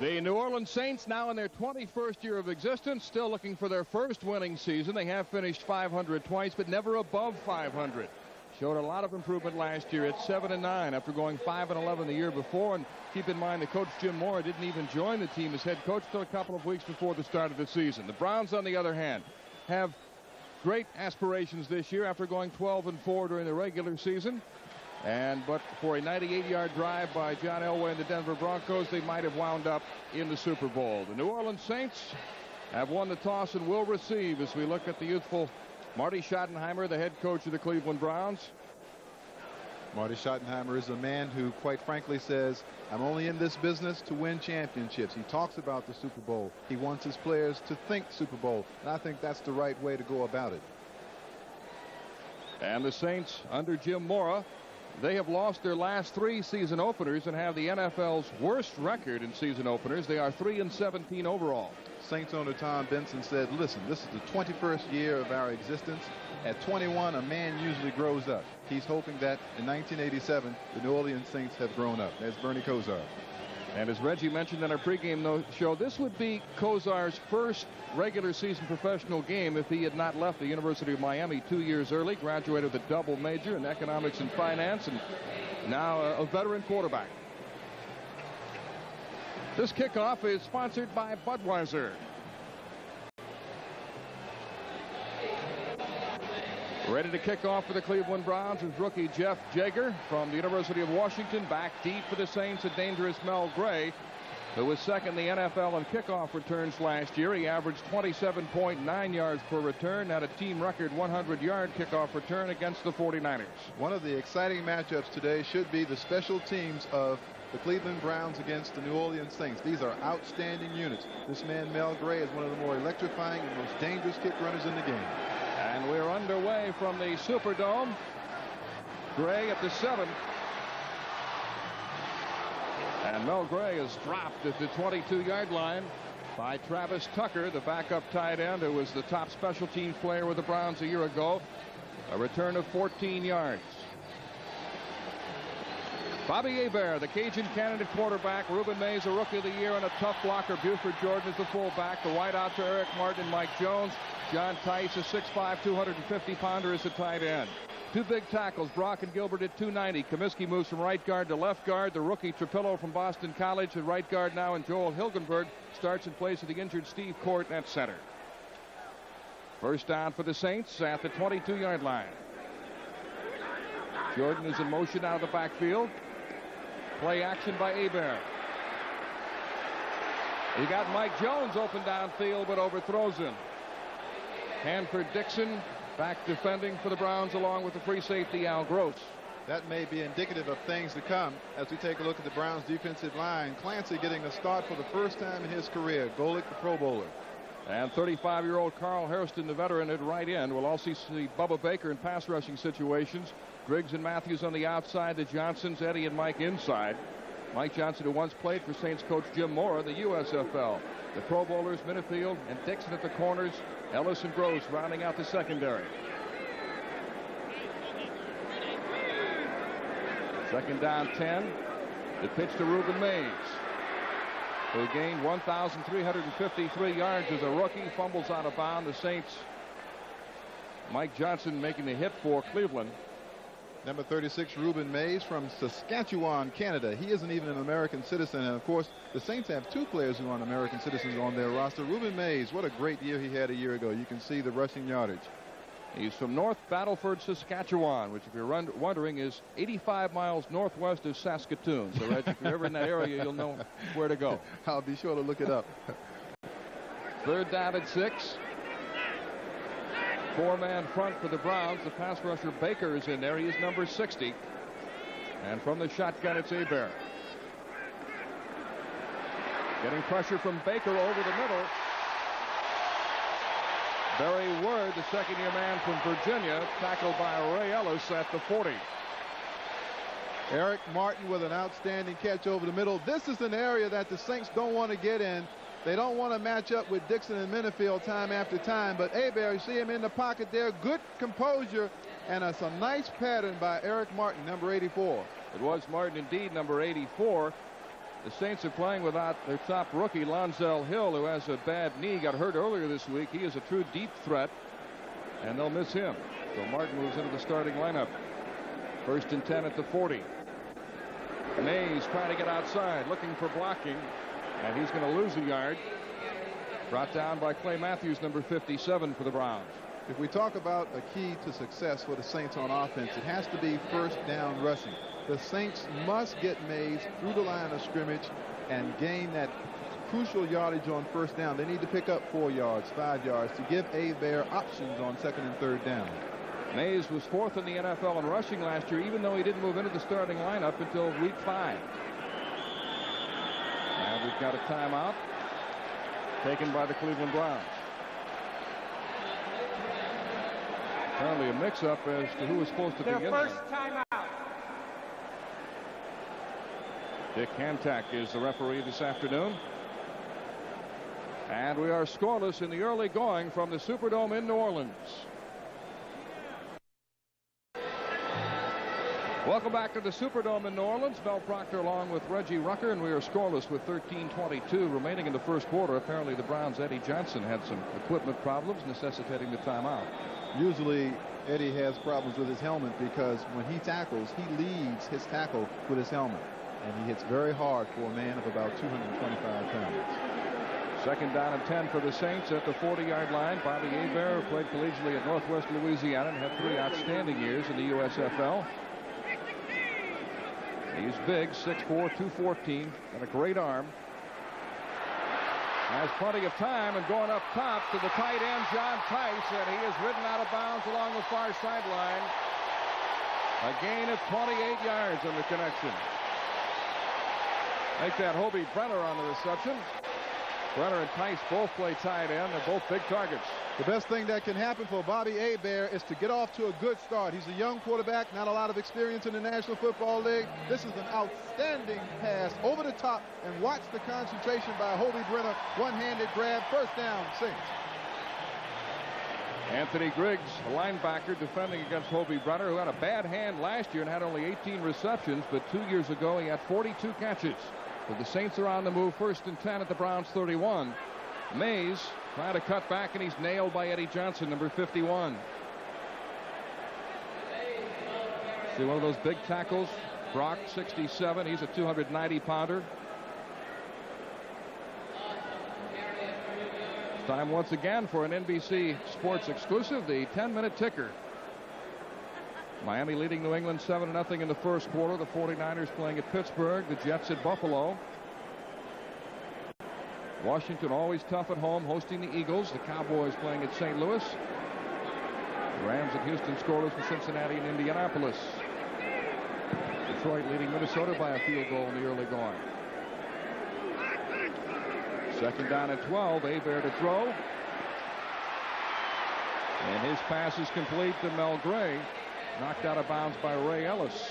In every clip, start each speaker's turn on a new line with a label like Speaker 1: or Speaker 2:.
Speaker 1: The New Orleans Saints, now in their 21st year of existence, still looking for their first winning season. They have finished 500 twice, but never above 500. Showed a lot of improvement last year at 7-9 after going 5-11 the year before. And keep in mind that Coach Jim Mora didn't even join the team as head coach until a couple of weeks before the start of the season. The Browns, on the other hand, have great aspirations this year after going 12-4 during the regular season. But for a 98-yard drive by John Elway and the Denver Broncos, they might have wound up in the Super Bowl. The New Orleans Saints have won the toss and will receive as we look at the youthful Marty Schottenheimer, the head coach of the Cleveland Browns.
Speaker 2: Marty Schottenheimer is a man who, quite frankly, says, I'm only in this business to win championships. He talks about the Super Bowl. He wants his players to think Super Bowl, and I think that's the right way to go about it. And the Saints, under Jim Mora, they have lost their last 3 season openers and have the NFL's worst record in season openers. They are 3-17 overall. Saints owner Tom Benson said, listen, this is the 21st year of our existence. At 21, a man usually grows up. He's hoping that in 1987, the New Orleans Saints have grown up. There's Bernie Kosar.
Speaker 1: And as Reggie mentioned in our pregame show, this would be Kosar's first regular season professional game if he had not left the University of Miami 2 years early, graduated with a double major in economics and finance, and now a veteran quarterback. This kickoff is sponsored by Budweiser. Ready to kick off for the Cleveland Browns is rookie Jeff Jaeger from the University of Washington. Back deep for the Saints, a dangerous Mel Gray, who was second in the NFL in kickoff returns last year. He averaged 27.9 yards per return, had a team record 100-yard kickoff return against the 49ers.
Speaker 2: One of the exciting matchups today should be the special teams of the Cleveland Browns against the New Orleans Saints. These are outstanding units. This man, Mel Gray, is one of the more electrifying and most dangerous kick runners in the game.
Speaker 1: And we're underway from the Superdome. Gray at the 7. And Mel Gray is dropped at the 22-yard line by Travis Tucker, the backup tight end, who was the top special teams player with the Browns a year ago. A return of 14 yards. Bobby Hebert, the Cajun candidate quarterback. Ruben Mays, a rookie of the year and a tough blocker. Buford Jordan is the fullback. The wideouts are Eric Martin and Mike Jones. John Tice, a 6'5", 250-pounder, is the tight end. 2 big tackles, Brock and Gilbert at 290. Comiskey moves from right guard to left guard. The rookie Trapillo from Boston College at right guard now, and Joel Hilgenberg starts in place of the injured Steve Court at center. First down for the Saints at the 22-yard line. Jordan is in motion out of the backfield. Play action by Hebert. He got Mike Jones open downfield, but overthrows him. Hanford Dixon back defending for the Browns along with the free safety Al Gross.
Speaker 2: That may be indicative of things to come as we take a look at the Browns defensive line. Clancy getting a start for the first time in his career. Golick, the Pro Bowler.
Speaker 1: And 35-year-old Carl Hairston, the veteran, at right end. We'll also see Bubba Baker in pass rushing situations. Griggs and Matthews on the outside. The Johnsons, Eddie and Mike inside. Mike Johnson, who once played for Saints coach Jim Mora, the USFL. The Pro Bowlers, Minifield and Dixon at the corners. Ellis and Gross rounding out the secondary. Second down 10. The pitch to Ruben Mays, who gained 1,353 yards as a rookie. Fumbles out of bounds. The Saints, Mike Johnson making the hit for Cleveland.
Speaker 2: Number 36, Ruben Mays from Saskatchewan, Canada. He isn't even an American citizen. And, of course, the Saints have 2 players who aren't American citizens on their roster. Ruben Mays, what a great year he had a year ago. You can see the rushing yardage.
Speaker 1: He's from North Battleford, Saskatchewan, which, if you're wondering, is 85 miles northwest of Saskatoon. So, Reg, if you're ever in that area, you'll know where to go.
Speaker 2: I'll be sure to look it up.
Speaker 1: Third down at 6. 4-man front for the Browns. The pass rusher Baker is in there. He is number 60. And from the shotgun, it's Hebert. Getting pressure from Baker over the middle. Barry Word, the second-year man from Virginia, tackled by Ray Ellis at the 40.
Speaker 2: Eric Martin with an outstanding catch over the middle. This is an area that the Saints don't want to get in. They don't want to match up with Dixon and Minifield time after time, but Hebert, you see him in the pocket there. Good composure, and it's a nice pattern by Eric Martin, number 84.
Speaker 1: It was Martin indeed, number 84. The Saints are playing without their top rookie, Lonzel Hill, who has a bad knee, got hurt earlier this week. He is a true deep threat, and they'll miss him. So Martin moves into the starting lineup. 1st and 10 at the 40. Mays trying to get outside, looking for blocking, and he's going to lose a yard. Brought down by Clay Matthews, number 57 for the Browns.
Speaker 2: If we talk about a key to success for the Saints on offense, it has to be first down rushing. The Saints must get Mays through the line of scrimmage and gain that crucial yardage on first down. They need to pick up 4 yards, 5 yards to give Hebert options on 2nd and 3rd down.
Speaker 1: Mays was 4th in the NFL in rushing last year, even though he didn't move into the starting lineup until week 5. And we've got a timeout taken by the Cleveland Browns. Apparently a mix-up as to who was supposed to begin.
Speaker 3: Their first timeout.
Speaker 1: Dick Hantak is the referee this afternoon. And we are scoreless in the early going from the Superdome in New Orleans. Welcome back to the Superdome in New Orleans. Mel Proctor along with Reggie Rucker, and we are scoreless with 13:22 remaining in the first quarter. Apparently the Browns' Eddie Johnson had some equipment problems necessitating the timeout.
Speaker 2: Usually Eddie has problems with his helmet because when he tackles, he leads his tackle with his helmet. And he hits very hard for a man of about 225 pounds.
Speaker 1: 2nd down and 10 for the Saints at the 40-yard line. Bobby Hebert, who played collegiately at Northwest Louisiana and had 3 outstanding years in the USFL. He's big, 6'4", 214, and a great arm. Has plenty of time, and going up top to the tight end, John Tice, and he is ridden out of bounds along the far sideline. A gain of 28 yards on the connection. Make that Hobie Brenner on the reception. Brenner and Tice both play tight end. They're both big targets.
Speaker 2: The best thing that can happen for Bobby Hebert is to get off to a good start. He's a young quarterback, not a lot of experience in the National Football League. This is an outstanding pass over the top, and watch the concentration by Hobie Brenner. One-handed grab, first down, Saints.
Speaker 1: Anthony Griggs, a linebacker, defending against Hobie Brenner, who had a bad hand last year and had only 18 receptions, but 2 years ago he had 42 catches. So the Saints are on the move, 1st and 10 at the Browns 31. Mays trying to cut back, and he's nailed by Eddie Johnson, number 51. See one of those big tackles? Brock, 67. He's a 290-pounder. It's time once again for an NBC Sports exclusive, the 10-minute ticker. Miami leading New England 7-0 in the first quarter. The 49ers playing at Pittsburgh. The Jets at Buffalo. Washington always tough at home, hosting the Eagles. The Cowboys playing at St. Louis. The Rams at Houston scoreless with Cincinnati and Indianapolis. Detroit leading Minnesota by a field goal in the early going. 2nd down and 12. Hebert to throw. And his pass is complete to Mel Gray. Knocked out of bounds by Ray Ellis.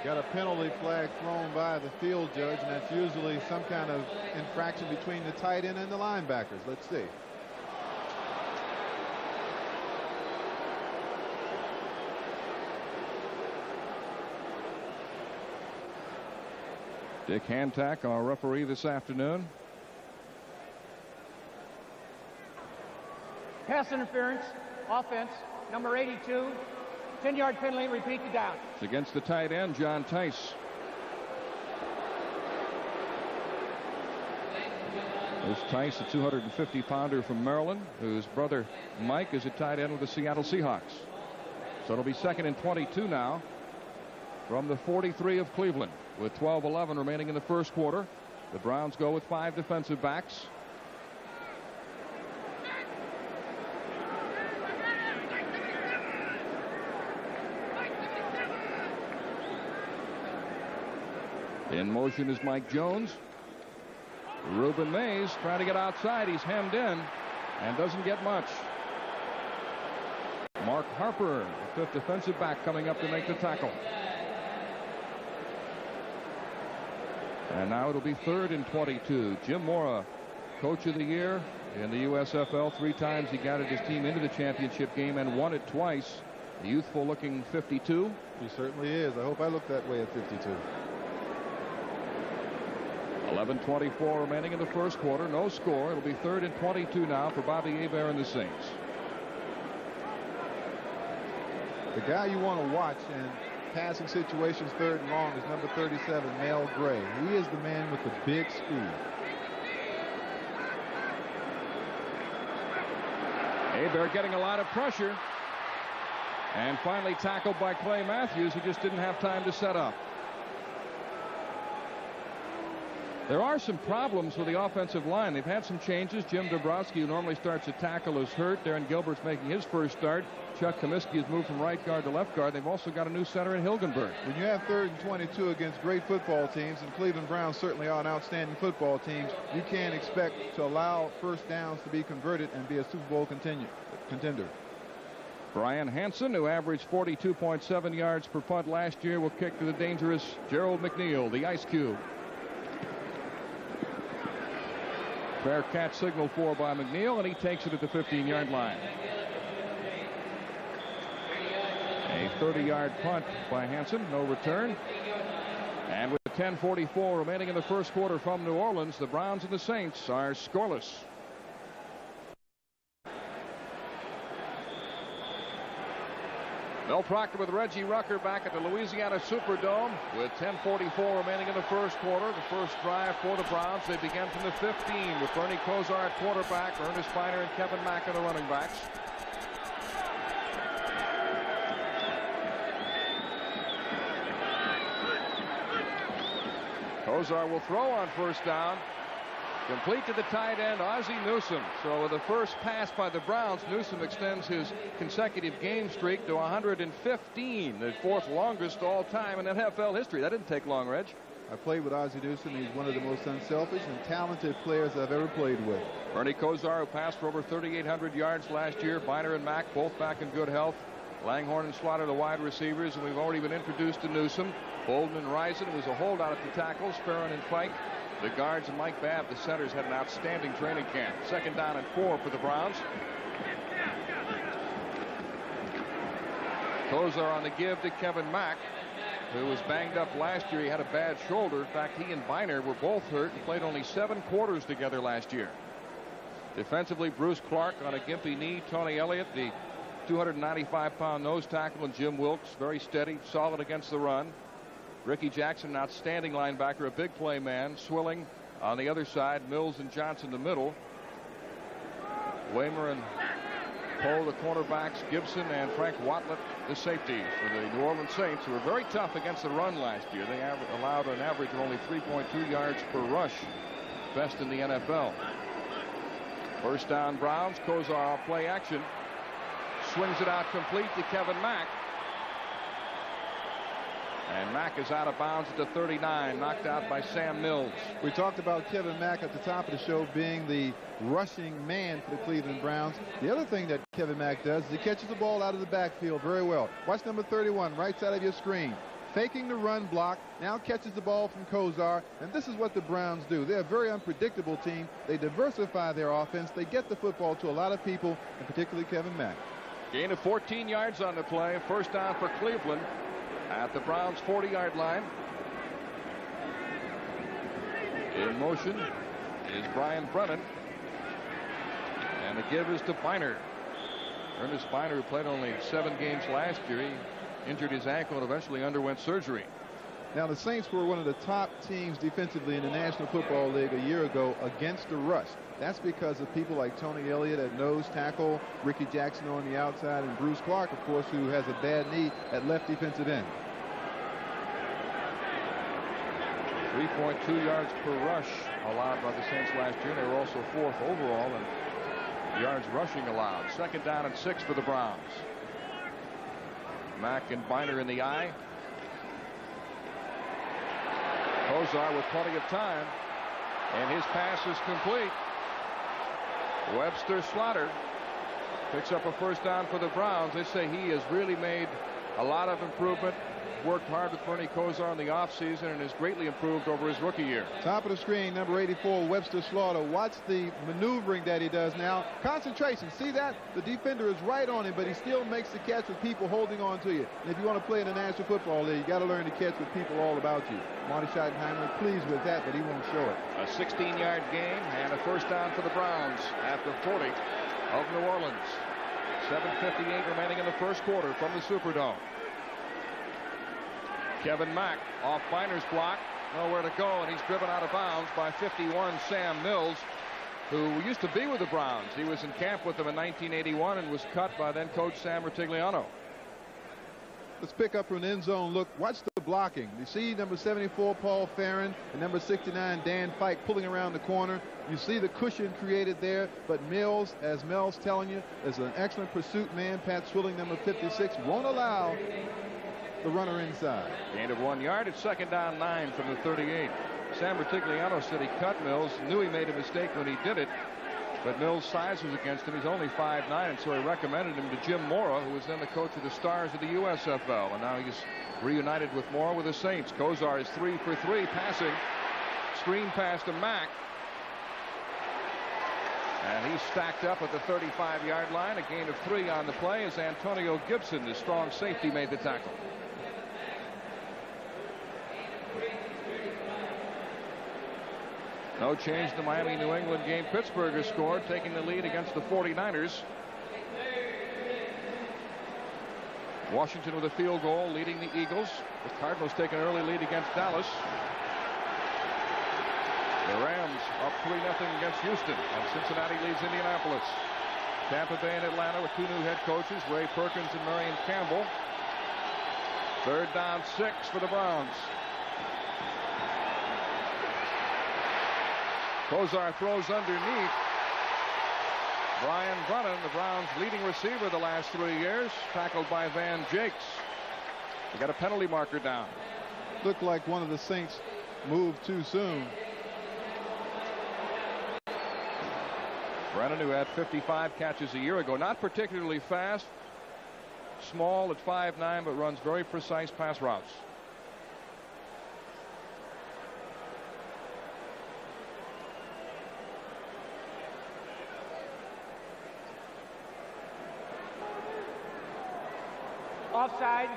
Speaker 2: Got a penalty flag thrown by the field judge, and that's usually some kind of infraction between the tight end and the linebackers. Let's see.
Speaker 1: Dick Hantak, our referee this afternoon.
Speaker 3: Pass interference, offense, number 82. 10-yard penalty, repeat the down.
Speaker 1: It's against the tight end, John Tice. There's Tice, a 250-pounder from Maryland, whose brother Mike is a tight end with the Seattle Seahawks. So it'll be 2nd and 22 now from the 43 of Cleveland, with 12:11 remaining in the first quarter. The Browns go with 5 defensive backs. In motion is Mike Jones. Ruben Mays trying to get outside. He's hemmed in and doesn't get much. Mark Harper, the 5th defensive back, coming up to make the tackle. And now it'll be 3rd and 22. Jim Mora, coach of the year in the USFL. 3 times he guided his team into the championship game and won it twice. A youthful looking 52.
Speaker 2: He certainly is. I hope I look that way at 52.
Speaker 1: 11:24 remaining in the first quarter. No score. It'll be 3rd and 22 now for Bobby Hebert and the Saints.
Speaker 2: The guy you want to watch in passing situations 3rd and long is number 37, Mel Gray. He is the man with the big speed.
Speaker 1: Hebert getting a lot of pressure. And finally tackled by Clay Matthews. He just didn't have time to set up. There are some problems with the offensive line. They've had some changes. Jim Dabrowski, who normally starts a tackle, is hurt. Darren Gilbert's making his first start. Chuck Comiskey has moved from right guard to left guard. They've also got a new center in Hilgenberg.
Speaker 2: When you have 3rd and 22 against great football teams, and Cleveland Browns certainly are an outstanding football team, you can't expect to allow first downs to be converted and be a Super Bowl contender.
Speaker 1: Brian Hansen, who averaged 42.7 yards per punt last year, will kick to the dangerous Gerald McNeil, the Ice Cube. Fair catch signal for by McNeil, and he takes it at the 15-yard line. A 30-yard punt by Hansen, no return. And with 10:44 remaining in the first quarter from New Orleans, the Browns and the Saints are scoreless. Mel Proctor with Reggie Rucker back at the Louisiana Superdome with 10:44 remaining in the first quarter. The first drive for the Browns. They began from the 15 with Bernie Kosar at quarterback, Ernest Biner and Kevin Mack are the running backs. Kosar will throw on first down. Complete to the tight end, Ozzie Newsome. So with the first pass by the Browns, Newsome extends his consecutive game streak to 115, the 4th longest all time in NFL history. That didn't take long, Reg.
Speaker 2: I played with Ozzie Newsome. He's one of the most unselfish and talented players I've ever played with.
Speaker 1: Bernie Kosar, who passed for over 3,800 yards last year. Biner and Mack both back in good health. Langhorne and Slaughter, the wide receivers, and we've already been introduced to Newsome. Bolden and Rison was a holdout at the tackles. Farron and Fike, the guards, and Mike Babb, the centers, had an outstanding training camp. 2nd down and 4 for the Browns. Kosar on the give to Kevin Mack, who was banged up last year. He had a bad shoulder. In fact, he and Biner were both hurt and played only 7 quarters together last year. Defensively, Bruce Clark on a gimpy knee. Tony Elliott, the 295-pound nose tackle, and Jim Wilkes, very steady, solid against the run. Ricky Jackson, an outstanding linebacker, a big play man. Swilling on the other side. Mills and Johnson the middle. Waymer and Poe the cornerbacks. Gibson and Frank Watlett the safeties for the New Orleans Saints, who were very tough against the run last year. They allowed an average of only 3.2 yards per rush, best in the NFL. First down Browns. Kosar off play action. Swings it out complete to Kevin Mack. And Mack is out of bounds at the 39, knocked out by Sam Mills.
Speaker 2: We talked about Kevin Mack at the top of the show being the rushing man for the Cleveland Browns. The other thing that Kevin Mack does is he catches the ball out of the backfield very well. Watch number 31, right side of your screen. Faking the run block, now catches the ball from Kosar, and this is what the Browns do. They're a very unpredictable team. They diversify their offense. They get the football to a lot of people, and particularly Kevin Mack.
Speaker 1: Gain of 14 yards on the play. First down for Cleveland at the Browns' 40-yard line. In motion is Brian Brennan. And the give is to Biner. Ernest Biner, who played only 7 games last year, he injured his ankle and eventually underwent surgery.
Speaker 2: Now, the Saints were one of the top teams defensively in the National Football League a year ago against the rush. That's because of people like Tony Elliott at nose tackle, Ricky Jackson on the outside, and Bruce Clark, of course, who has a bad knee at left defensive end.
Speaker 1: 3.2 yards per rush allowed by the Saints last year. They were also 4th overall in yards rushing allowed. 2nd down and 6 for the Browns. Mack and Biner in the eye. Kosar with plenty of time, and his pass is complete. Webster Slaughter picks up a first down for the Browns. They say he has really made A lot of improvement. Worked hard with Bernie Kosar in the offseason and has greatly improved over his rookie year.
Speaker 2: Top of the screen, number 84, Webster Slaughter. Watch the maneuvering that he does now. Concentration. See that? The defender is right on him, but he still makes the catch with people holding on to you. And if you want to play in the National Football League, you got to learn to catch with people all about you. Marty Schottenheimer pleased with that, but he won't show it.
Speaker 1: A 16-yard gain and a first down for the Browns at the 40 of New Orleans. 7:58 remaining in the first quarter from the Superdome. Kevin Mack off Biner's block, nowhere to go, and he's driven out of bounds by 51 Sam Mills, who used to be with the Browns. He was in camp with them in 1981 and was cut by then coach Sam Rutigliano.
Speaker 2: Let's pick up an end zone look. Watch the blocking. You see number 74 Paul Farron and number 69 Dan Fike pulling around the corner. You see the cushion created there, but Mills, as Mel's telling you, is an excellent pursuit man. Pat Swilling, number 56, won't allow the runner inside.
Speaker 1: Gain of 1 yard. It's second down 9 from the 38. Sam Rutigliano said he cut Mills, knew he made a mistake when he did it, but Mills' size was against him. He's only 5'9", and so he recommended him to Jim Mora, who was then the coach of the Stars of the USFL, and now he's reunited with Mora with the Saints. Kosar is 3 for 3 passing. Screen pass to Mack. And he's stacked up at the 35-yard line. A gain of 3 on the play as Antonio Gibson, the strong safety, made the tackle. No change in the Miami-New England game. Pittsburgh has scored, taking the lead against the 49ers. Washington with a field goal, leading the Eagles. The Cardinals take an early lead against Dallas. The Rams up 3-0 against Houston, and Cincinnati leads Indianapolis. Tampa Bay and Atlanta with 2 new head coaches, Ray Perkins and Marion Campbell. Third down 6 for the Browns. Kosar throws underneath. Brian Brennan, the Browns' leading receiver the last 3 years, tackled by Van Jakes. They got a penalty marker down.
Speaker 2: Looked like one of the Saints moved too soon.
Speaker 1: Brennan, who had 55 catches a year ago, not particularly fast, small at 5'9", but runs very precise pass routes.
Speaker 3: Offside,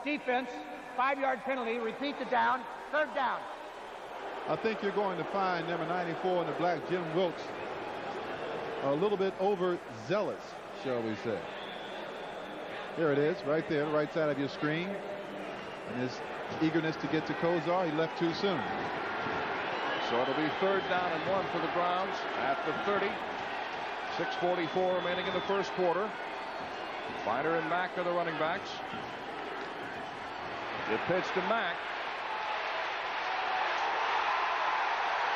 Speaker 3: defense, 5-yard penalty, repeat the down, third down.
Speaker 2: I think you're going to find number 94 in the black, Jim Wilkes, a little bit overzealous, shall we say. Here it is, right there, right side of your screen. And his eagerness to get to Kosar, he left too soon.
Speaker 1: So it'll be third down and 1 for the Browns at the 30. 6:44 remaining in the first quarter. Biner and Mack are the running backs. The pitch to Mack.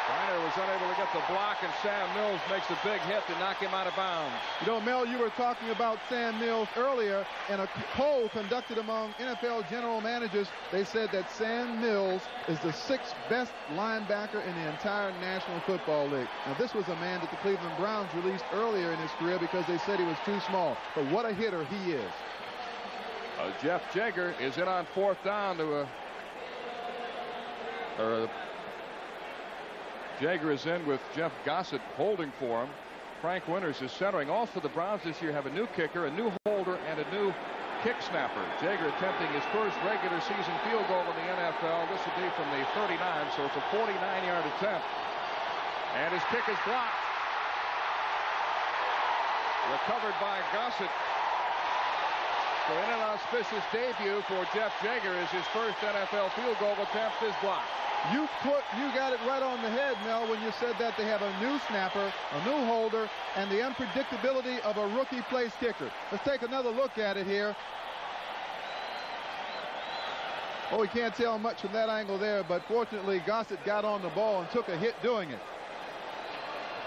Speaker 1: Biner was unable to get the block, and Sam Mills makes a big hit to knock him out of bounds.
Speaker 2: You know, Mel, you were talking about Sam Mills earlier, and a poll conducted among NFL general managers, they said that Sam Mills is the 6th best linebacker in the entire National Football League. Now, this was a man that the Cleveland Browns released earlier in his career because they said he was too small. But what a hitter he is.
Speaker 1: Jeff Jager is in on 4th down to Jager is in with Jeff Gossett holding for him. Frank Winters is centering. Also, the Browns this year have a new kicker, a new holder, and a new kick snapper. Jager attempting his first regular season field goal in the NFL. This will be from the 39, so it's a 49-yard attempt. And his kick is blocked. Recovered by Gossett. So in an auspicious debut for Jeff Jager, as his first NFL field goal attempt is blocked.
Speaker 2: You got it right on the head, Mel, when you said that they have a new snapper, a new holder, and the unpredictability of a rookie place kicker. Let's take another look at it here. Oh, we can't tell much from that angle there, but fortunately Gossett got on the ball and took a hit doing it.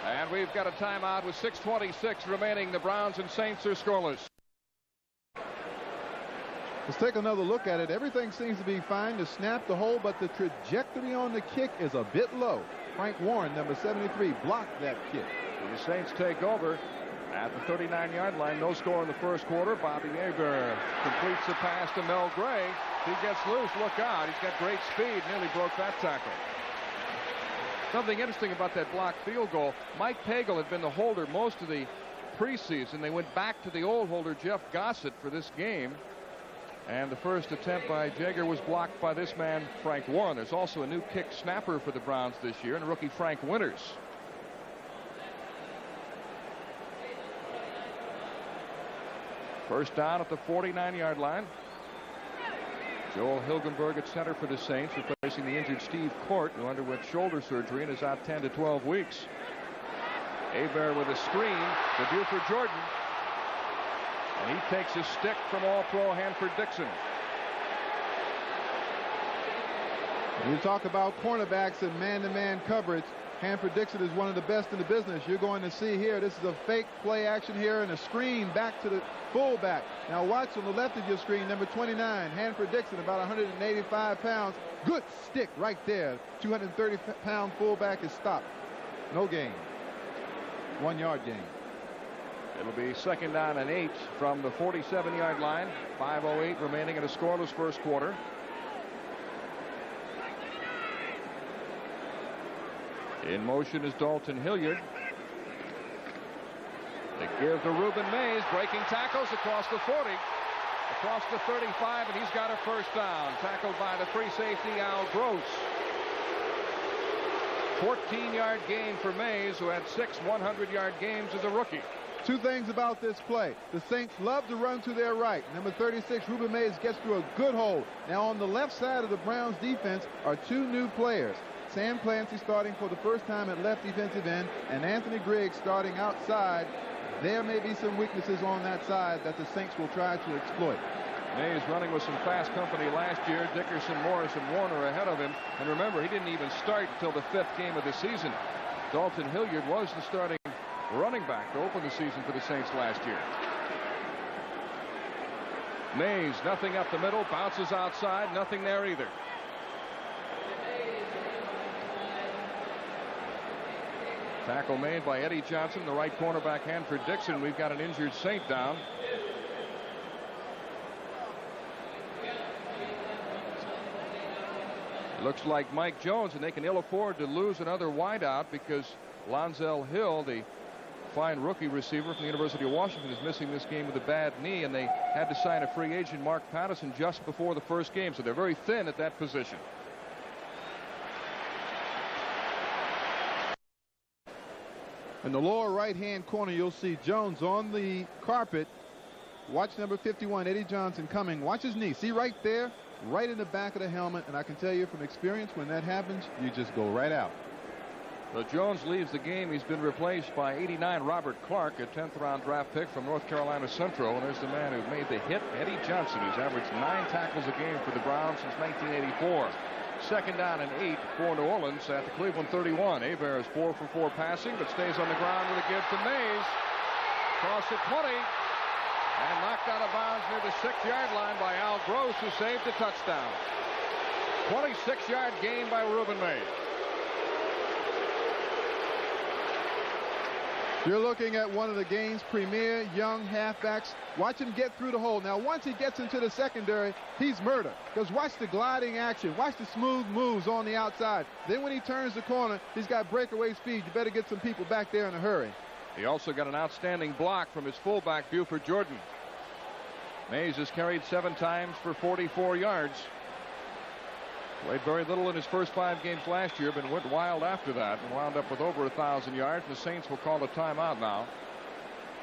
Speaker 1: And we've got a timeout with 6:26 remaining. The Browns and Saints are scoreless.
Speaker 2: Let's take another look at it. Everything seems to be fine. The snap, the hold, but the trajectory on the kick is a bit low. Frank Warren, number 73, blocked that kick.
Speaker 1: The Saints take over. At the 39-yard line, no score in the first quarter. Bobby Hebert completes the pass to Mel Gray. He gets loose. Look out. He's got great speed. Nearly broke that tackle. Something interesting about that blocked field goal. Mike Pagel had been the holder most of the preseason. They went back to the old holder, Jeff Gossett, for this game. And the first attempt by Jaeger was blocked by this man, Frank Warren. There's also a new kick snapper for the Browns this year, and rookie Frank Winters. First down at the 49-yard line. Joel Hilgenberg at center for the Saints, replacing the injured Steve Court, who underwent shoulder surgery and is out 10 to 12 weeks. Hebert with a screen to Buford Jordan. And he takes his stick from All-Pro Hanford Dixon.
Speaker 2: You talk about cornerbacks and man-to-man coverage. Hanford Dixon is one of the best in the business. You're going to see here, this is a fake play action here and a screen back to the fullback. Now watch on the left of your screen, number 29, Hanford Dixon, about 185 pounds. Good stick right there. 230-pound fullback is stopped. No gain. 1 yard gain.
Speaker 1: It'll be second down and 8 from the 47-yard line. 5:08 remaining in a scoreless first quarter. In motion is Dalton Hilliard. They give to Ruben Mays, breaking tackles across the 40, across the 35, and he's got a first down. Tackled by the free safety, Al Gross. 14-yard gain for Mays, who had 6 100-yard games as a rookie.
Speaker 2: Two things about this play. The Saints love to run to their right. Number 36, Ruben Mays, gets through a good hold. Now on the left side of the Browns defense are 2 new players. Sam Clancy starting for the first time at left defensive end, and Anthony Griggs starting outside. There may be some weaknesses on that side that the Saints will try to exploit.
Speaker 1: Mays running with some fast company last year. Dickerson, Morris, and Warner ahead of him. And remember, he didn't even start until the 5th game of the season. Dalton Hilliard was the starting running back to open the season for the Saints last year. Mays, nothing up the middle, bounces outside, nothing there either. Tackle made by Eddie Johnson, the right cornerback Hanford Dixon. We've got an injured Saint down. Looks like Mike Jones, and they can ill afford to lose another wideout because Lonzel Hill, the fine rookie receiver from the University of Washington, is missing this game with a bad knee, and they had to sign a free agent, Mark Patterson, just before the first game, so they're very thin at that position.
Speaker 2: In the lower right-hand corner, you'll see Jones on the carpet. Watch number 51, Eddie Johnson, coming. Watch his knee. See right there, right in the back of the helmet. And I can tell you from experience, when that happens, you just go right out.
Speaker 1: So Jones leaves the game. He's been replaced by 89 Robert Clark, a 10th-round draft pick from North Carolina Central. And there's the man who made the hit, Eddie Johnson, who's averaged 9 tackles a game for the Browns since 1984. Second down and 8 for New Orleans at the Cleveland 31. Hebert is 4 for 4 passing, but stays on the ground with a give to Mays. Cross at 20 and knocked out of bounds near the 6-yard line by Al Gross, who saved the touchdown. 26-yard gain by Ruben Mays.
Speaker 2: You're looking at one of the game's premier young halfbacks. Watch him get through the hole. Now, once he gets into the secondary, he's murder. Because watch the gliding action. Watch the smooth moves on the outside. Then when he turns the corner, he's got breakaway speed. You better get some people back there in a hurry.
Speaker 1: He also got an outstanding block from his fullback, Buford Jordan. Mays has carried 7 times for 44 yards. Played very little in his first 5 games last year, but went wild after that and wound up with over 1,000 yards. The Saints will call a timeout now.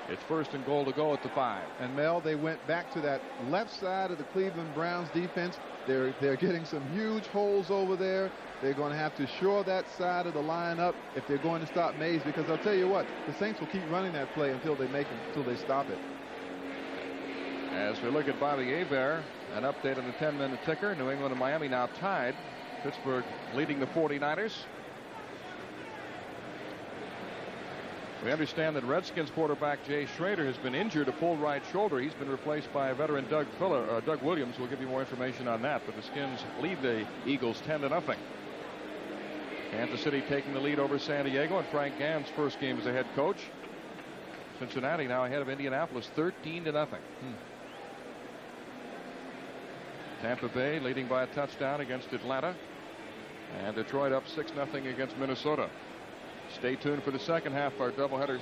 Speaker 1: It's first and goal to go at the 5.
Speaker 2: And Mel, they went back to that left side of the Cleveland Browns defense. They're getting some huge holes over there. They're going to have to shore that side of the line up if they're going to stop Mays, because I'll tell you what, the Saints will keep running that play until they stop it.
Speaker 1: As we look at Bobby Hebert, an update on the 10-minute ticker. New England and Miami now tied. Pittsburgh leading the 49ers. We understand that Redskins quarterback Jay Schrader has been injured, a pulled right shoulder. He's been replaced by veteran Doug Williams. We'll give you more information on that. But the Skins lead the Eagles 10-0. Kansas City taking the lead over San Diego, and Frank Gann's first game as a head coach. Cincinnati now ahead of Indianapolis 13-0. Tampa Bay leading by a touchdown against Atlanta. And Detroit up 6-0 against Minnesota. Stay tuned for the second half of our doubleheaders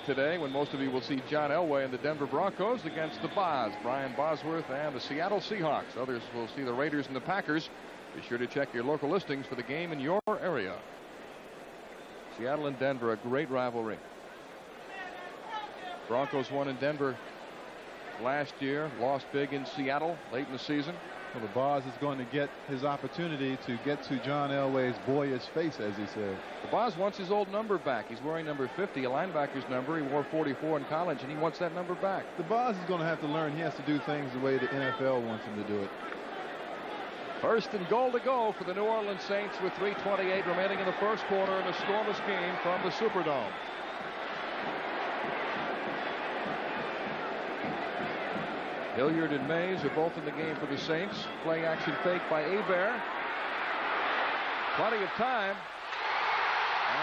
Speaker 1: today, when most of you will see John Elway and the Denver Broncos against the Boz, Brian Bosworth and the Seattle Seahawks. Others will see the Raiders and the Packers. Be sure to check your local listings for the game in your area. Seattle and Denver, a great rivalry. Broncos won in Denver last year, lost big in Seattle late in the season.
Speaker 2: Well, the Boz is going to get his opportunity to get to John Elway's boyish face, as he said.
Speaker 1: The Boz wants his old number back. He's wearing number 50, a linebacker's number. He wore 44 in college, and he wants that number back.
Speaker 2: The Boz is going to have to learn he has to do things the way the NFL wants him to do it.
Speaker 1: First and goal to go for the New Orleans Saints with 3:28 remaining in the first quarter in a scoreless game from the Superdome. Hilliard and Mays are both in the game for the Saints. Play action fake by Hebert. Plenty of time.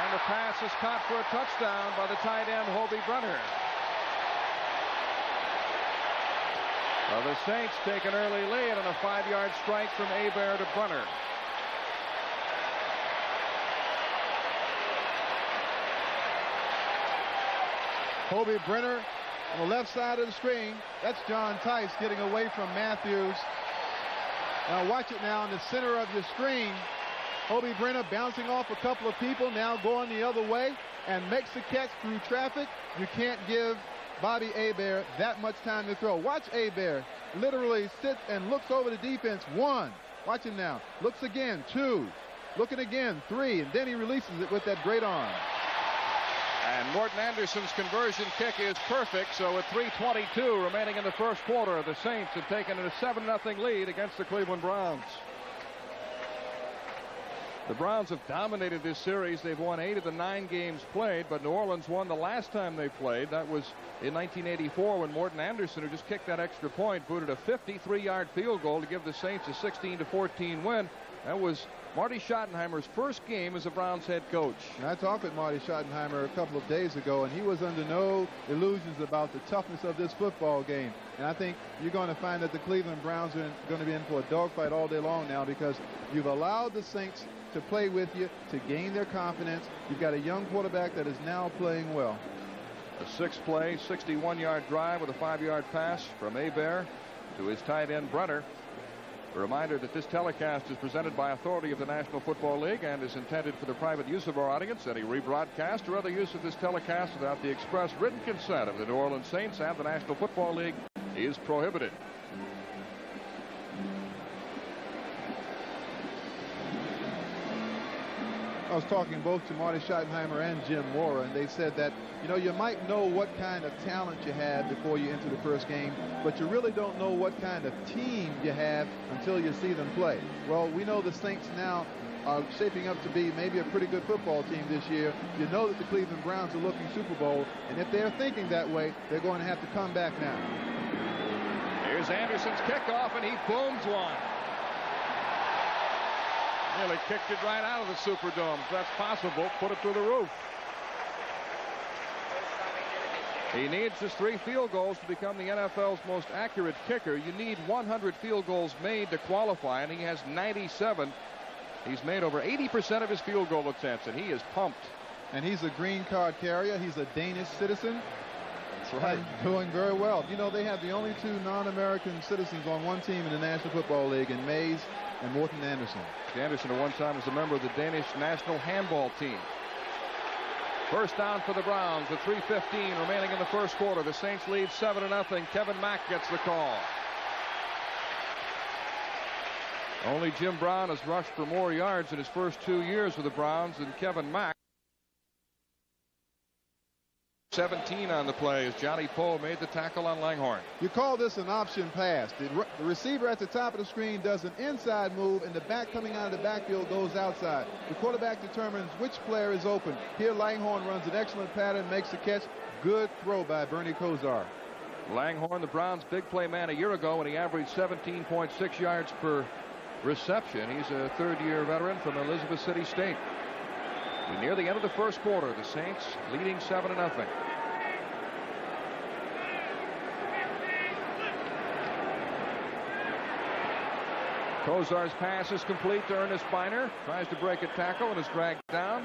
Speaker 1: And the pass is caught for a touchdown by the tight end, Hobie Brenner. Well, the Saints take an early lead on a 5-yard strike from Hebert to Brenner.
Speaker 2: Hobie Brenner on the left side of the screen. That's John Tice getting away from Matthews. Now watch it now in the center of your screen. Hobie Brenner bouncing off a couple of people, now going the other way and makes the catch through traffic. You can't give Bobby Hebert that much time to throw. Watch Hebert literally sit and looks over the defense. 1. Watch him now. Looks again. 2. Looking again. 3. And then he releases it with that great arm.
Speaker 1: And Morton Anderson's conversion kick is perfect. So with 3:22 remaining in the first quarter, the Saints have taken a 7-0 lead against the Cleveland Browns. The Browns have dominated this series. They've won 8 of the 9 games played, but New Orleans won the last time they played. That was in 1984 when Morton Anderson, who just kicked that extra point, booted a 53-yard field goal to give the Saints a 16-14 win. That was Marty Schottenheimer's first game as a Browns head coach.
Speaker 2: And I talked with Marty Schottenheimer a couple of days ago, and he was under no illusions about the toughness of this football game. And I think you're going to find that the Cleveland Browns are going to be in for a dogfight all day long now, because you've allowed the Saints to play with you, to gain their confidence. You've got a young quarterback that is now playing well.
Speaker 1: A 6-play, 61-yard drive with a 5-yard pass from Hebert to his tight end Brenner. A reminder that this telecast is presented by authority of the National Football League and is intended for the private use of our audience. Any rebroadcast or other use of this telecast without the express written consent of the New Orleans Saints and the National Football League is prohibited.
Speaker 2: I was talking both to Marty Schottenheimer and Jim Mora, and they said that, you know, you might know what kind of talent you have before you enter the first game, but you really don't know what kind of team you have until you see them play. Well, we know the Saints now are shaping up to be maybe a pretty good football team this year. You know that the Cleveland Browns are looking Super Bowl, and if they're thinking that way, they're going to have to come back now.
Speaker 1: Here's Anderson's kickoff, and he booms one. Nearly kicked it right out of the Superdome. If that's possible, put it through the roof. He needs his 3 field goals to become the NFL's most accurate kicker. You need 100 field goals made to qualify, and he has 97. He's made over 80% of his field goal attempts, and he is pumped.
Speaker 2: And he's a green card carrier. He's a Danish citizen.
Speaker 1: That's right.
Speaker 2: Doing very well. You know, they have the only 2 non-American citizens on one team in the National Football League, in Mays and Morton Anderson.
Speaker 1: Anderson at one time was a member of the Danish national handball team. First down for the Browns with 3:15 remaining in the first quarter. The Saints lead 7-0. Kevin Mack gets the call. Only Jim Brown has rushed for more yards in his first 2 years with the Browns than Kevin Mack. 17 on the play as Johnny Poe made the tackle on Langhorne.
Speaker 2: You call this an option pass. The receiver at the top of the screen does an inside move, and the back coming out of the backfield goes outside. The quarterback determines which player is open. Here Langhorne runs an excellent pattern, makes the catch. Good throw by Bernie Kosar.
Speaker 1: Langhorne, the Browns' big play man a year ago when he averaged 17.6 yards per reception. He's a third-year veteran from Elizabeth City State. We're near the end of the first quarter. The Saints leading 7-0. Kozar's pass is complete to Ernest Biner. Tries to break a tackle and is dragged down.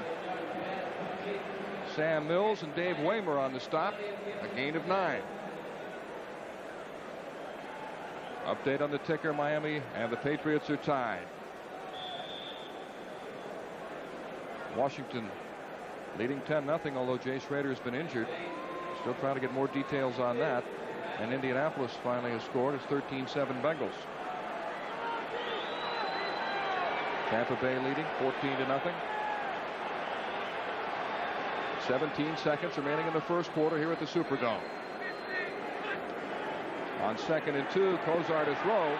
Speaker 1: Sam Mills and Dave Waymer on the stop. A gain of 9. Update on the ticker. Miami and the Patriots are tied. Washington leading 10-0, although Jay Schrader has been injured. Still trying to get more details on that. And Indianapolis finally has scored. It's 13-7 Bengals. Tampa Bay leading 14-0. 17 seconds remaining in the first quarter here at the Superdome. On 2nd and 2, Kozar to throw.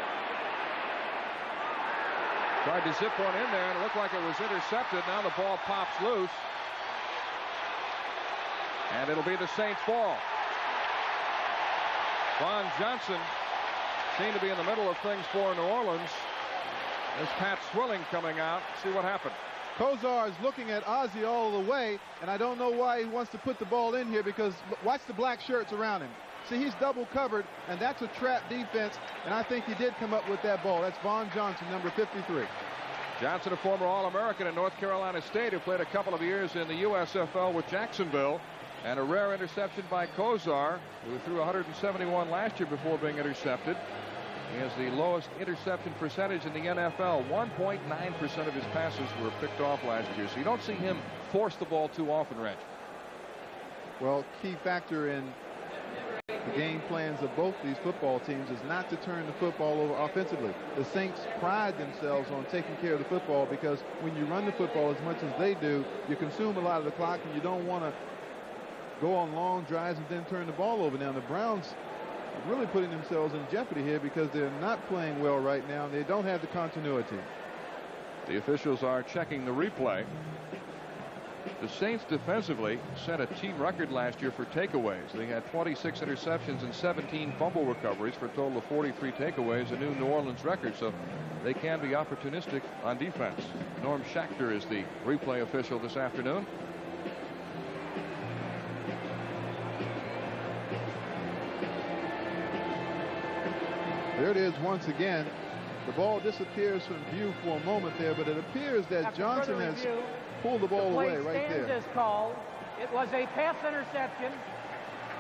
Speaker 1: Tried to zip one in there and it looked like it was intercepted. Now the ball pops loose. And it'll be the Saints' ball. Vaughn Johnson seemed to be in the middle of things for New Orleans. There's Pat Swilling coming out. See what happened.
Speaker 2: Kozar is looking at Ozzie all the way, and I don't know why he wants to put the ball in here, because watch the black shirts around him. See, he's double covered, and that's a trap defense, and I think he did come up with that ball. That's Vaughn Johnson, number 53.
Speaker 1: Johnson, a former All-American at North Carolina State, who played a couple of years in the USFL with Jacksonville, and a rare interception by Kozar, who threw 171 last year before being intercepted. He has the lowest interception percentage in the NFL. 1.9% of his passes were picked off last year, so you don't see him force the ball too often, Reg.
Speaker 2: Well, key factor in the game plans of both these football teams is not to turn the football over offensively. The Saints pride themselves on taking care of the football, because when you run the football as much as they do, you consume a lot of the clock, and you don't want to go on long drives and then turn the ball over. Now, the Browns are really putting themselves in jeopardy here because they're not playing well right now, and they don't have the continuity.
Speaker 1: The officials are checking the replay. The Saints defensively set a team record last year for takeaways. They had 26 interceptions and 17 fumble recoveries for a total of 43 takeaways, a new New Orleans record, so they can be opportunistic on defense. Norm Schachter is the replay official this afternoon.
Speaker 2: There it is once again. The ball disappears from view for a moment there, but it appears that Johnson has pulled the ball away right there.
Speaker 3: Is called. It was a pass interception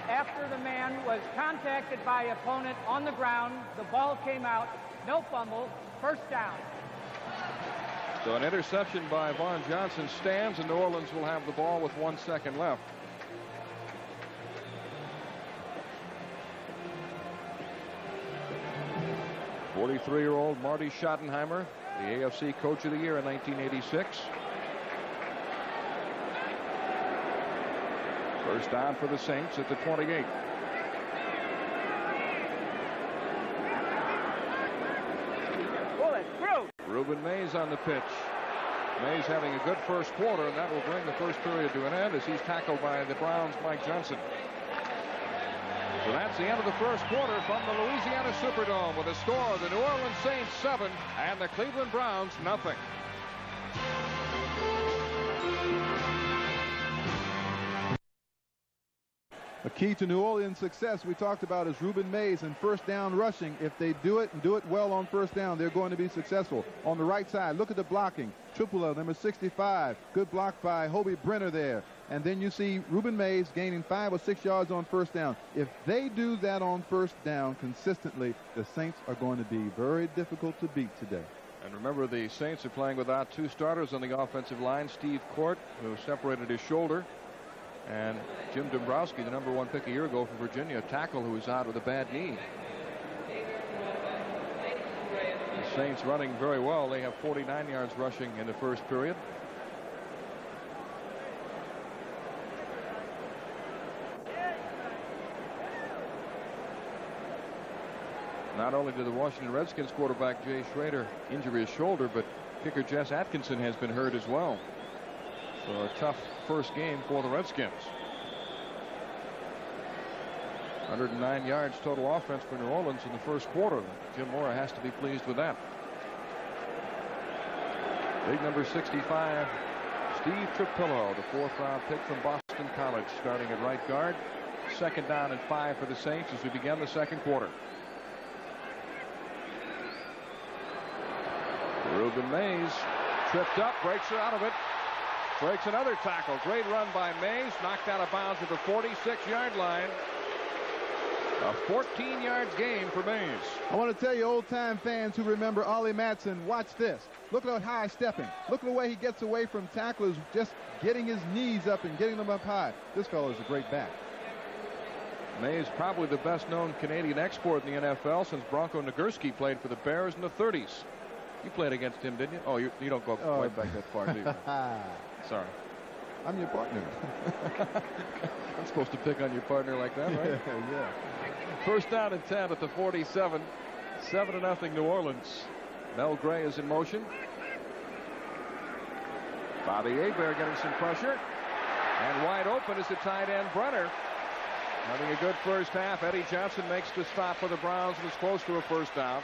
Speaker 3: after the man was contacted by opponent on the ground. The ball came out. No fumble. First down.
Speaker 1: So an interception by Vaughn Johnson stands, and New Orleans will have the ball with 1 second left. '43-year-old Marty Schottenheimer, the AFC Coach of the Year in 1986. First down for the Saints at the 28.
Speaker 3: Bullet through.
Speaker 1: Ruben Mays on the pitch. Mays having a good first quarter, and that will bring the first period to an end as he's tackled by the Browns' Mike Johnson. So that's the end of the first quarter from the Louisiana Superdome, with a score of the New Orleans Saints 7 and the Cleveland Browns 0.
Speaker 2: A key to New Orleans' success we talked about is Ruben Mays and first down rushing. If they do it and do it well on first down, they're going to be successful. On the right side, look at the blocking. Triple L, number 65. Good block by Hobie Brenner there. And then you see Ruben Mays gaining 5 or 6 yards on first down. If they do that on first down consistently, the Saints are going to be very difficult to beat today.
Speaker 1: And remember, the Saints are playing without 2 starters on the offensive line. Steve Court, who separated his shoulder, and Jim Dombrowski, the number 1 pick a year ago from Virginia, a tackle who was out with a bad knee. The Saints running very well. They have 49 yards rushing in the first period. Not only did the Washington Redskins quarterback Jay Schrader injure his shoulder, but kicker Jess Atkinson has been hurt as well. So a tough first game for the Redskins. 109 yards total offense for New Orleans in the first quarter. Jim Mora has to be pleased with that. Big number 65, Steve Trapillo, the 4th round pick from Boston College, starting at right guard. Second down and 5 for the Saints as we begin the second quarter. Ruben Mays tripped up, breaks her out of it. Breaks another tackle. Great run by Mays. Knocked out of bounds at the 46-yard line. A 14-yard gain for Mays.
Speaker 2: I want to tell you, old-time fans who remember Ollie Matson, watch this. Look at how high stepping. Look at the way he gets away from tacklers, just getting his knees up and getting them up high. This fellow is a great back.
Speaker 1: Mays probably the best-known Canadian export in the NFL since Bronco Nagurski played for the Bears in the 30s. You played against him, didn't you? Oh, you don't go quite back that far, do you? Sorry.
Speaker 2: I'm your partner.
Speaker 1: I'm supposed to pick on your partner like that, right?
Speaker 2: Yeah.
Speaker 1: First down and 10 at the 47. 7-0 New Orleans. Mel Gray is in motion. Bobby Hebert getting some pressure. And wide open is the tight end Brenner. Having a good first half. Eddie Johnson makes the stop for the Browns and is close to a first down.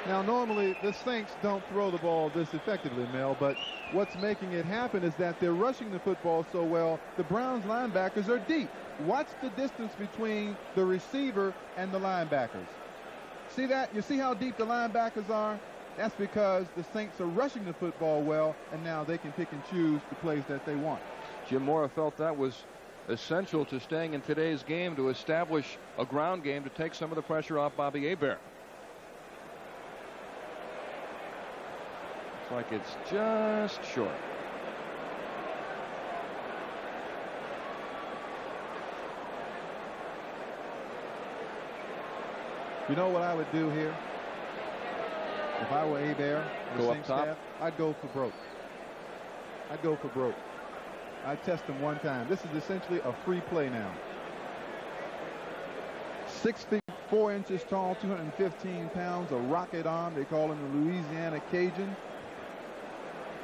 Speaker 2: Now, normally the Saints don't throw the ball this effectively, Mel, but what's making it happen is that they're rushing the football so well, the Browns linebackers are deep. Watch the distance between the receiver and the linebackers. See that? You see how deep the linebackers are? That's because the Saints are rushing the football well, and now they can pick and choose the plays that they want.
Speaker 1: Jim Mora felt that was essential to staying in today's game, to establish a ground game to take some of the pressure off Bobby Hebert. Like it's just short.
Speaker 2: You know what I would do here? If I were Hebert,
Speaker 1: go up top.
Speaker 2: Staff, I'd go for broke. I'd go for broke. I'd test him one time. This is essentially a free play now. 6 feet 4 inches tall, 215 pounds, a rocket arm. They call him the Louisiana Cajun.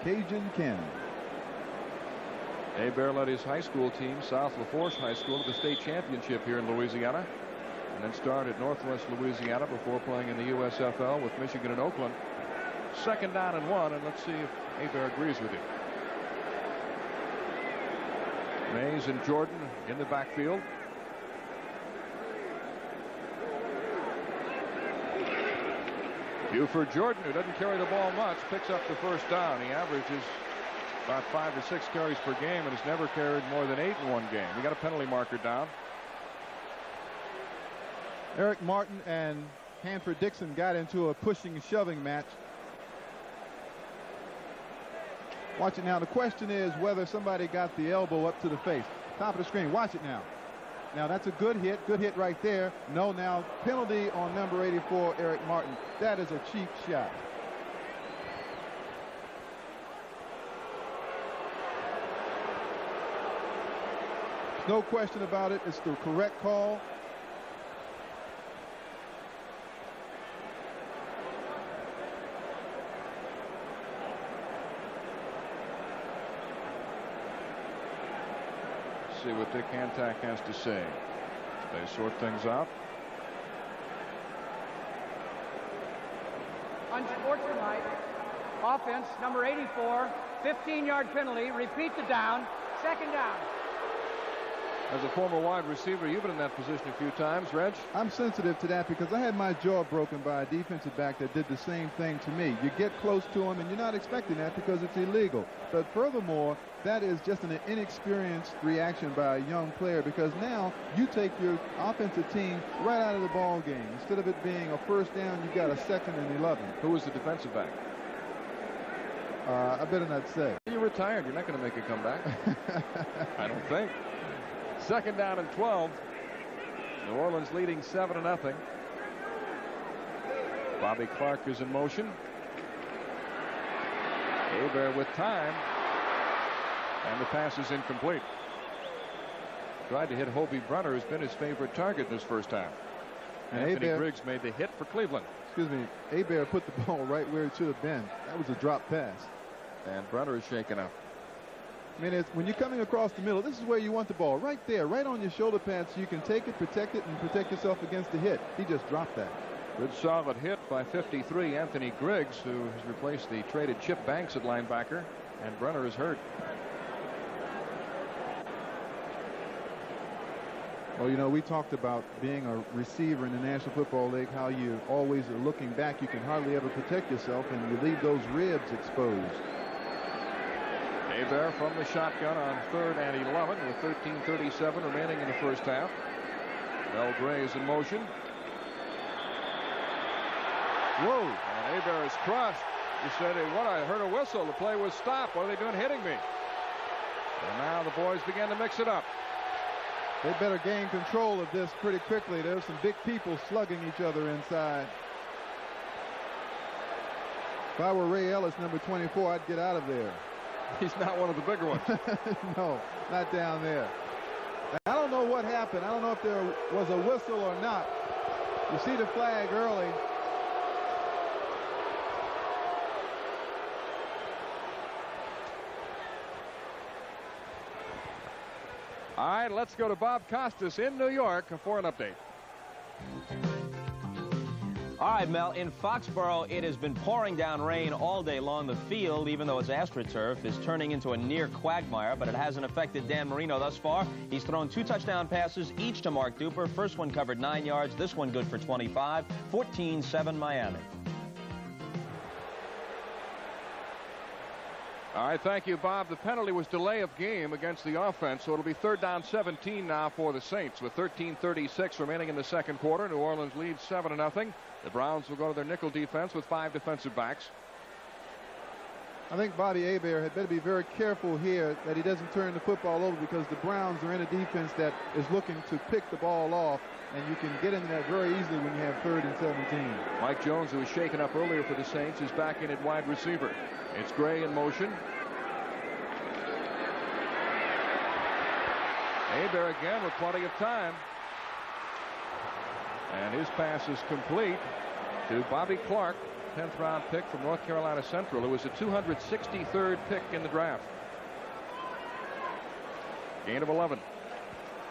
Speaker 2: Cajun Cannon.
Speaker 1: Hebert led his high school team, South Lafourche High School, to the state championship here in Louisiana, and then started at Northwest Louisiana before playing in the USFL with Michigan and Oakland. 2nd down and 1, and let's see if Hebert agrees with you. Mays and Jordan in the backfield. Buford Jordan, who doesn't carry the ball much, picks up the first down. He averages about 5 or 6 carries per game and has never carried more than 8 in one game. We got a penalty marker down.
Speaker 2: Eric Martin and Hanford Dixon got into a pushing and shoving match. Watch it now. The question is whether somebody got the elbow up to the face. Top of the screen. Watch it now. Now that's a good hit right there. No, now penalty on number 84, Eric Martin. That is a cheap shot. There's no question about it. It's the correct call.
Speaker 1: See what Dick Hantak has to say. They sort things out.
Speaker 3: Unsportsmanlike offense, number 84, 15-yard penalty. Repeat the down. 2nd down.
Speaker 1: As a former wide receiver, you've been in that position a few times, Reg.
Speaker 2: I'm sensitive to that because I had my jaw broken by a defensive back that did the same thing to me. You get close to him and you're not expecting that because it's illegal. But furthermore, that is just an inexperienced reaction by a young player, because now you take your offensive team right out of the ball game. Instead of it being a first down, you've got a 2nd and 11.
Speaker 1: Who was the defensive back?
Speaker 2: I better not say.
Speaker 1: You're retired. You're not going to make a comeback. I don't think. 2nd down and 12. New Orleans leading 7-0. Bobby Clark is in motion. Hebert with time. And the pass is incomplete. Tried to hit Hobie Brenner, who's been his favorite target in his first half. And Anthony Griggs made the hit for Cleveland.
Speaker 2: Excuse me. Hebert put the ball right where it should have been. That was a drop pass.
Speaker 1: And Brenner is shaken up.
Speaker 2: I mean, when you're coming across the middle, this is where you want the ball. Right there, right on your shoulder pad, so you can take it, and protect yourself against the hit. He just dropped that.
Speaker 1: Good solid hit by 53, Anthony Griggs, who has replaced the traded Chip Banks at linebacker. And Brenner is hurt.
Speaker 2: Well, you know, we talked about being a receiver in the National Football League, how you always are looking back. You can hardly ever protect yourself, and you leave those ribs exposed.
Speaker 1: Hebert from the shotgun on 3rd and 11 with 13:37 remaining in the first half. Mel Gray is in motion. Whoa! And Hebert is crushed. He said, "Hey, what? I heard a whistle. The play was stopped. What are they doing hitting me?" And now the boys begin to mix it up.
Speaker 2: They better gain control of this pretty quickly. There's some big people slugging each other inside. If I were Ray Ellis, number 24, I'd get out of there.
Speaker 1: He's not one of the bigger ones.
Speaker 2: No, not down there. I don't know what happened. I don't know if there was a whistle or not. You see the flag early.
Speaker 1: All right, let's go to Bob Costas in New York for an update.
Speaker 4: All right, Mel, in Foxborough, it has been pouring down rain all day long. The field, even though it's AstroTurf, is turning into a near quagmire, but it hasn't affected Dan Marino thus far. He's thrown 2 touchdown passes, each to Mark Duper. First one covered 9 yards, this one good for 25. 14-7 Miami.
Speaker 1: All right, thank you, Bob. The penalty was delay of game against the offense, so it'll be 3rd down 17 now for the Saints with 13:36 remaining in the second quarter. New Orleans leads 7-0. The Browns will go to their nickel defense with 5 defensive backs.
Speaker 2: I think Bobby Hebert had better be very careful here that he doesn't turn the football over, because the Browns are in a defense that is looking to pick the ball off, and you can get in there very easily when you have 3rd and 17.
Speaker 1: Mike Jones, who was shaken up earlier for the Saints, is back in at wide receiver. It's Gray in motion. Hebert again with plenty of time. And his pass is complete to Bobby Clark, 10th round pick from North Carolina Central, who was the 263rd pick in the draft. Gain of 11.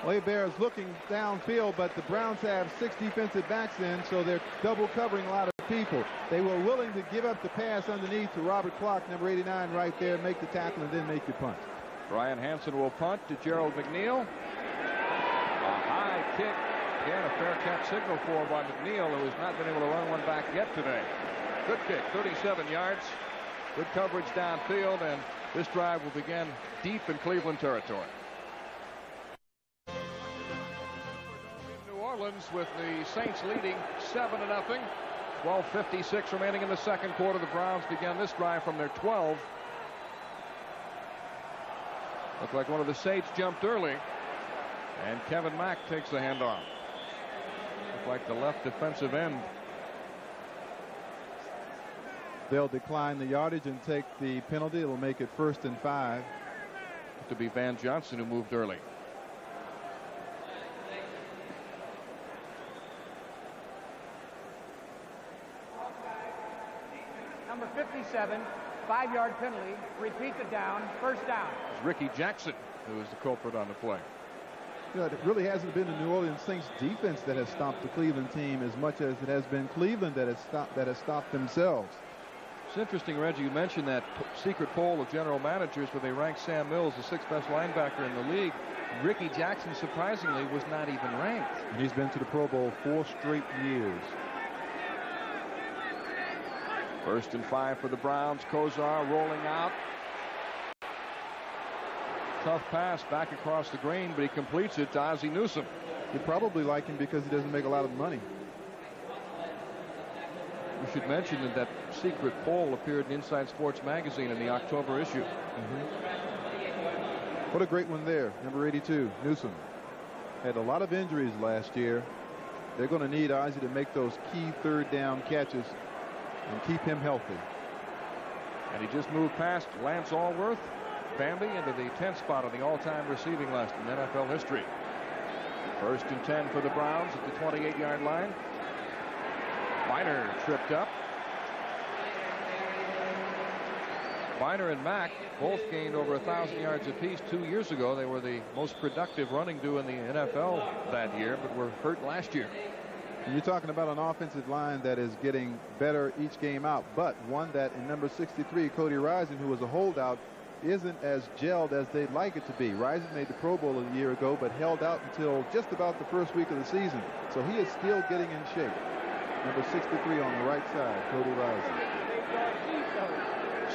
Speaker 2: Hebert is looking downfield, but the Browns have 6 defensive backs in, so they're double covering a lot of people. They were willing to give up the pass underneath to Robert Clark, number 89, right there, make the tackle, and then make the punt.
Speaker 1: Brian Hansen will punt to Gerald McNeil. A high kick. Again, a fair catch signal for by McNeil, who has not been able to run one back yet today. Good kick, 37 yards. Good coverage downfield, and this drive will begin deep in Cleveland territory. New Orleans with the Saints leading 7-0. 12:56 remaining in the second quarter. The Browns began this drive from their 12. Looked like one of the Saints jumped early, and Kevin Mack takes the handoff. Looked like the left defensive end.
Speaker 2: They'll decline the yardage and take the penalty. It'll make it 1st and 5.
Speaker 1: To be Van Johnson, who moved early.
Speaker 3: Number 57, 5-yard penalty. Repeat the down. 1st down.
Speaker 1: It's Ricky Jackson who is the culprit on the play.
Speaker 2: You know, it really hasn't been the New Orleans Saints defense that has stopped the Cleveland team as much as it has been Cleveland that has stopped themselves.
Speaker 1: It's interesting, Reggie, you mentioned that secret poll of general managers where they ranked Sam Mills the 6th best linebacker in the league. Ricky Jackson, surprisingly, was not even ranked.
Speaker 2: And he's been to the Pro Bowl 4 straight years.
Speaker 1: 1st and 5 for the Browns. Kozar rolling out. Tough pass back across the green, but he completes it to Ozzie Newsome.
Speaker 2: You probably like him because he doesn't make a lot of money.
Speaker 1: We should mention that secret poll appeared in Inside Sports Magazine in the October issue.
Speaker 2: What a great one there. Number 82, Newsome. Had a lot of injuries last year. They're going to need Ozzie to make those key 3rd down catches and keep him healthy.
Speaker 1: And he just moved past Lance Allworth, Bambi, into the 10th spot on the all-time receiving list in NFL history. 1st and 10 for the Browns at the 28-yard line. Biner tripped up. Biner and Mack both gained over 1,000 yards apiece 2 years ago. They were the most productive running duo in the NFL that year, but were hurt last year.
Speaker 2: And you're talking about an offensive line that is getting better each game out, but one that in number 63, Cody Rising, who was a holdout, isn't as gelled as they'd like it to be. Rising made the Pro Bowl a year ago, but held out until just about the first week of the season. So he is still getting in shape. Number 63 on the right side, Cody Rising.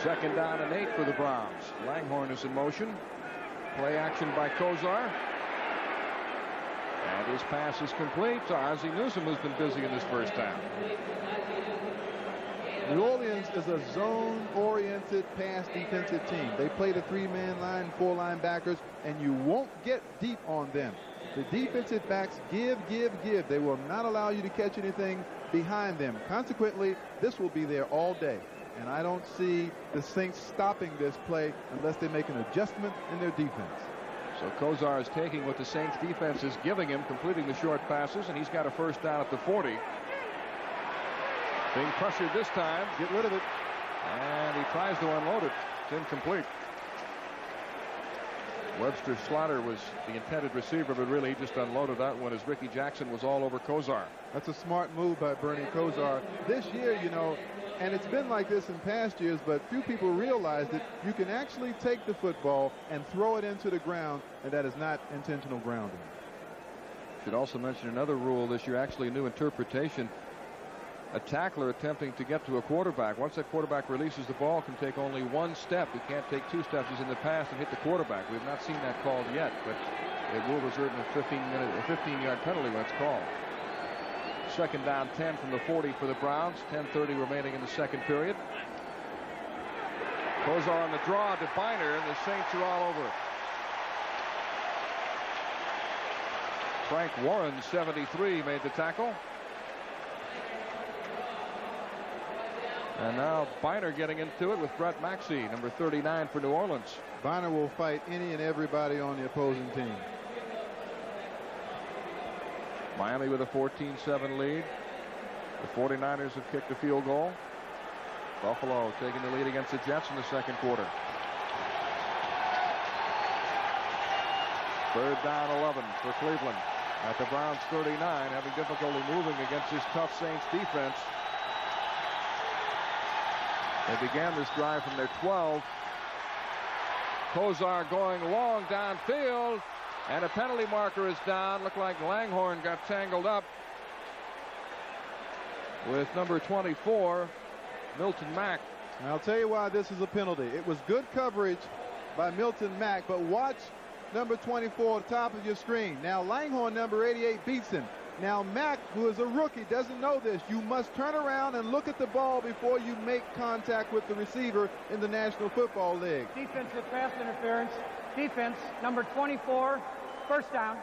Speaker 1: 2nd down and 8 for the Browns. Langhorne is in motion. Play action by Kozar. And his pass is complete to Ozzie Newsome, who's been busy in this first half.
Speaker 2: New Orleans is a zone-oriented pass defensive team. They play the 3-man line, 4 linebackers, and you won't get deep on them. The defensive backs give. They will not allow you to catch anything behind them. Consequently, this will be there all day. And I don't see the Saints stopping this play unless they make an adjustment in their defense.
Speaker 1: So Kozar is taking what the Saints defense is giving him, completing the short passes, and he's got a first down at the 40. Being pressured this time.
Speaker 2: Get rid of it.
Speaker 1: And he tries to unload it. It's incomplete. Webster Slaughter was the intended receiver, but really he just unloaded that one as Ricky Jackson was all over Kozar.
Speaker 2: That's a smart move by Bernie Kozar. This year, you know, and it's been like this in past years, but few people realize that you can actually take the football and throw it into the ground, and that is not intentional grounding.
Speaker 1: Should also mention another rule this year, actually a new interpretation. A tackler attempting to get to a quarterback, once that quarterback releases the ball, can take only 1 step. He can't take 2 steps as in the past and hit the quarterback. We've not seen that called yet, but it will result in a 15-yard penalty when it's called. 2nd down 10 from the 40 for the Browns. 10:30 remaining in the second period. Kozar on the draw to Biner, and the Saints are all over it. Frank Warren, 73, made the tackle. And now Biner getting into it with Brett Maxey, number 39 for New Orleans.
Speaker 2: Biner will fight any and everybody on the opposing team.
Speaker 1: Miami with a 14-7 lead. The 49ers have kicked a field goal. Buffalo taking the lead against the Jets in the second quarter. 3rd down 11 for Cleveland at the Browns 39, having difficulty moving against this tough Saints defense. They began this drive from their 12. Kozar going long downfield, and a penalty marker is down. Looked like Langhorne got tangled up with number 24, Milton Mack.
Speaker 2: And I'll tell you why this is a penalty. It was good coverage by Milton Mack, but watch number 24 at the top of your screen. Now Langhorne, number 88, beats him. Now Mack, who is a rookie, doesn't know this. You must turn around and look at the ball before you make contact with the receiver in the National Football League.
Speaker 3: Defensive pass interference. Defense, number 24, first down.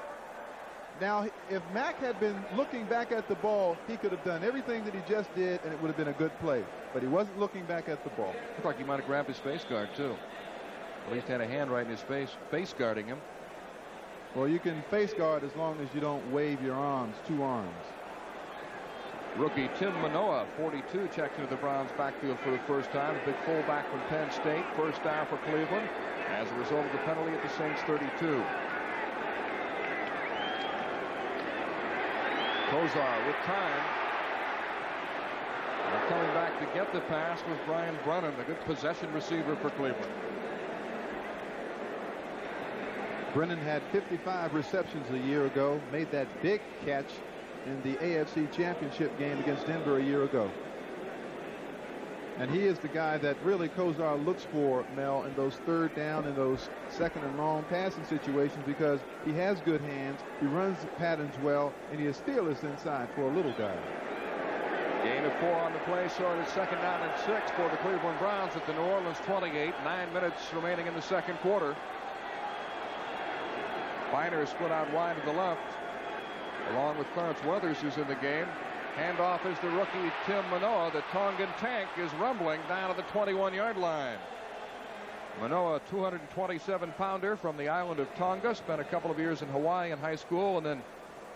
Speaker 2: Now, if Mack had been looking back at the ball, he could have done everything that he just did, and it would have been a good play. But he wasn't looking back at the ball.
Speaker 1: Looked like he might have grabbed his face guard, too. At least had a hand right in his face guarding him.
Speaker 2: Well, you can face guard as long as you don't wave your arms, 2 arms.
Speaker 1: Rookie Tim Manoa, 42, checks into the Browns backfield for the first time. A big fullback from Penn State. First down for Cleveland as a result of the penalty at the Saints 32. Kozar with time. And coming back to get the pass was Brian Brennan, a good possession receiver for Cleveland.
Speaker 2: Brennan had 55 receptions a year ago, made that big catch in the AFC Championship game against Denver a year ago. And he is the guy that really Kozar looks for, Mel, in those 3rd down and those 2nd and long passing situations, because he has good hands, he runs the patterns well, and he is fearless inside for a little guy.
Speaker 1: Gain of 4 on the play, so it is 2nd down and 6 for the Cleveland Browns at the New Orleans 28. 9 minutes remaining in the second quarter. Biner split out wide to the left, along with Clarence Weathers, who's in the game. Handoff is the rookie Tim Manoa. The Tongan tank is rumbling down to the 21-yard line. Manoa, 227-pounder from the island of Tonga, spent a couple of years in Hawaii in high school and then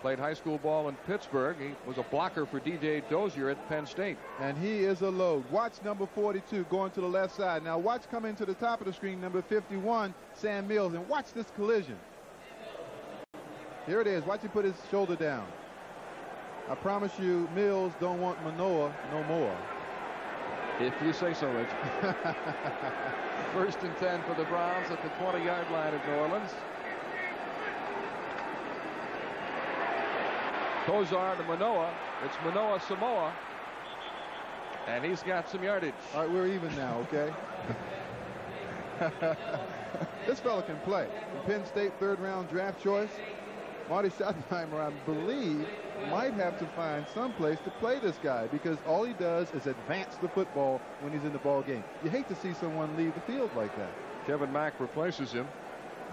Speaker 1: played high school ball in Pittsburgh. He was a blocker for DJ Dozier at Penn State.
Speaker 2: And he is a load. Watch number 42 going to the left side. Now watch coming to the top of the screen, number 51, Sam Mills, and watch this collision. Here it is. Watch him put his shoulder down. I promise you, Mills don't want Manoa no more.
Speaker 1: If you say so, Rich. 1st and 10 for the Browns at the 20-yard line of New Orleans. Kosar to Manoah. It's Manoah Samoa. And he's got some yardage.
Speaker 2: All right, we're even now, okay? This fella can play. Penn State 3rd-round draft choice. Marty Schottenheimer, I believe, might have to find some place to play this guy because all he does is advance the football when he's in the ball game. You hate to see someone leave the field like that. Kevin Mack replaces him.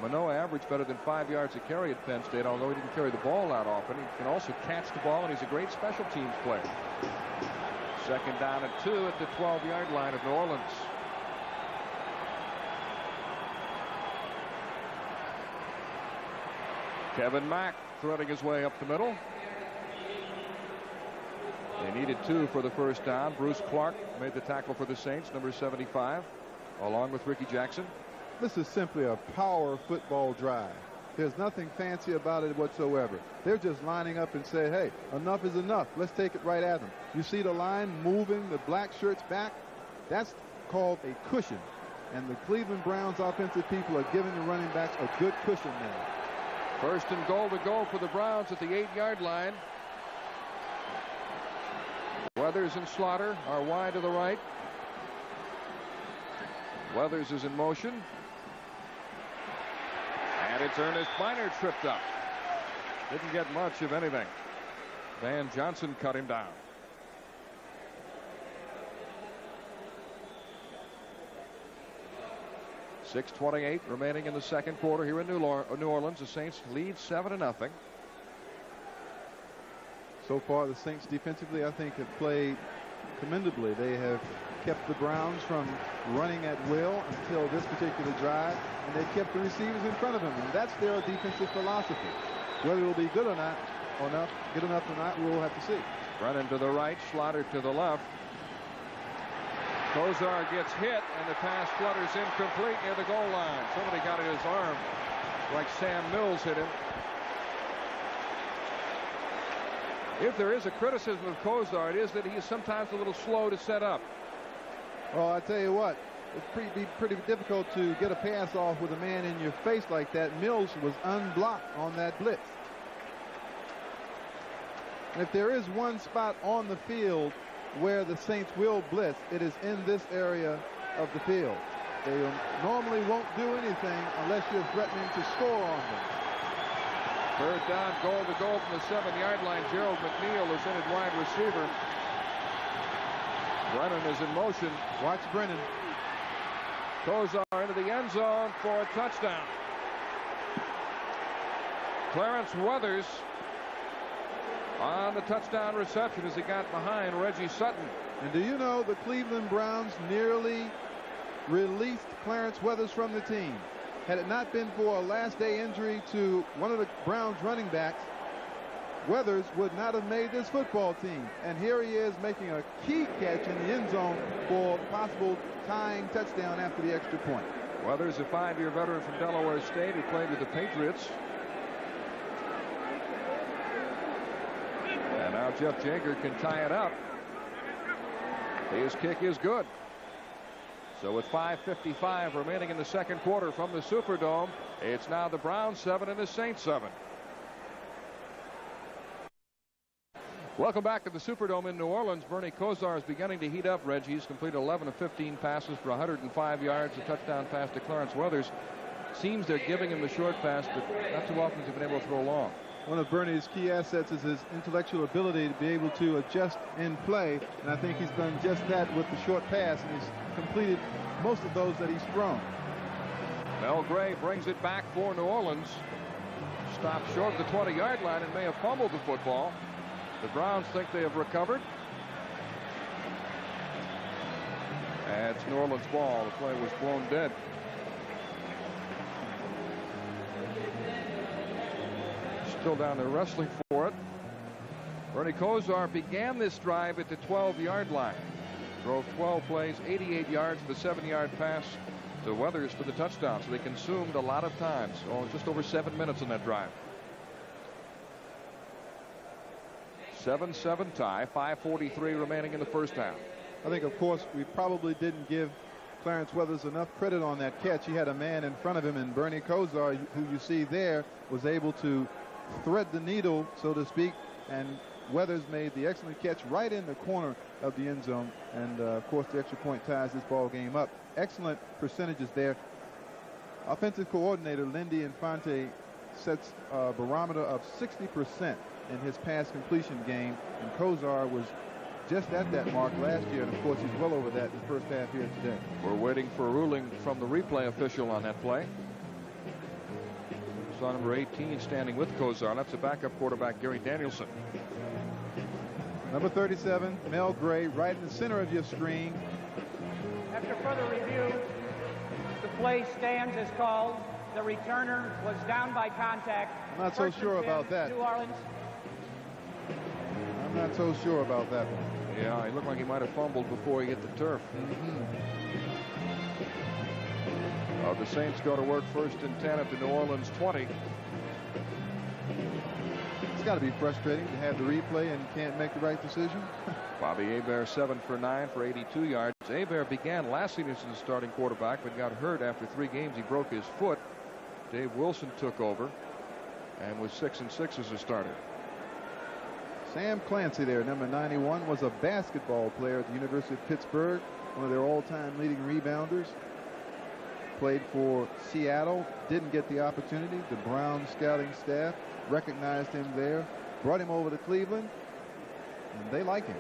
Speaker 2: Manoah averaged better than 5 yards a carry at Penn State, although he didn't carry the ball out often. He can also catch the ball, and he's a great special teams player. 2nd down and 2 at the 12-yard line of New Orleans. Kevin Mack threading his way up the middle. They needed 2 for the 1st down. Bruce Clark made the tackle for the Saints, number 75, along with Ricky Jackson. This is simply a power football drive. There's nothing fancy about it whatsoever. They're just lining up and say, hey, enough is enough. Let's take it right at them. You see the line moving the black shirts back? That's called a cushion. And the Cleveland Browns offensive people are giving the running backs a good cushion now. 1st and goal to go for the Browns at the 8-yard line. Weathers and Slaughter are wide to the right. Weathers is in motion. And it's Ernest Minor tripped up. Didn't get much of anything. Van Johnson cut him down. .6:28 remaining in the 2nd quarter here in New Orleans. The Saints lead 7-0. So far, the Saints defensively, I think, have played commendably. They have kept the Browns from running at will until this particular drive, and they kept the receivers in front of them, and that's their defensive philosophy. Whether it will be good or not, good enough or not, we'll have to see. Brennan to the right, Slaughter to the left. Kosar gets hit, and the pass flutters incomplete near the goal line. Somebody got in his arm, like Sam Mills hit him. If there is a criticism of Kosar, it is that he is sometimes a little slow to set up. Well, I tell you what, it'd be pretty difficult to get a pass off with a man in your face like that. Mills was unblocked on that blitz. And if there is one spot on the field where the Saints will blitz, it is in this area of the field. They normally won't do anything unless you're threatening to score on them. 3rd down, goal to go from the 7-yard line. Gerald McNeil is in at wide receiver. Brennan is in motion. Watch Brennan. Kosar into the end zone for a touchdown. Clarence Weathers on the touchdown reception as he got behind Reggie Sutton. And do you know the Cleveland Browns nearly released Clarence Weathers from the team? Had it not been for a last-day injury to one of the Browns running backs, Weathers would not have made this football team. And here he is making a key catch in the end zone for possible tying touchdown after the extra point. Weathers, a 5-year veteran from Delaware State who played with the Patriots. And now Jeff Jager can tie it up. His kick is good. So with 5:55 remaining in the 2nd quarter from the Superdome, it's now the Browns 7 and the Saints 7. Welcome back to the Superdome in New Orleans. Bernie Kosar is beginning to heat up. Reggie's completed 11 of 15 passes for 105 yards. A touchdown pass to Clarence Weathers. Seems they're giving him the short pass, but not too often has he been able to throw long. One of Bernie's key assets is his intellectual ability to be able to adjust in play, and I think he's done just that with the short pass, and he's completed most of those that he's thrown. Mel Gray brings it back for New Orleans. Stopped short of the 20-yard line and may have fumbled the football. The Browns think they have recovered. And it's New Orleans ball. The play was blown dead. Still down there wrestling for it. Bernie Kosar began this drive at the 12-yard line. Drove 12 plays, 88 yards with a 7-yard pass to Weathers for the touchdown. So they consumed a lot of time. So just over 7 minutes on that drive. 7-7 tie, 5:43 remaining in the 1st half. I think, of course, we probably didn't give Clarence Weathers enough credit on that catch. He had a man in front of him, and Bernie Kosar, who you see there, was able to thread the needle, so to speak, and Weathers made the excellent catch right in the corner of the end zone, and of course the extra point ties this ball game up. Excellent percentages there. Offensive coordinator Lindy Infante sets a barometer of 60% in his pass completion game, and Kosar was just at that mark last year, and of course he's well over that in the first half here today.
Speaker 1: We're waiting for a ruling from the replay official on that play. Saw number 18 standing with Kosar. That's the backup quarterback, Gary Danielson.
Speaker 2: Number 37, Mel Gray, right in the center of your screen.
Speaker 3: After further review, the play stands as called. The returner was down by contact.
Speaker 2: I'm not so sure about that.
Speaker 3: New Orleans.
Speaker 2: I'm not so sure about that one.
Speaker 1: Yeah, he looked like he might have fumbled before he hit the turf. The Saints go to work 1st and 10 at the New Orleans 20.
Speaker 2: It's got to be frustrating to have the replay and you can't make the right decision.
Speaker 1: Bobby Hebert 7 for 9 for 82 yards. Hebert began last season as the starting quarterback, but got hurt after 3 games. He broke his foot. Dave Wilson took over and was 6-6 as a starter.
Speaker 2: Sam Clancy there, number 91, was a basketball player at the University of Pittsburgh, one of their all-time leading rebounders. Played for Seattle, didn't get the opportunity. The Browns scouting staff recognized him there, brought him over to Cleveland, and they like him.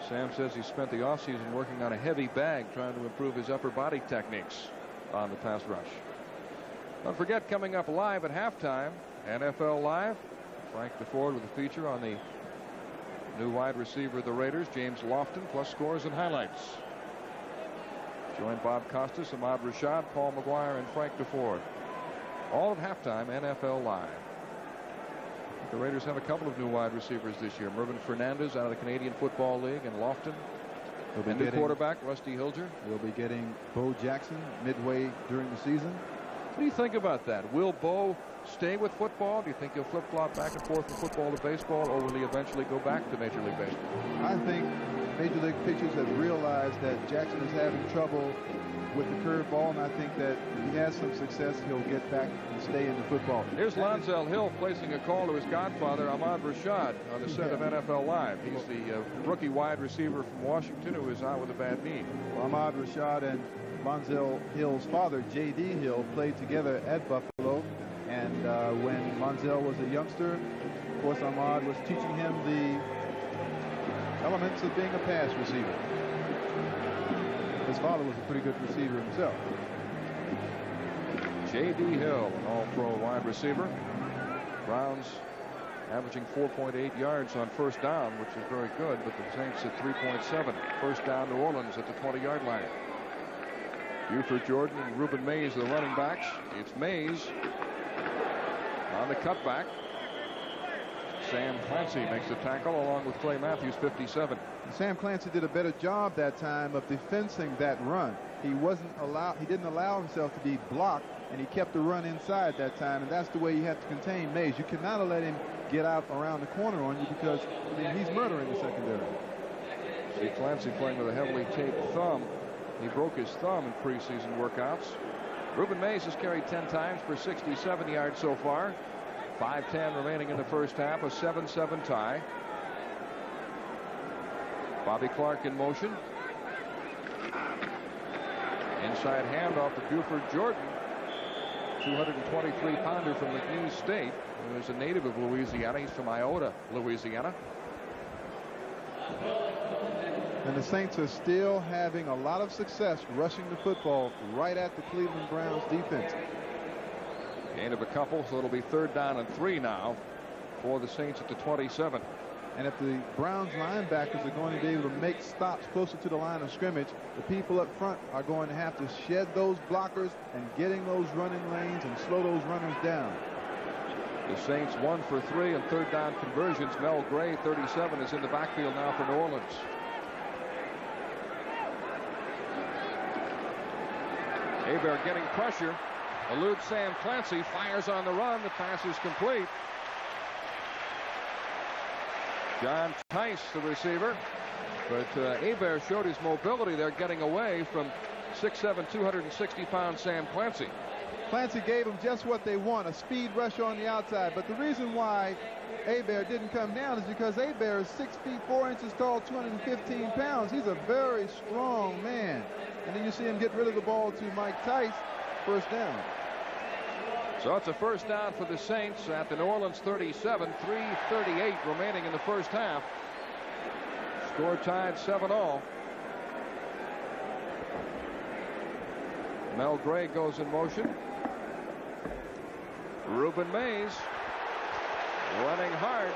Speaker 1: Sam says he spent the offseason working on a heavy bag, trying to improve his upper body techniques on the pass rush. Don't forget, coming up live at halftime, NFL Live, Frank DeFord with a feature on the new wide receiver of the Raiders, James Lofton, plus scores and highlights. Joined Bob Costas, Ahmad Rashad, Paul McGuire, and Frank DeFord. All at halftime, NFL Live. The Raiders have a couple of new wide receivers this year. Mervyn Fernandez out of the Canadian Football League, and Lofton. And new quarterback, Rusty Hilger.
Speaker 2: We'll be getting Bo Jackson midway during the season.
Speaker 1: What do you think about that? Will Bo stay with football? Do you think he'll flip-flop back and forth from football to baseball, or will he eventually go back to Major League Baseball?
Speaker 2: I think Major League pitchers have realized that Jackson is having trouble with the curveball, and I think that if he has some success, he'll get back and stay into football.
Speaker 1: Here's Lonzel Hill placing a call to his godfather, Ahmad Rashad, on the set of NFL Live. He's the rookie wide receiver from Washington who is out with a bad knee.
Speaker 2: Well, Ahmad Rashad and Lonzel Hill's father, J.D. Hill, played together at Buffalo, and when Lonzel was a youngster, of course, Ahmad was teaching him the elements of being a pass receiver. His father was a pretty good receiver himself.
Speaker 1: J.D. Hill, an all-pro wide receiver. Browns averaging 4.8 yards on first down, which is very good, but the Saints at 3.7. First down, New Orleans at the 20-yard line. Buford Jordan and Reuben Mays, the running backs. It's Mays on the cutback. Sam Clancy makes the tackle along with Clay Matthews, 57.
Speaker 2: Sam Clancy did a better job that time of defensing that run. He didn't allow himself to be blocked, and he kept the run inside that time, and that's the way you have to contain Mays. You cannot let him get out around the corner on you, because he's murdering the secondary.
Speaker 1: See Clancy playing with a heavily taped thumb. He broke his thumb in preseason workouts. Reuben Mays has carried 10 times for 67 yards so far. 5:10 remaining in the first half, a 7-7 tie. Bobby Clark in motion. Inside handoff to Buford Jordan, 223-pounder from McNeese State, who is a native of Louisiana. He's from Iota, Louisiana.
Speaker 2: And the Saints are still having a lot of success rushing the football right at the Cleveland Browns defense.
Speaker 1: Gain of a couple, so it'll be 3rd down and 3 now for the Saints at the 27.
Speaker 2: And if the Browns linebackers are going to be able to make stops closer to the line of scrimmage, the people up front are going to have to shed those blockers and getting those running lanes and slow those runners down.
Speaker 1: The Saints 1 for 3 and 3rd down conversions. Mel Gray, 37, is in the backfield now for New Orleans. Hebert getting pressure, eludes Sam Clancy, fires on the run. The pass is complete. John Tice, the receiver, but Hebert showed his mobility there, getting away from 6'7", 260-pound Sam Clancy.
Speaker 2: Clancy gave them just what they want, a speed rush on the outside. But the reason why Hebert didn't come down is because Hebert is 6 feet 4 inches tall, 215 pounds. He's a very strong man. And then you see him get rid of the ball to Mike Tice, first down.
Speaker 1: So it's a first down for the Saints at the New Orleans 37, 3:38 remaining in the first half. Score tied 7-all. Mel Gray goes in motion. Ruben Mays running hard.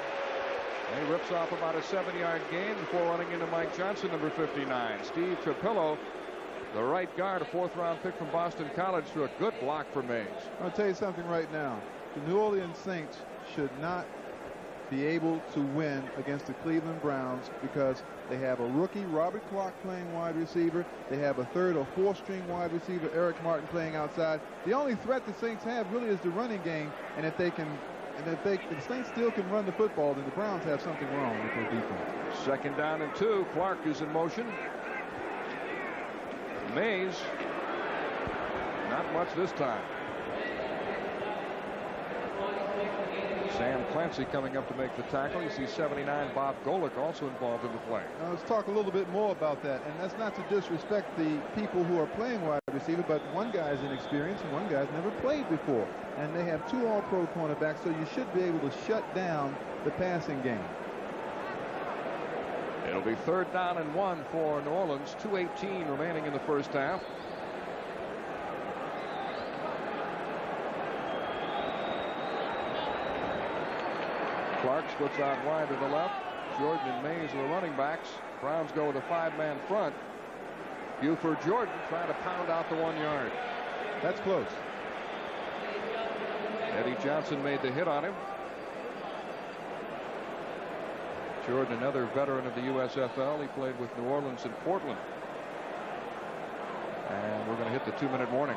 Speaker 1: He rips off about a 7-yard gain before running into Mike Johnson, number 59. Steve Trapillo, the right guard, a 4th-round pick from Boston College, threw a good block for Mays.
Speaker 2: I'll tell you something right now. The New Orleans Saints should not be able to win against the Cleveland Browns because they have a rookie, Robert Clark, playing wide receiver. They have a 3rd or 4th string wide receiver, Eric Martin, playing outside. The only threat the Saints have really is the running game, and if the Saints still can run the football, then the Browns have something wrong with their defense.
Speaker 1: 2nd down and 2. Clark is in motion. Mays, not much this time. Sam Clancy coming up to make the tackle. You see 79 Bob Golick also involved in the play.
Speaker 2: Now let's talk a little bit more about that. And that's not to disrespect the people who are playing wide receiver, but one guy's inexperienced and one guy's never played before. And they have 2 all-pro cornerbacks, so you should be able to shut down the passing game.
Speaker 1: It'll be 3rd down and 1 for New Orleans. 2:18 remaining in the first half. Clark splits out wide to the left. Jordan and Mays are the running backs. Browns go with a 5-man front. Buford Jordan trying to pound out the 1 yard.
Speaker 2: That's close.
Speaker 1: Eddie Johnson made the hit on him. Jordan, another veteran of the USFL. He played with New Orleans and Portland. And we're going to hit the 2-minute warning.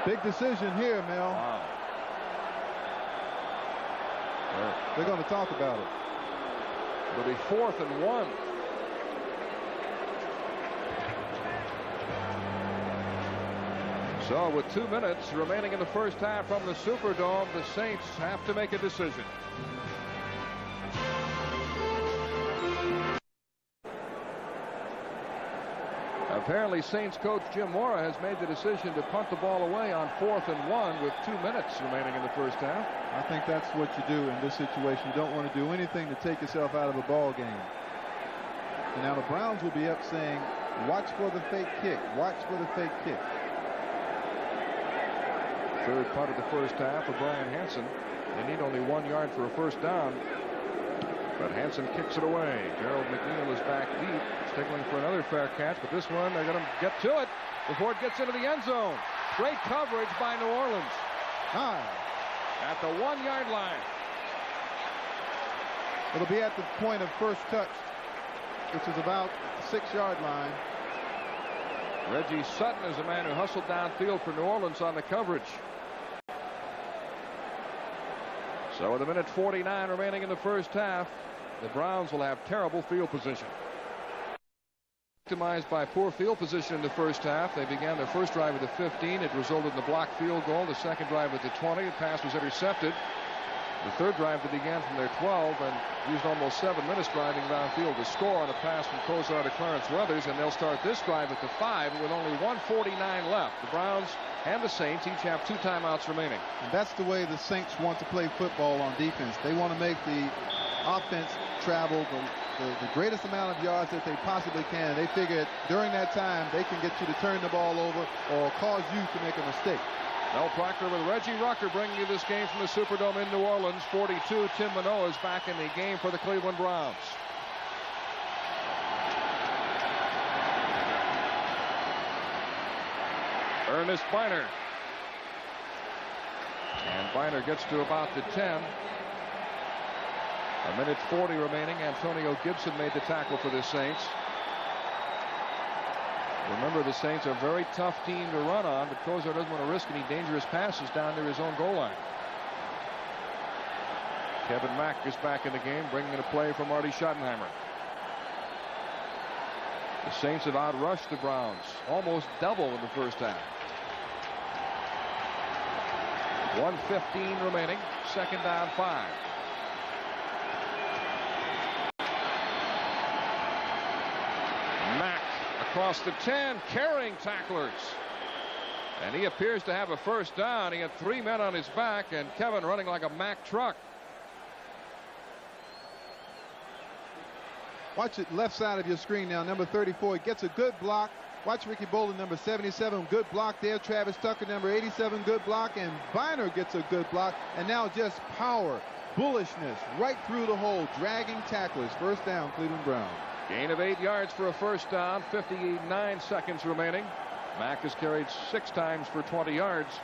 Speaker 2: Big decision here, Mel.
Speaker 1: Wow.
Speaker 2: They're going to talk about it.
Speaker 1: It'll be 4th and 1. So with 2 minutes remaining in the first half from the Superdome, the Saints have to make a decision. Apparently Saints coach Jim Mora has made the decision to punt the ball away on 4th and 1 with 2 minutes remaining in the first half.
Speaker 2: I think that's what you do in this situation. You don't want to do anything to take yourself out of a ball game. And now the Browns will be up saying, watch for the fake kick. Watch for the fake kick.
Speaker 1: 3rd punt of the first half for Brian Hansen. They need only 1 yard for a first down. But Hansen kicks it away. Gerald McNeil is back deep, stiggling for another fair catch. But this one, they're going to get to it before it gets into the end zone. Great coverage by New Orleans. At the 1 yard line.
Speaker 2: It'll be at the point of first touch, which is about the 6 yard line.
Speaker 1: Reggie Sutton is the man who hustled downfield for New Orleans on the coverage. So with 1:49 remaining in the first half, the Browns will have terrible field position. Optimized by poor field position in the first half. They began their first drive at the 15. It resulted in the blocked field goal. The second drive at the 20. The pass was intercepted. The third drive that began from their 12 and used almost 7 minutes driving downfield to score on a pass from Kozar to Clarence Weathers, and they'll start this drive at the 5 with only 1:49 left. The Browns and the Saints each have 2 timeouts remaining.
Speaker 2: And that's the way the Saints want to play football on defense. They want to make the offense travel the greatest amount of yards that they possibly can. They figure during that time they can get you to turn the ball over or cause you to make a mistake.
Speaker 1: Mel Proctor with Reggie Rucker bringing you this game from the Superdome in New Orleans. 42. Tim Manoa is back in the game for the Cleveland Browns. Ernest Biner. And Biner gets to about the 10. 1:40 remaining. Antonio Gibson made the tackle for the Saints. Remember, the Saints are a very tough team to run on, but Kozar doesn't want to risk any dangerous passes down near his own goal line. Kevin Mack is back in the game, bringing in a play from Marty Schottenheimer. The Saints have outrushed the Browns, almost double in the first half. 1:15 remaining, second down 5. Mack across the 10, carrying tacklers. And he appears to have a first down. He had 3 men on his back, and Kevin running like a Mack truck.
Speaker 2: Watch it left side of your screen now. Number 34 gets a good block. Watch Ricky Bolden, number 77, good block there. Travis Tucker, number 87, good block. And Biner gets a good block. And now just power, bullishness right through the hole, dragging tacklers. First down, Cleveland Browns.
Speaker 1: Gain of 8 yards for a first down, 59 seconds remaining. Mack has carried 6 times for 20 yards.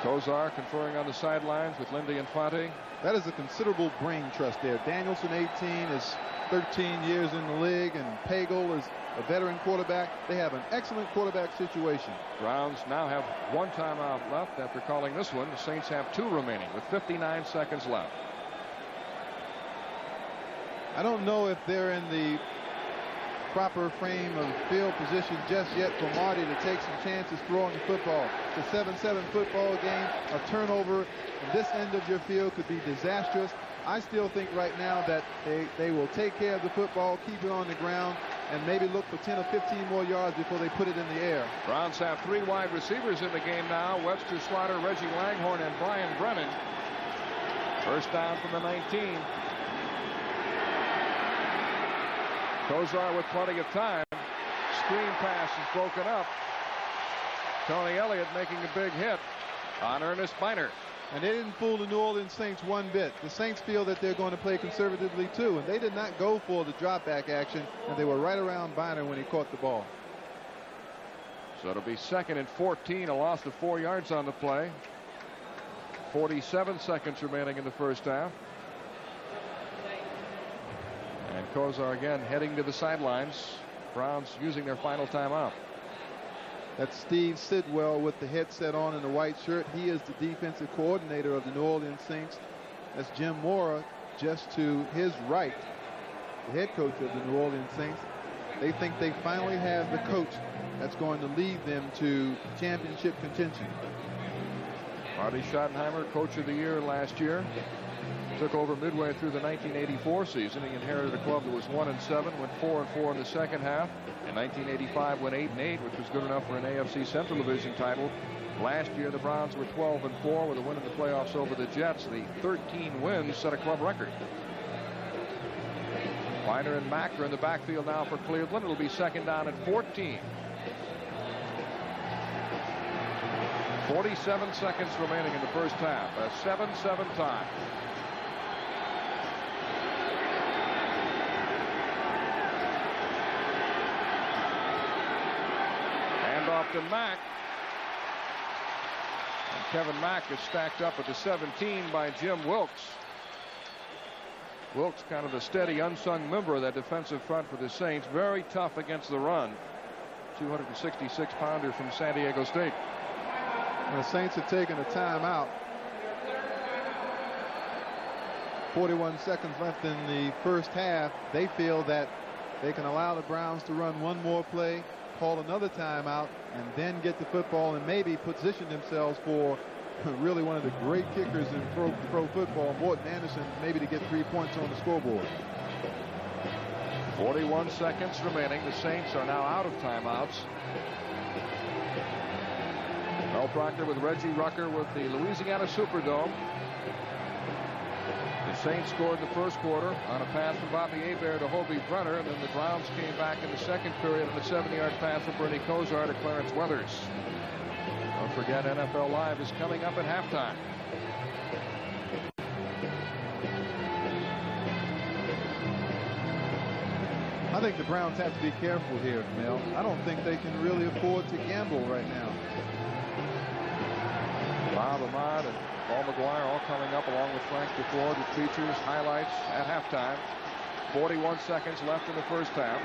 Speaker 1: Kosar conferring on the sidelines with Lindy Infante.
Speaker 2: That is a considerable brain trust there. Danielson, 18, is 13 years in the league, and Pagel is a veteran quarterback. They have an excellent quarterback situation.
Speaker 1: Browns now have 1 timeout left after calling this one. The Saints have 2 remaining with 59 seconds left.
Speaker 2: I don't know if they're in the proper frame of field position just yet for Marty to take some chances throwing the football. It's a 7-7 football game. A turnover in this end of your field could be disastrous. I still think right now that they will take care of the football, keep it on the ground, and maybe look for 10 or 15 more yards before they put it in the air.
Speaker 1: Browns have 3 wide receivers in the game now. Webster Slaughter, Reggie Langhorne, and Brian Brennan. First down from the 19. Kosar with plenty of time. Screen pass is broken up. Tony Elliott making a big hit on Ernest Biner.
Speaker 2: And they didn't fool the New Orleans Saints one bit. The Saints feel that they're going to play conservatively too, and they did not go for the drop back action, and they were right around Biner when he caught the ball.
Speaker 1: So it'll be 2nd and 14, a loss of 4 yards on the play. 47 seconds remaining in the first half. And Kosar again heading to the sidelines. Browns using their final timeout.
Speaker 2: That's Steve Sidwell with the headset on and the white shirt. He is the defensive coordinator of the New Orleans Saints. That's Jim Mora just to his right, the head coach of the New Orleans Saints. They think they finally have the coach that's going to lead them to championship contention.
Speaker 1: Marty Schottenheimer, coach of the year last year. Took over midway through the 1984 season. He inherited a club that was 1-7, went 4-4 in the second half. In 1985, went 8-8, which was good enough for an AFC Central Division title. Last year, the Browns were 12-4 with a win in the playoffs over the Jets. The 13 wins set a club record. Biner and Mack are in the backfield now for Cleveland. It'll be 2nd down and 14. 47 seconds remaining in the first half. A 7-7 tie. Off to Mack. And Kevin Mack is stacked up at the 17 by Jim Wilkes. Wilkes kind of the steady unsung member of that defensive front for the Saints. Very tough against the run. 266-pounder from San Diego State.
Speaker 2: And the Saints have taken a timeout. 41 seconds left in the first half. They feel that they can allow the Browns to run one more play, call another timeout, and then get the football and maybe position themselves for really one of the great kickers in pro football, Morton Anderson, maybe to get 3 points on the scoreboard.
Speaker 1: 41 seconds remaining. The Saints are now out of timeouts. Mel Proctor with Reggie Rucker with the Louisiana Superdome. The Saints scored the first quarter on a pass from Bobby Hebert to Hobie Brenner, and then the Browns came back in the second period on a 70-yard pass from Bernie Kosar to Clarence Weathers. Don't forget, NFL Live is coming up at halftime.
Speaker 2: I think the Browns have to be careful here, Mel. I don't think they can really afford to gamble right now.
Speaker 1: Bob Ahmad and Paul McGuire all coming up along with Frank DeFord with features, highlights at halftime. 41 seconds left in the first half.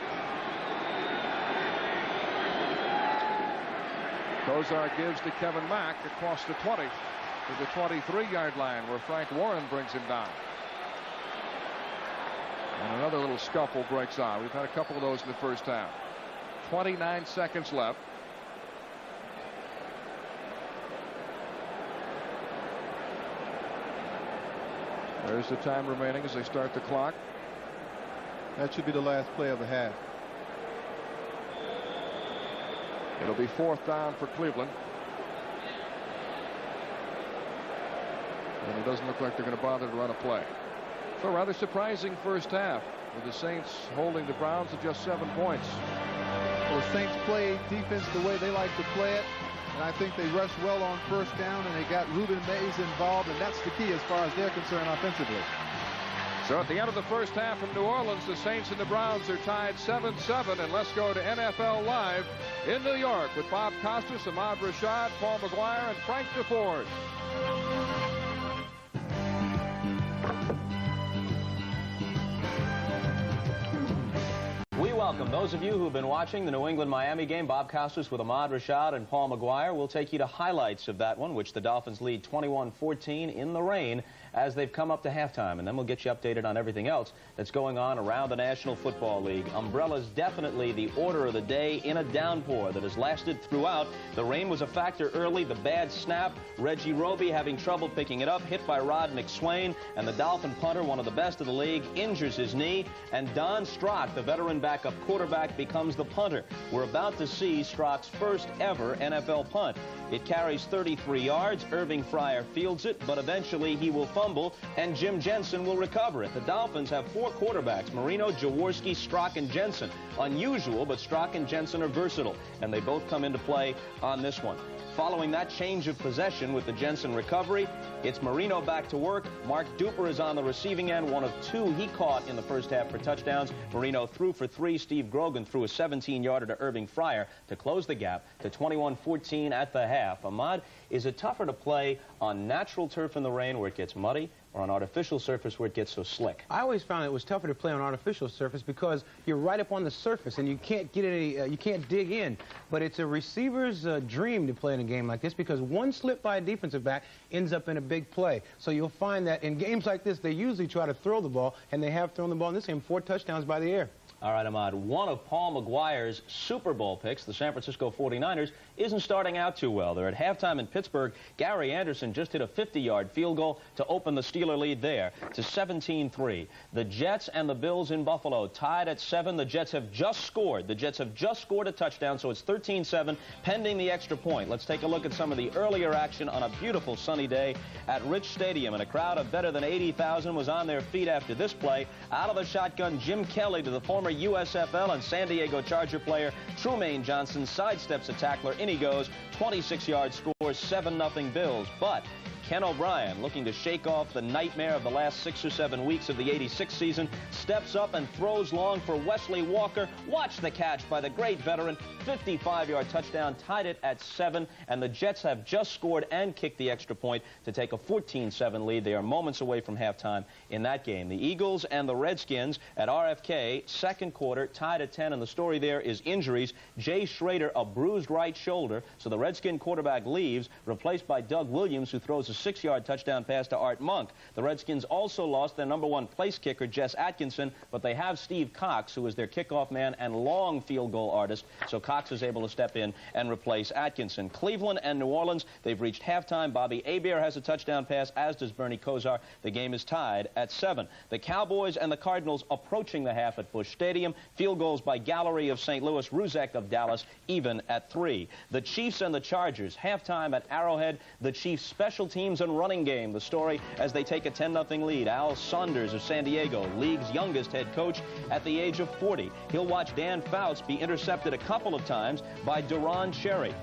Speaker 1: Kosar gives to Kevin Mack across the 20 to the 23-yard line where Frank Warren brings him down. And another little scuffle breaks out. We've had a couple of those in the first half. 29 seconds left. There's the time remaining as they start the clock.
Speaker 2: That should be the last play of the half.
Speaker 1: It'll be 4th down for Cleveland. And it doesn't look like they're going to bother to run a play. So a rather surprising first half, with the Saints holding the Browns to just 7 points.
Speaker 2: Well, the Saints play defense the way they like to play it. And I think they rushed well on first down, and they got Ruben Mays involved, and that's the key as far as they're concerned offensively.
Speaker 1: So at the end of the first half from New Orleans, the Saints and the Browns are tied 7-7. And let's go to NFL Live in New York with Bob Costas, Ahmad Rashad, Paul McGuire, and Frank DeFord.
Speaker 4: Welcome those of you who've been watching the New England-Miami game. Bob Costas with Ahmad Rashad and Paul McGuire. We'll take you to highlights of that one, which the Dolphins lead 21-14 in the rain as they've come up to halftime. And then we'll get you updated on everything else that's going on around the National Football League. Umbrellas definitely the order of the day in a downpour that has lasted throughout. The rain was a factor early. The bad snap. Reggie Roby having trouble picking it up, hit by Rod McSwain. And the Dolphin punter, one of the best of the league, injures his knee. And Don Strock, the veteran backup quarterback, becomes the punter. We're about to see Strock's first ever NFL punt. It carries 33 yards. Irving Fryer fields it, but eventually he will fumble, and Jim Jensen will recover it. The Dolphins have 4 quarterbacks: Marino, Jaworski, Strock, and Jensen. Unusual, but Strock and Jensen are versatile, and they both come into play on this one. Following that change of possession with the Jensen recovery, it's Marino back to work. Mark Duper is on the receiving end, one of 2 he caught in the first half for touchdowns. Marino threw for 3. Steve Grogan threw a 17-yarder to Irving Fryer to close the gap to 21-14 at the half. Ahmad, is it tougher to play on natural turf in the rain where it gets muddy, or on artificial surface where it gets so slick?
Speaker 5: I always found it was tougher to play on artificial surface because you're right up on the surface and you can't get any, you can't dig in. But it's a receiver's dream to play in a game like this because one slip by a defensive back ends up in a big play. So you'll find that in games like this, they usually try to throw the ball, and they have thrown the ball in this game 4 touchdowns by the air.
Speaker 4: All right, Ahmad, one of Paul McGuire's Super Bowl picks, the San Francisco 49ers, isn't starting out too well. They're at halftime in Pittsburgh. Gary Anderson just hit a 50-yard field goal to open the Steeler lead there to 17-3. The Jets and the Bills in Buffalo tied at 7. The Jets have just scored. The Jets have just scored a touchdown, so it's 13-7 pending the extra point. Let's take a look at some of the earlier action on a beautiful sunny day at Rich Stadium. And a crowd of better than 80,000 was on their feet after this play. Out of the shotgun, Jim Kelly to the former USFL and San Diego Charger player Trumaine Johnson sidesteps a tackler. In he goes. 26-yard score, 7-0 Bills. But Ken O'Brien, looking to shake off the nightmare of the last 6 or 7 weeks of the '86 season, steps up and throws long for Wesley Walker. Watch the catch by the great veteran. 55-yard touchdown, tied it at 7, and the Jets have just scored and kicked the extra point to take a 14-7 lead. They are moments away from halftime in that game. The Eagles and the Redskins at RFK, second quarter, tied at 10, and the story there is injuries. Jay Schrader, a bruised right shoulder, so the Redskin quarterback leaves, replaced by Doug Williams, who throws a 6-yard touchdown pass to Art Monk. The Redskins also lost their #1 place kicker, Jess Atkinson, but they have Steve Cox, who is their kickoff man and long field goal artist, so Cox is able to step in and replace Atkinson. Cleveland and New Orleans, they've reached halftime. Bobby Hebert has a touchdown pass, as does Bernie Kosar. The game is tied at 7. The Cowboys and the Cardinals approaching the half at Busch Stadium. Field goals by Gallery of St. Louis, Ruzek of Dallas, even at 3. The Chiefs and the Chargers, halftime at Arrowhead. The Chiefs' special teams and running game. The story as they take a 10-0 lead. Al Saunders of San Diego, league's youngest head coach at the age of 40. He'll watch Dan Fouts be intercepted a couple of times by Duron Cherry.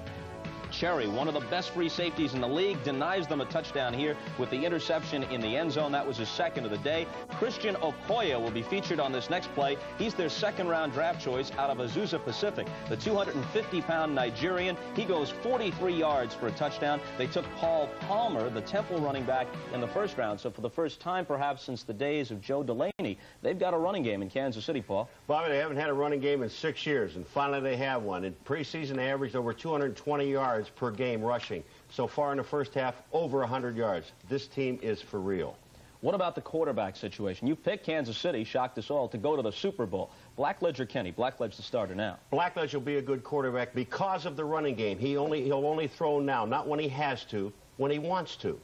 Speaker 4: Cherry, one of the best free safeties in the league, denies them a touchdown here with the interception in the end zone. That was his second of the day. Christian Okoye will be featured on this next play. He's their second-round draft choice out of Azusa Pacific. The 250-pound Nigerian, he goes 43 yards for a touchdown. They took Paul Palmer, the Temple running back, in the first round. So for the first time, perhaps since the days of Joe Delaney, they've got a running game in Kansas City, Paul.
Speaker 6: Bobby, they haven't had a running game in 6 years, and finally they have one. In preseason, they averaged over 220 yards per game rushing. So far in the first half, over 100 yards. This team is for real.
Speaker 4: What about the quarterback situation? You picked Kansas City, shocked us all, to go to the Super Bowl. Blackledge or Kenny? Blackledge the starter now.
Speaker 6: Blackledge will be a good quarterback because of the running game. He'll only throw now, not when he has to, when he wants to.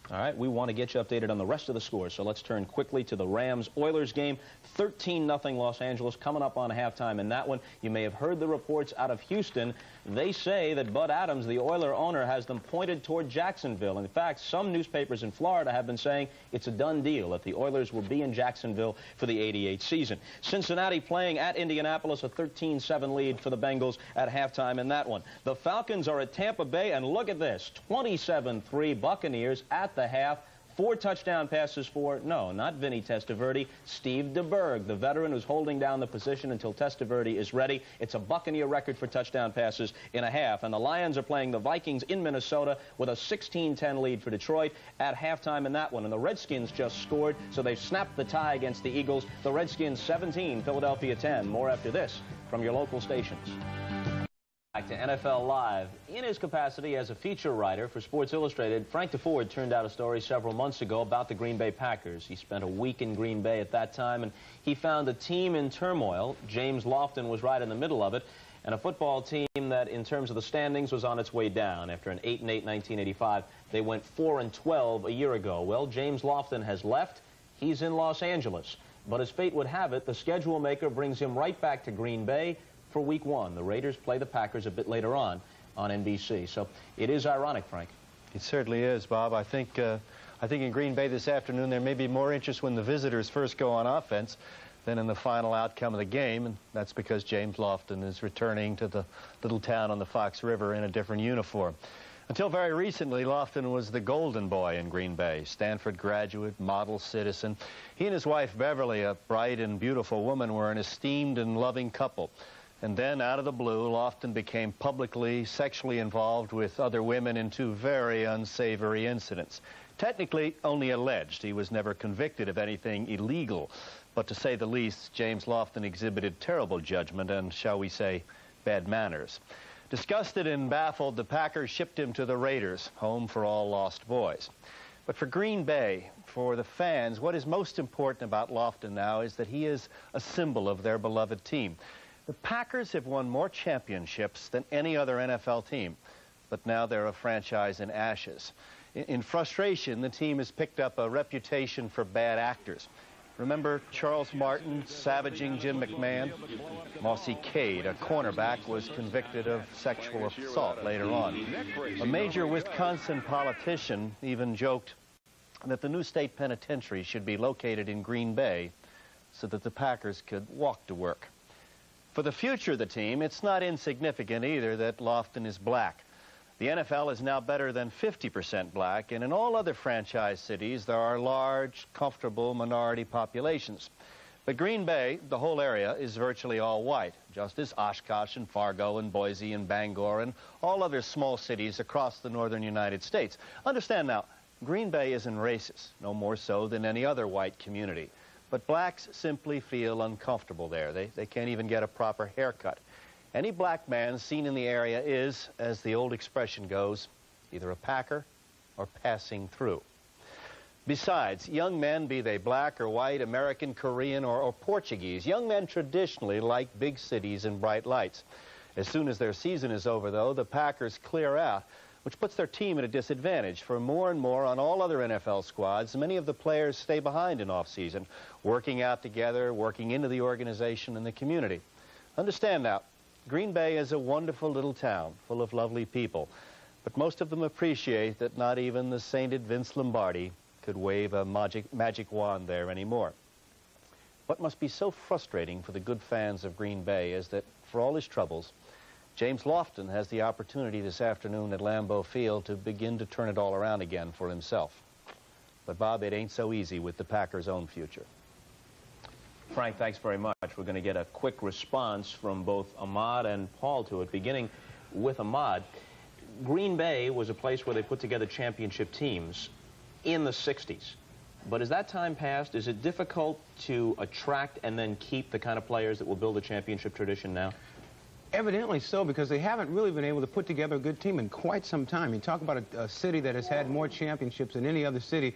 Speaker 4: All right, we want to get you updated on the rest of the scores, so let's turn quickly to the Rams-Oilers game. 13-0 Los Angeles, coming up on halftime in that one. You may have heard the reports out of Houston. They say that Bud Adams, the Oiler owner, has them pointed toward Jacksonville. In fact, some newspapers in Florida have been saying it's a done deal that the Oilers will be in Jacksonville for the '88 season. Cincinnati playing at Indianapolis, a 13-7 lead for the Bengals at halftime in that one. The Falcons are at Tampa Bay, and look at this, 27-3 Buccaneers at the half. 4 touchdown passes for, no, not Vinny Testaverde, Steve DeBerg, the veteran who's holding down the position until Testaverde is ready. It's a Buccaneer record for touchdown passes in a half. And the Lions are playing the Vikings in Minnesota with a 16-10 lead for Detroit at halftime in that one. And the Redskins just scored, so they've snapped the tie against the Eagles. The Redskins 17, Philadelphia 10. More after this from your local stations. Back to NFL Live. In his capacity as a feature writer for Sports Illustrated, Frank DeFord turned out a story several months ago about the Green Bay Packers. He spent a week in Green Bay at that time, and he found a team in turmoil. James Lofton was right in the middle of it, and a football team that, in terms of the standings, was on its way down. After an 8-8 1985, they went 4-12 a year ago. Well, James Lofton has left. He's in Los Angeles. But as fate would have it, the schedule maker brings him right back to Green Bay for Week 1. The Raiders play the Packers a bit later on NBC. So it is ironic, Frank.
Speaker 7: It certainly is, Bob. I think in Green Bay this afternoon there may be more interest when the visitors first go on offense than in the final outcome of the game, and that's because James Lofton is returning to the little town on the Fox River in a different uniform. Until very recently, Lofton was the golden boy in Green Bay, Stanford graduate, model citizen. He and his wife Beverly, a bright and beautiful woman, were an esteemed and loving couple. And then, out of the blue, Lofton became publicly sexually involved with other women in 2 very unsavory incidents. Technically, only alleged. He was never convicted of anything illegal. But to say the least, James Lofton exhibited terrible judgment and, shall we say, bad manners. Disgusted and baffled, the Packers shipped him to the Raiders, home for all lost boys. But for Green Bay, for the fans, what is most important about Lofton now is that he is a symbol of their beloved team. The Packers have won more championships than any other NFL team, but now they're a franchise in ashes. In frustration, the team has picked up a reputation for bad actors. Remember Charles Martin savaging Jim McMahon? Mossy Cade, a cornerback, was convicted of sexual assault later on. A major Wisconsin politician even joked that the new state penitentiary should be located in Green Bay so that the Packers could walk to work. For the future of the team, it's not insignificant either that Lofton is black. The NFL is now better than 50% black, and in all other franchise cities, there are large, comfortable minority populations. But Green Bay, the whole area, is virtually all white, just as Oshkosh and Fargo and Boise and Bangor and all other small cities across the northern United States. Understand now, Green Bay isn't racist, no more so than any other white community. But blacks simply feel uncomfortable there. They can't even get a proper haircut. Any black man seen in the area is, as the old expression goes, either a Packer or passing through. Besides, young men, be they black or white, American, Korean, or Portuguese, young men traditionally like big cities and bright lights. As soon as their season is over, though, the Packers clear out, which puts their team at a disadvantage. For more and more on all other NFL squads, many of the players stay behind in off-season, working out together, working into the organization and the community. Understand now, Green Bay is a wonderful little town full of lovely people, but most of them appreciate that not even the sainted Vince Lombardi could wave a magic wand there anymore. What must be so frustrating for the good fans of Green Bay is that, for all his troubles, James Lofton has the opportunity this afternoon at Lambeau Field to begin to turn it all around again for himself. But, Bob, it ain't so easy with the Packers' own future.
Speaker 4: Frank, thanks very much. We're going to get a quick response from both Ahmad and Paul to it, beginning with Ahmad. Green Bay was a place where they put together championship teams in the 60s. But as that time passed, is it difficult to attract and then keep the kind of players that will build a championship tradition now?
Speaker 5: Evidently so, because they haven't really been able to put together a good team in quite some time. You talk about a city that has had more championships than any other city,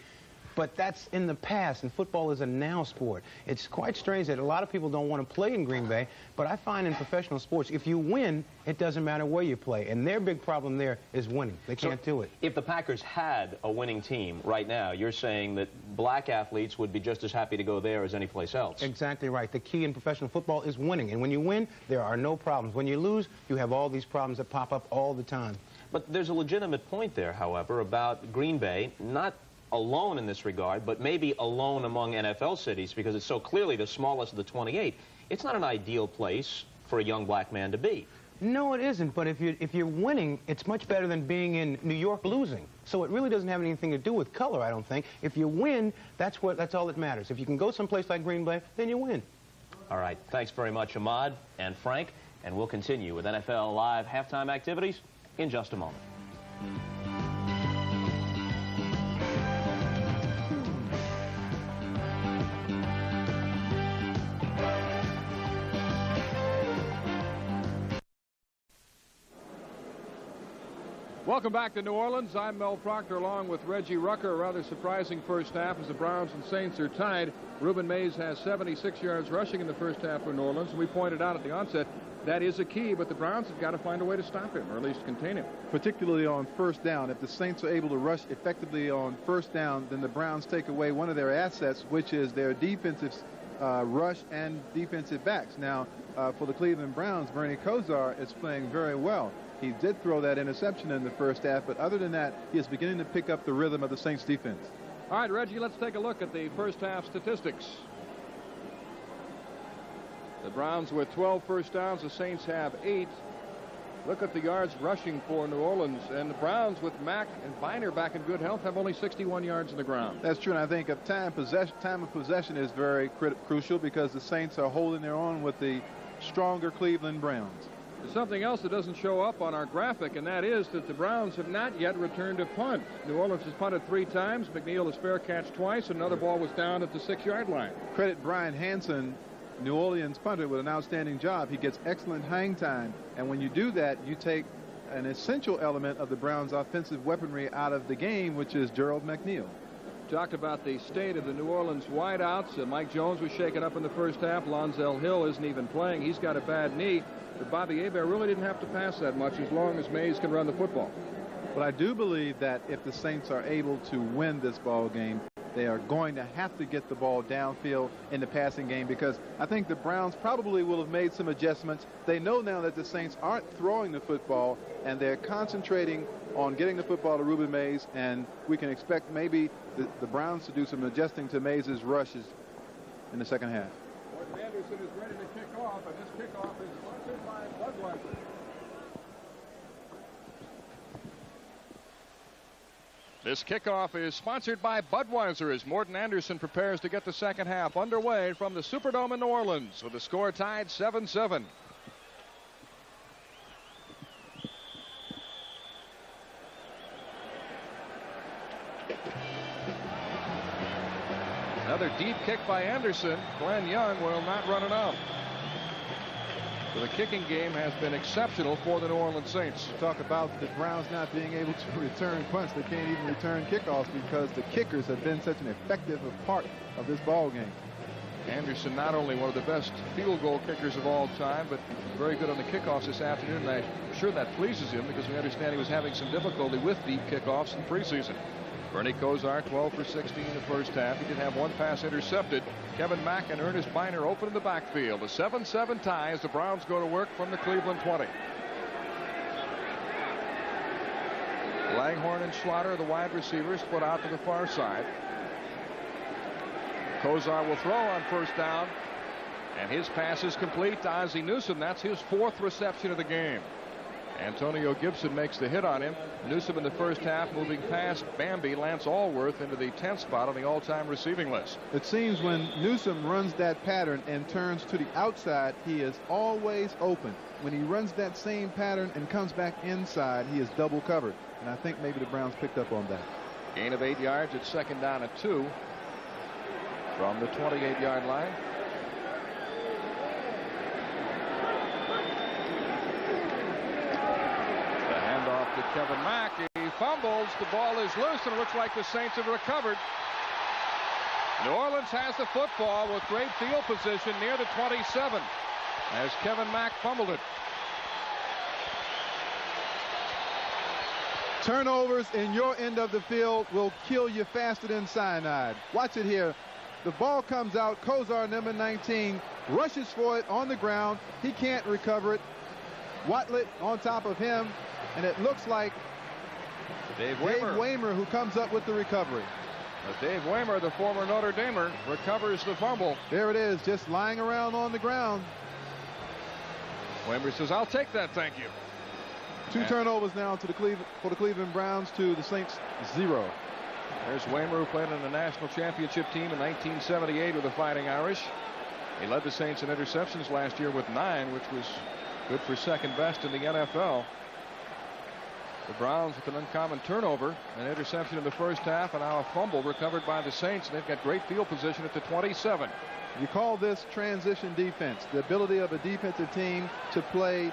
Speaker 5: But that's in the past, and football is a now sport. It's quite strange that a lot of people don't want to play in Green Bay, but I find in professional sports, if you win, it doesn't matter where you play. And their big problem there is winning. They can't do it.
Speaker 4: If the Packers had a winning team right now, you're saying that black athletes would be just as happy to go there as any place else.
Speaker 5: Exactly right. The key in professional football is winning. And when you win, there are no problems. When you lose, you have all these problems that pop up all the time.
Speaker 4: But there's a legitimate point there, however, about Green Bay, not alone in this regard, but maybe alone among NFL cities because it's so clearly the smallest of the 28. It's not an ideal place for a young black man to be.
Speaker 5: No, it isn't. But if you're winning, it's much better than being in New York losing. So it really doesn't have anything to do with color, I don't think. If you win, that's all that matters. If you can go someplace like Green Bay, then you win.
Speaker 4: All right. Thanks very much, Ahmad and Frank. And we'll continue with NFL Live halftime activities in just a moment.
Speaker 1: Welcome back to New Orleans. I'm Mel Proctor along with Reggie Rucker. A rather surprising first half as the Browns and Saints are tied. Reuben Mays has 76 yards rushing in the first half for New Orleans. And we pointed out at the onset that is a key, but the Browns have got to find a way to stop him or at least contain him.
Speaker 2: Particularly on first down. If the Saints are able to rush effectively on first down, then the Browns take away one of their assets, which is their defensive rush and defensive backs. Now, for the Cleveland Browns, Bernie Kosar is playing very well. He did throw that interception in the first half, but other than that, he is beginning to pick up the rhythm of the Saints defense.
Speaker 1: All right, Reggie, let's take a look at the first half statistics. The Browns with 12 first downs, the Saints have 8. Look at the yards rushing for New Orleans, and the Browns with Mack and Biner back in good health have only 61 yards in the ground.
Speaker 2: That's true, and I think time of possession is very crucial because the Saints are holding their own with the stronger Cleveland Browns.
Speaker 1: There's something else that doesn't show up on our graphic, and that is that the Browns have not yet returned a punt. New Orleans has punted 3 times. McNeil has fair catch twice. Another ball was down at the 6-yard line.
Speaker 2: Credit Brian Hansen, New Orleans punter, with an outstanding job. He gets excellent hang time, and when you do that, you take an essential element of the Browns' offensive weaponry out of the game, which is Gerald McNeil.
Speaker 1: Talked about the state of the New Orleans wideouts. Mike Jones was shaken up in the first half. Lonzel Hill isn't even playing. He's got a bad knee. But Bobby Hebert really didn't have to pass that much as long as Mays can run the football.
Speaker 2: But I do believe that if the Saints are able to win this ball game, they are going to have to get the ball downfield in the passing game because I think the Browns probably will have made some adjustments. They know now that the Saints aren't throwing the football, and they're concentrating on getting the football to Reuben Mays, and we can expect maybe the Browns to do some adjusting to Mays' rushes in the second half.
Speaker 1: Morton Anderson is ready to kick off, and this kickoff is sponsored by Budweiser. This kickoff is sponsored by Budweiser as Morton Anderson prepares to get the second half underway from the Superdome in New Orleans with the score tied 7-7. Another deep kick by Anderson. Glenn Young will not run enough. So the kicking game has been exceptional for the New Orleans Saints.
Speaker 2: Talk about the Browns not being able to return punts. They can't even return kickoffs because the kickers have been such an effective part of this ball game.
Speaker 1: Anderson, not only one of the best field goal kickers of all time, but very good on the kickoffs this afternoon. And I'm sure that pleases him because we understand he was having some difficulty with deep kickoffs in preseason. Bernie Kosar, 12 for 16 in the first half. He did have one pass intercepted. Kevin Mack and Ernest Biner open in the backfield. A 7-7 tie as the Browns go to work from the Cleveland 20. Langhorne and Slaughter, the wide receivers, split out to the far side. Kosar will throw on first down, and his pass is complete to Ozzie Newsome. That's his 4th reception of the game. Antonio Gibson makes the hit on him. Newsome in the first half moving past Bambi Lance Allworth into the 10th spot on the all-time receiving list.
Speaker 2: It seems when Newsome runs that pattern and turns to the outside, he is always open. When he runs that same pattern and comes back inside, he is double covered. And I think maybe the Browns picked up on that.
Speaker 1: Gain of 8 yards. It's second down at 2 from the 28-yard line. To Kevin Mack. He fumbles. The ball is loose, and it looks like the Saints have recovered. New Orleans has the football with great field position near the 27 as Kevin Mack fumbled it.
Speaker 2: Turnovers in your end of the field will kill you faster than cyanide. Watch it here. The ball comes out. Kosar, number 19, rushes for it on the ground. He can't recover it. Watlett on top of him, and it looks like Dave Waymer who comes up with the recovery.
Speaker 1: Dave Waymer, the former Notre Damer, recovers the fumble.
Speaker 2: There it is, just lying around on the ground.
Speaker 1: Waymer says, "I'll take that, thank you."
Speaker 2: Two turnovers now to for the Cleveland Browns, to the Saints 0.
Speaker 1: There's Waymer, who played on the national championship team in 1978 with the Fighting Irish. He led the Saints in interceptions last year with 9, which was good for second best in the NFL. The Browns with an uncommon turnover, an interception in the first half, and now a fumble recovered by the Saints. And they've got great field position at the 27.
Speaker 2: You call this transition defense, the ability of a defensive team to play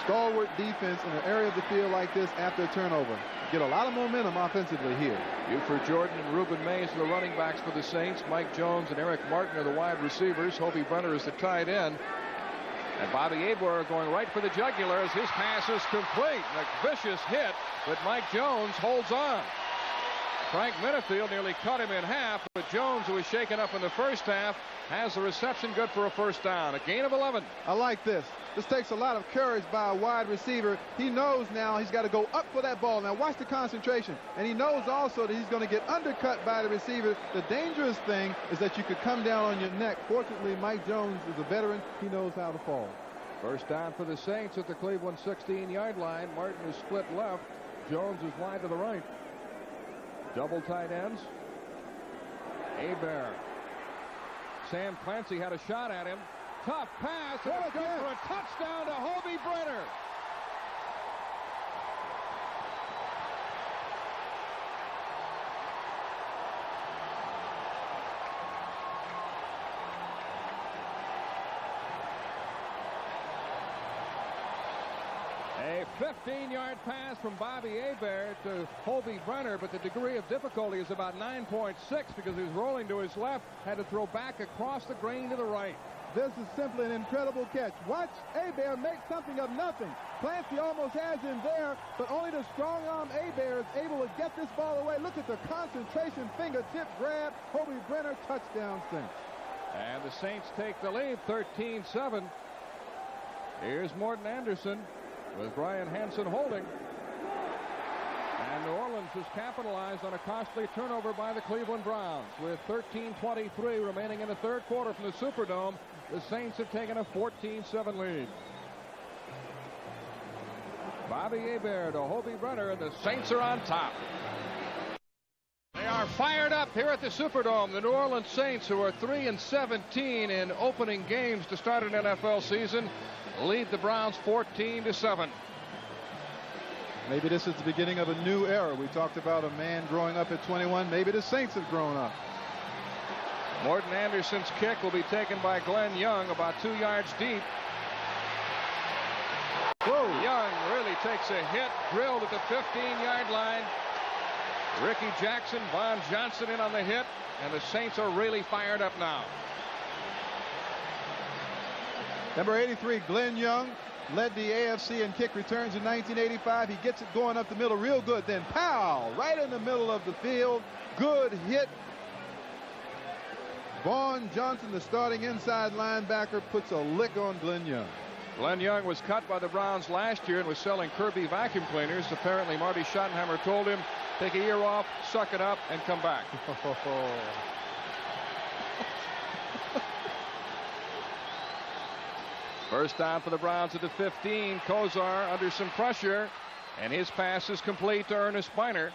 Speaker 2: stalwart defense in an area of the field like this after a turnover. Get a lot of momentum offensively here.
Speaker 1: Buford Jordan and Reuben Mays are the running backs for the Saints. Mike Jones and Eric Martin are the wide receivers. Hobie Brenner is the tight end. And Bobby Hebert going right for the jugular as his pass is complete. A vicious hit, but Mike Jones holds on. Frank Minifield nearly cut him in half, but Jones, who was shaken up in the first half, has the reception, good for a first down. A gain of 11.
Speaker 2: I like this. This takes a lot of courage by a wide receiver. He knows now he's got to go up for that ball. Now watch the concentration. And he knows also that he's going to get undercut by the receiver. The dangerous thing is that you could come down on your neck. Fortunately, Mike Jones is a veteran. He knows how to fall.
Speaker 1: First down for the Saints at the Cleveland 16-yard line. Martin is split left. Jones is wide to the right. Double tight ends. Hebert. Sam Clancy had a shot at him. Tough pass, and it's good for a touchdown to Hobie Brenner. A 15-yard pass from Bobby Hebert to Hobie Brenner, but the degree of difficulty is about 9.6 because he was rolling to his left, had to throw back across the green to the right.
Speaker 2: This is simply an incredible catch. Watch Hebert make something of nothing. Clancy almost has him there, but only the strong arm Hebert is able to get this ball away. Look at the concentration fingertip grab. Hobie Brenner, touchdown Saints.
Speaker 1: And the Saints take the lead, 13-7. Here's Morton Anderson with Brian Hansen holding. And New Orleans has capitalized on a costly turnover by the Cleveland Browns. With 13:23 remaining in the third quarter from the Superdome, the Saints have taken a 14-7 lead. Bobby Hebert to Hobie Brenner, and the Saints are on top. They are fired up here at the Superdome. The New Orleans Saints, who are 3-17 in opening games to start an NFL season, lead the Browns 14-7.
Speaker 2: Maybe this is the beginning of a new era. We talked about a man growing up at 21. Maybe the Saints have grown up.
Speaker 1: Morton Anderson's kick will be taken by Glenn Young about 2 yards deep. Whoa. Young really takes a hit, drilled at the 15-yard line. Ricky Jackson, Von Johnson in on the hit, and the Saints are really fired up now.
Speaker 2: Number 83, Glenn Young, led the AFC in kick returns in 1985. He gets it going up the middle real good. Then pow, right in the middle of the field. Good hit. Vaughn Johnson, the starting inside linebacker, puts a lick on Glenn Young.
Speaker 1: Glenn Young was cut by the Browns last year and was selling Kirby vacuum cleaners. Apparently Marty Schottenheimer told him, take a year off, suck it up, and come back. First down for the Browns at the 15. Kosar under some pressure, and his pass is complete to Ernest Biner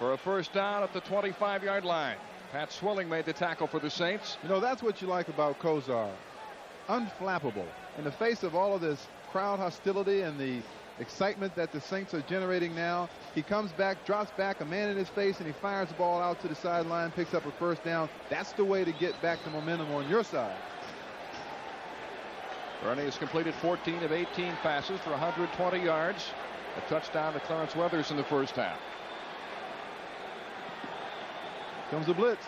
Speaker 1: for a first down at the 25-yard line. Pat Swilling made the tackle for the Saints.
Speaker 2: You know, that's what you like about Kosar. Unflappable. In the face of all of this crowd hostility and the excitement that the Saints are generating now, he comes back, drops back, a man in his face, and he fires the ball out to the sideline, picks up a first down. That's the way to get back the momentum on your side.
Speaker 1: Bernie has completed 14 of 18 passes for 120 yards. A touchdown to Clarence Weathers in the first half.
Speaker 2: Comes a blitz.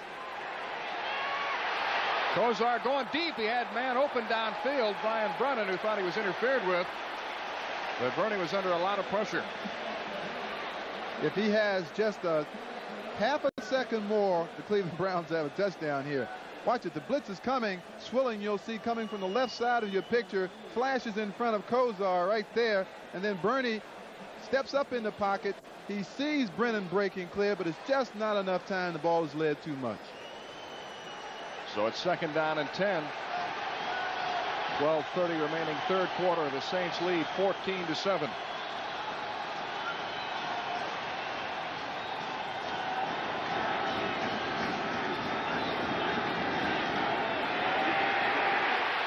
Speaker 1: Kozar going deep. He had man open downfield. Brian Brennan, who thought he was interfered with. But Bernie was under a lot of pressure.
Speaker 2: If he has just a half a second more, the Cleveland Browns have a touchdown here. Watch it. The blitz is coming. Swilling, you'll see, coming from the left side of your picture. Flashes in front of Kozar right there. And then Bernie steps up in the pocket. He sees Brennan breaking clear, but it's just not enough time. The ball is led too much.
Speaker 1: So it's 2nd down and 10. 12:30 remaining, third quarter. The Saints lead 14-7.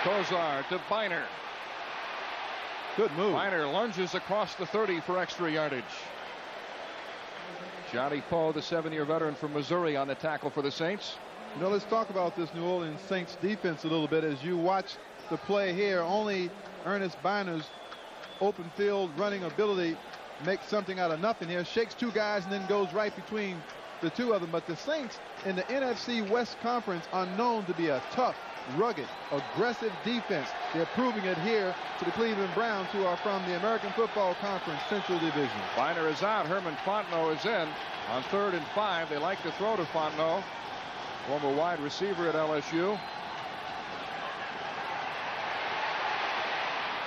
Speaker 1: Kozar to Biner.
Speaker 2: Good move.
Speaker 1: Biner lunges across the 30 for extra yardage. Johnny Poe, the 7-year veteran from Missouri, on the tackle for the Saints.
Speaker 2: You know, let's talk about this New Orleans Saints defense a little bit as you watch the play here. Only Ernest Biner's open field running ability makes something out of nothing here. Shakes 2 guys and then goes right between the 2 of them. But the Saints in the NFC West Conference are known to be a tough, rugged, aggressive defense. They're proving it here to the Cleveland Browns, who are from the American Football Conference Central Division.
Speaker 1: Biner is out. Herman Fontenot is in on 3rd and 5. They like to throw to Fontenot, former wide receiver at LSU.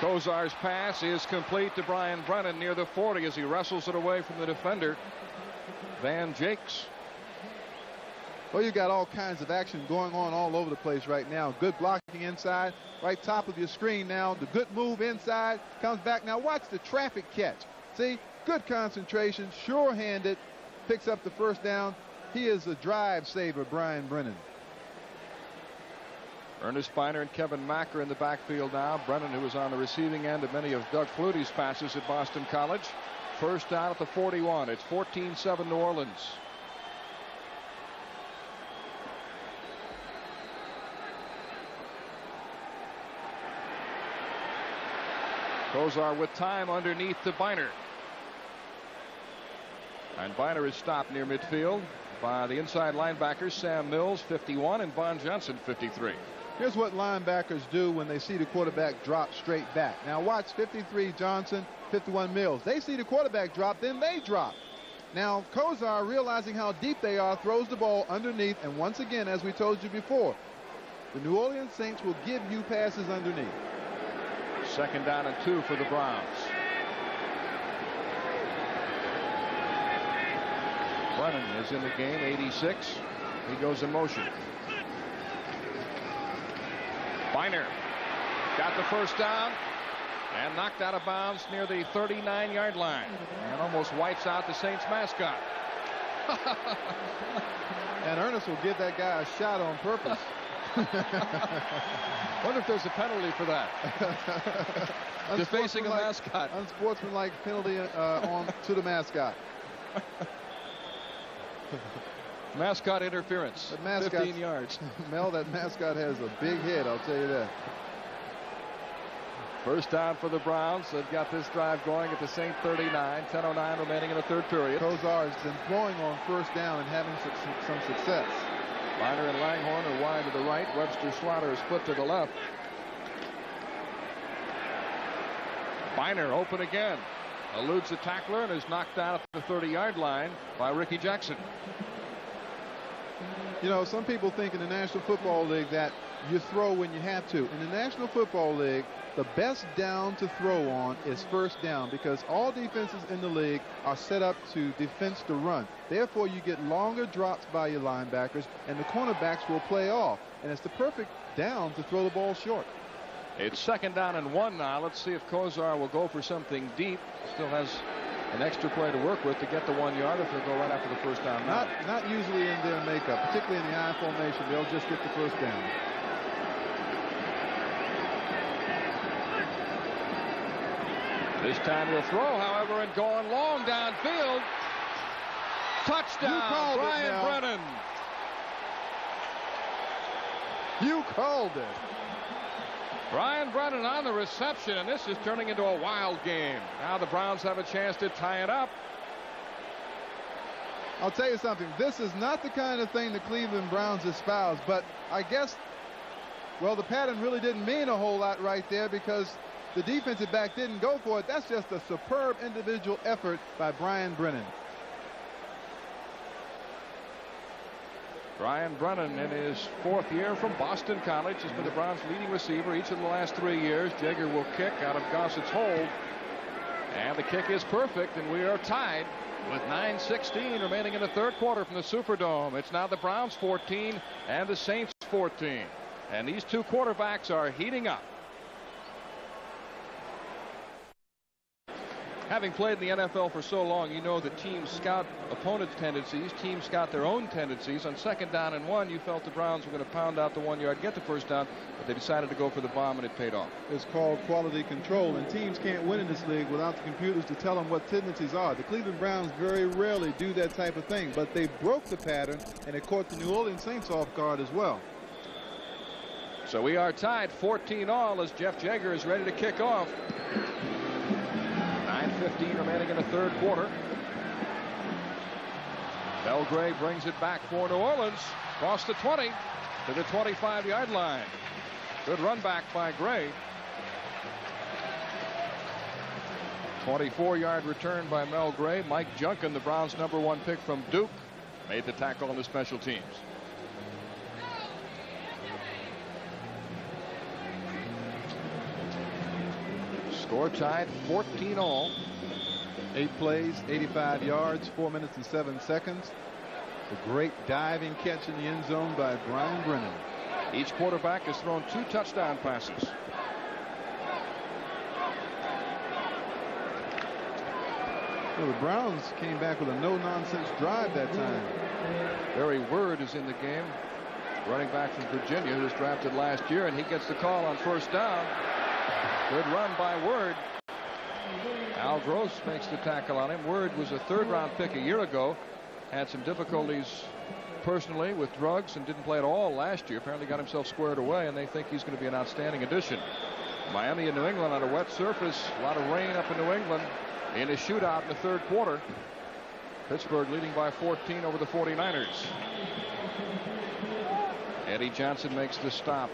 Speaker 1: Kozar's pass is complete to Brian Brennan near the 40 as he wrestles it away from the defender, Van Jakes.
Speaker 2: Well, you got all kinds of action going on all over the place right now. Good blocking inside, right top of your screen now. The good move inside, comes back. Now watch the traffic catch. See, good concentration, sure-handed, picks up the first down. He is a drive saver, Brian Brennan.
Speaker 1: Ernest Biner and Kevin Mack are in the backfield now. Brennan, who was on the receiving end of many of Doug Flutie's passes at Boston College. First down at the 41. It's 14-7 New Orleans. Kozar with time underneath to Biner. And Biner is stopped near midfield by the inside linebackers Sam Mills, 51, and Von Johnson, 53.
Speaker 2: Here's what linebackers do when they see the quarterback drop straight back. Now watch 53 Johnson, 51 Mills. They see the quarterback drop, then they drop. Now Kozar, realizing how deep they are, throws the ball underneath. And once again, as we told you before, the New Orleans Saints will give you passes underneath.
Speaker 1: 2nd down and 2 for the Browns. Brennan is in the game, 86. He goes in motion. Biner got the first down and knocked out of bounds near the 39-yard line and almost wipes out the Saints mascot.
Speaker 2: And Ernest will give that guy a shot on purpose.
Speaker 1: Wonder if there's a penalty for that. Defacing a mascot.
Speaker 2: Unsportsmanlike penalty on to the mascot.
Speaker 1: Mascot interference. 15 yards.
Speaker 2: Mel, that mascot has a big head, I'll tell you that.
Speaker 1: First down for the Browns. They've got this drive going at the Saint 39. 10:09 remaining in the third period.
Speaker 2: Kozar has been throwing on first down and having some success.
Speaker 1: Biner and Langhorne are wide to the right. Webster Slaughter is split to the left. Biner open again. Eludes the tackler and is knocked down at the 30-yard line by Ricky Jackson.
Speaker 2: You know, some people think in the National Football League that you throw when you have to. In the National Football League, the best down to throw on is first down because all defenses in the league are set up to defense the run. Therefore, you get longer drops by your linebackers, and the cornerbacks will play off. And it's the perfect down to throw the ball short.
Speaker 1: It's 2nd down and 1 now. Let's see if Kozar will go for something deep. Still has an extra play to work with to get the 1 yard if they'll go right after the first down.
Speaker 2: Not usually in their makeup, particularly in the I formation. They'll just get the first down.
Speaker 1: This time he'll throw, however, and going long downfield. Touchdown, Brian Brennan.
Speaker 2: You called it.
Speaker 1: Brian Brennan on the reception, and this is turning into a wild game. Now the Browns have a chance to tie it up.
Speaker 2: I'll tell you something. This is not the kind of thing the Cleveland Browns espouse, but I guess Well, the pattern really didn't mean a whole lot right there because the defensive back didn't go for it. That's just a superb individual effort by Brian Brennan.
Speaker 1: Brian Brennan, in his 4th year from Boston College, has been the Browns' leading receiver each of the last 3 years. Jaeger will kick out of Gossett's hold. And the kick is perfect, and we are tied with 9:16 remaining in the 3rd quarter from the Superdome. It's now the Browns 14 and the Saints 14. And these two quarterbacks are heating up. Having played in the NFL for so long, you know that teams scout opponents' tendencies. Teams scout their own tendencies. On 2nd down and 1, you felt the Browns were going to pound out the 1-yard, get the first down, but they decided to go for the bomb, and it paid off.
Speaker 2: It's called quality control, and teams can't win in this league without the computers to tell them what tendencies are. The Cleveland Browns very rarely do that type of thing, but they broke the pattern, and it caught the New Orleans Saints off guard as well.
Speaker 1: So we are tied 14-all as Jeff Jaeger is ready to kick off. 9:15 remaining in the 3rd quarter. Mel Gray brings it back for New Orleans. Across the 20 to the 25-yard line. Good run back by Gray. 24-yard return by Mel Gray. Mike Junkin, the Browns' #1 pick from Duke, made the tackle on the special teams. Score tied 14-all.
Speaker 2: 8 plays, 85 yards, 4 minutes and 7 seconds. A great diving catch in the end zone by Brian Brennan.
Speaker 1: Each quarterback has thrown 2 touchdown passes.
Speaker 2: Well, the Browns came back with a no-nonsense drive that time.
Speaker 1: Barry Word is in the game, running back from Virginia, who was drafted last year, and he gets the call on 1st down. Good run by Word. Al Gross makes the tackle on him. Word was a 3rd-round pick a year ago. Had some difficulties personally with drugs and didn't play at all last year. Apparently got himself squared away, and they think he's going to be an outstanding addition. Miami and New England on a wet surface. A lot of rain up in New England in a shootout in the 3rd quarter. Pittsburgh leading by 14 over the 49ers. Eddie Johnson makes the stop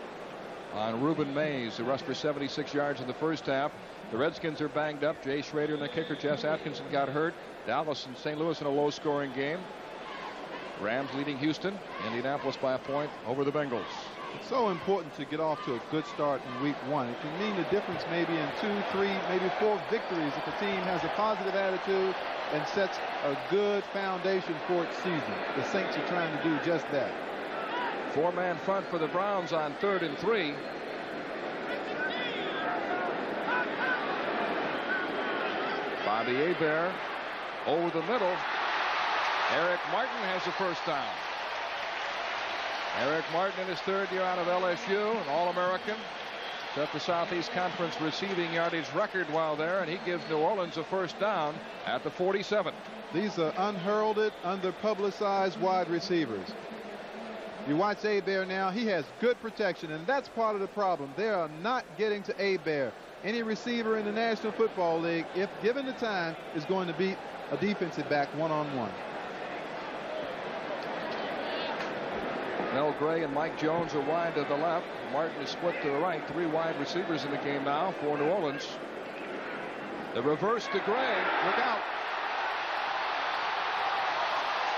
Speaker 1: on Reuben Mays, who rushed for 76 yards in the 1st half. The Redskins are banged up. Jay Schrader and the kicker Jess Atkinson got hurt. Dallas and St. Louis in a low-scoring game. Rams leading Houston. Indianapolis by a point over the Bengals.
Speaker 2: It's so important to get off to a good start in week 1. It can mean the difference maybe in 2, 3, maybe 4 victories if a team has a positive attitude and sets a good foundation for its season. The Saints are trying to do just that.
Speaker 1: 4-man front for the Browns on 3rd and 3. Bobby Hebert over the middle. Eric Martin has the first down. Eric Martin in his 3rd year out of LSU, an All-American. Set the Southeast Conference receiving yardage record while there, and he gives New Orleans a first down at the 47.
Speaker 2: These are unheralded, under-publicized wide receivers. You watch Hebert now, he has good protection, and that's part of the problem. They are not getting to Hebert. Any receiver in the National Football League, if given the time, is going to beat a defensive back one-on-one.
Speaker 1: Mel Gray and Mike Jones are wide to the left. Martin is split to the right. 3 wide receivers in the game now for New Orleans. The reverse to Gray. Look out.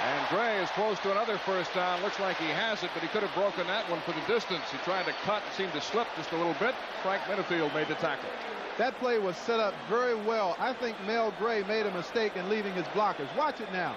Speaker 1: And Gray is close to another first down. Looks like he has it, but he could have broken that one for the distance. He tried to cut, seemed to slip just a little bit. Frank Minifield made the tackle.
Speaker 2: That play was set up very well. I think Mel Gray made a mistake in leaving his blockers. Watch it now.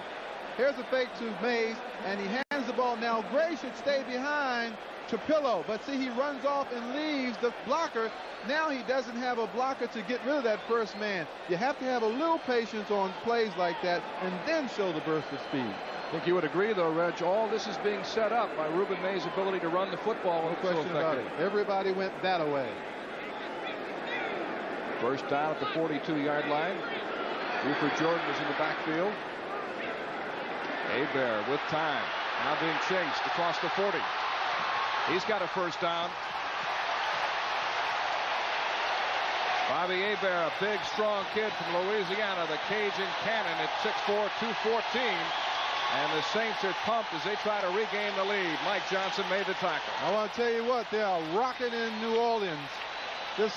Speaker 2: Here's a fake to Mays, and he hands the ball. Now Gray should stay behind Trapillo, but see, he runs off and leaves the blocker. Now he doesn't have a blocker to get rid of that first man. You have to have a little patience on plays like that and then show the burst of speed.
Speaker 1: I think you would agree, though, Reg, all this is being set up by Reuben Mays' ability to run the football.
Speaker 2: No question about it. Everybody went that away.
Speaker 1: First down at the 42-yard line. Buford Jordan is in the backfield. Hebert with time. Now being chased across the 40. He's got a first down. Bobby Hebert, a big, strong kid from Louisiana, the Cajun Cannon at 6'4", 214. And the Saints are pumped as they try to regain the lead. Mike Johnson made the tackle.
Speaker 2: I want to tell you what, they are rocking in New Orleans. This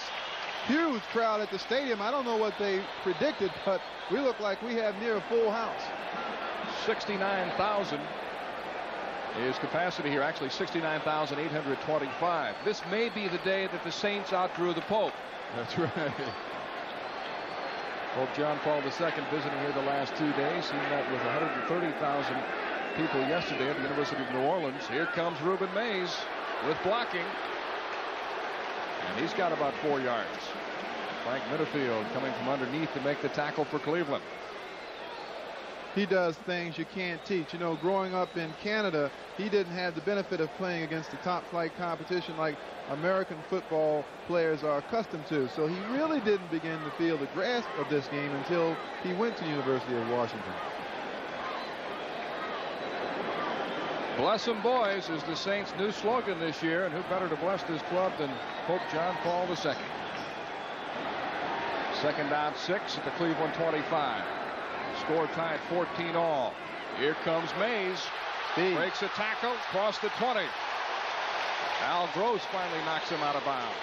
Speaker 2: huge crowd at the stadium. I don't know what they predicted, but we look like we have near a full house.
Speaker 1: 69,000 is capacity here. Actually, 69,825. This may be the day that the Saints outgrew the Pope.
Speaker 2: That's right.
Speaker 1: Pope John Paul II visiting here the last 2 days. He met with 130,000 people yesterday at the University of New Orleans. Here comes Ruben Mays with blocking. And he's got about 4 yards. Frank Minifield coming from underneath to make the tackle for Cleveland.
Speaker 2: He does things you can't teach. You know, growing up in Canada, he didn't have the benefit of playing against the top flight competition like American football players are accustomed to. So he really didn't begin to feel the grasp of this game until he went to University of Washington.
Speaker 1: Bless 'em boys is the Saints' new slogan this year, and who better to bless this club than Pope John Paul II. Second down 6 at the Cleveland 25. Score tied 14 all. Here comes Mays. Breaks a tackle across the 20. Al Gross finally knocks him out of bounds.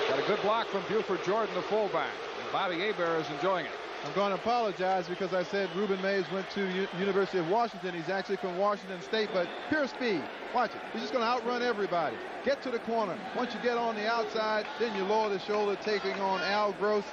Speaker 1: Got a good block from Buford Jordan, the fullback. And Bobby Hebert is enjoying it.
Speaker 2: I'm going to apologize because I said Ruben Mays went to University of Washington. He's actually from Washington State, but pure speed. Watch it. He's just going to outrun everybody. Get to the corner. Once you get on the outside, then you lower the shoulder, taking on Al Gross.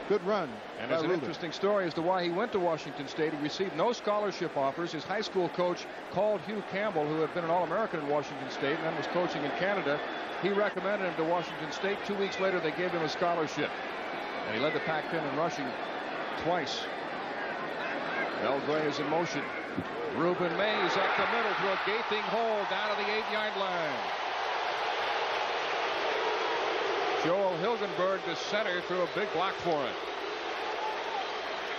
Speaker 2: Good run.
Speaker 1: And there's an interesting story as to why he went to Washington State. He received no scholarship offers. His high school coach called Hugh Campbell, who had been an All-American in Washington State and then was coaching in Canada. He recommended him to Washington State. 2 weeks later, they gave him a scholarship. And he led the Pac-10 in rushing twice. Mel Gray is in motion. Ruben Mays up the middle to a gaping hole down to the 8-yard line. Joel Hilgenberg, the center, threw a big block for it.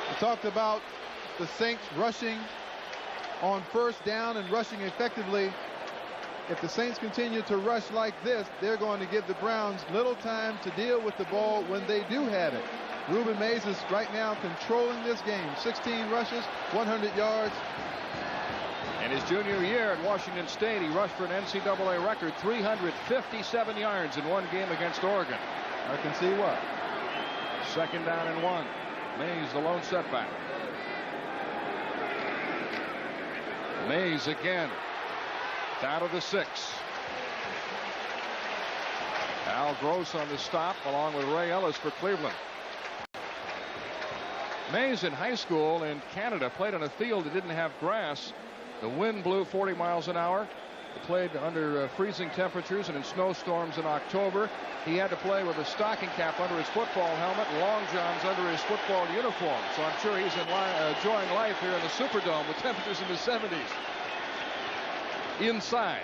Speaker 2: We talked about the Saints rushing on first down and rushing effectively. If the Saints continue to rush like this, they're going to give the Browns little time to deal with the ball when they do have it. Ruben Mays is right now controlling this game. 16 rushes, 100 yards.
Speaker 1: In his junior year at Washington State, he rushed for an NCAA record 357 yards in one game against Oregon.
Speaker 2: I can see what.
Speaker 1: Second down and 1. Mays the lone setback. Mays again. Down to the 6. Al Gross on the stop along with Ray Ellis for Cleveland. Mays in high school in Canada played on a field that didn't have grass. The wind blew 40 miles an hour. He played under freezing temperatures and in snowstorms in October. He had to play with a stocking cap under his football helmet and long johns under his football uniform. So I'm sure he's enjoying life here in the Superdome with temperatures in the 70s. Inside.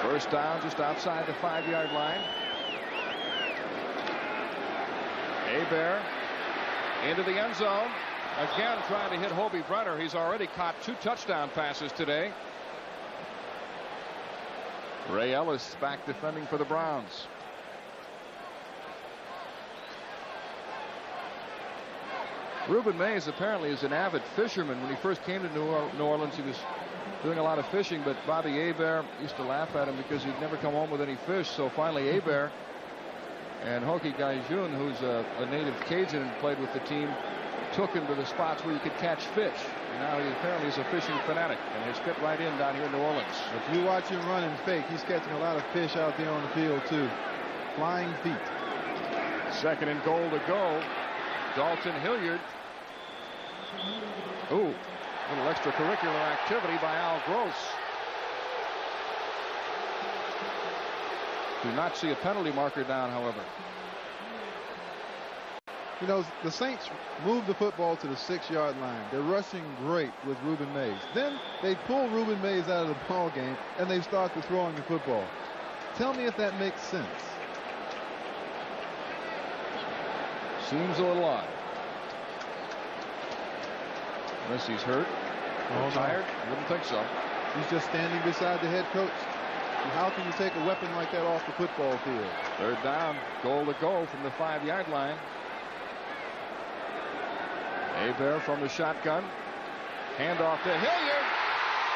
Speaker 1: First down just outside the 5-yard line. Hebert into the end zone. Again trying to hit Hobie Brenner. He's already caught 2 touchdown passes today. Ray Ellis back defending for the Browns. Ruben Mays apparently is an avid fisherman. When he first came to New Orleans, he was doing a lot of fishing, but Bobby Hebert used to laugh at him because he'd never come home with any fish. So finally Hebert and Hokie Gaijun, who's a native Cajun and played with the team, took him to the spots where you could catch fish. And now he apparently is a fishing fanatic and has fit right in down here in New Orleans.
Speaker 2: If you watch him run and fake, he's catching a lot of fish out there on the field too. Flying feet.
Speaker 1: Second and goal to go. Dalton Hilliard. Ooh, a little extracurricular activity by Al Gross. Do not see a penalty marker down, however.
Speaker 2: You know, the Saints move the football to the 6-yard line. They're rushing great with Ruben Mays. Then they pull Ruben Mays out of the ball game and they start to throwing the football. Tell me if that makes sense.
Speaker 1: Seems a little odd. Unless he's hurt or tired. I wouldn't think so.
Speaker 2: He's just standing beside the head coach. How can you take a weapon like that off the football field?
Speaker 1: Third down, goal to go from the 5-yard line. Hebert from the shotgun. Handoff to Hilliard.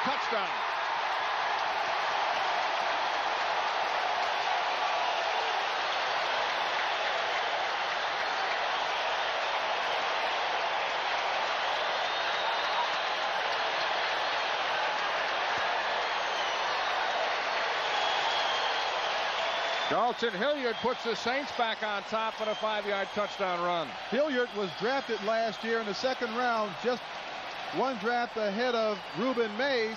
Speaker 1: Touchdown. Dalton Hilliard puts the Saints back on top on a 5-yard touchdown run.
Speaker 2: Hilliard was drafted last year in the 2nd round, just one draft ahead of Ruben Mays.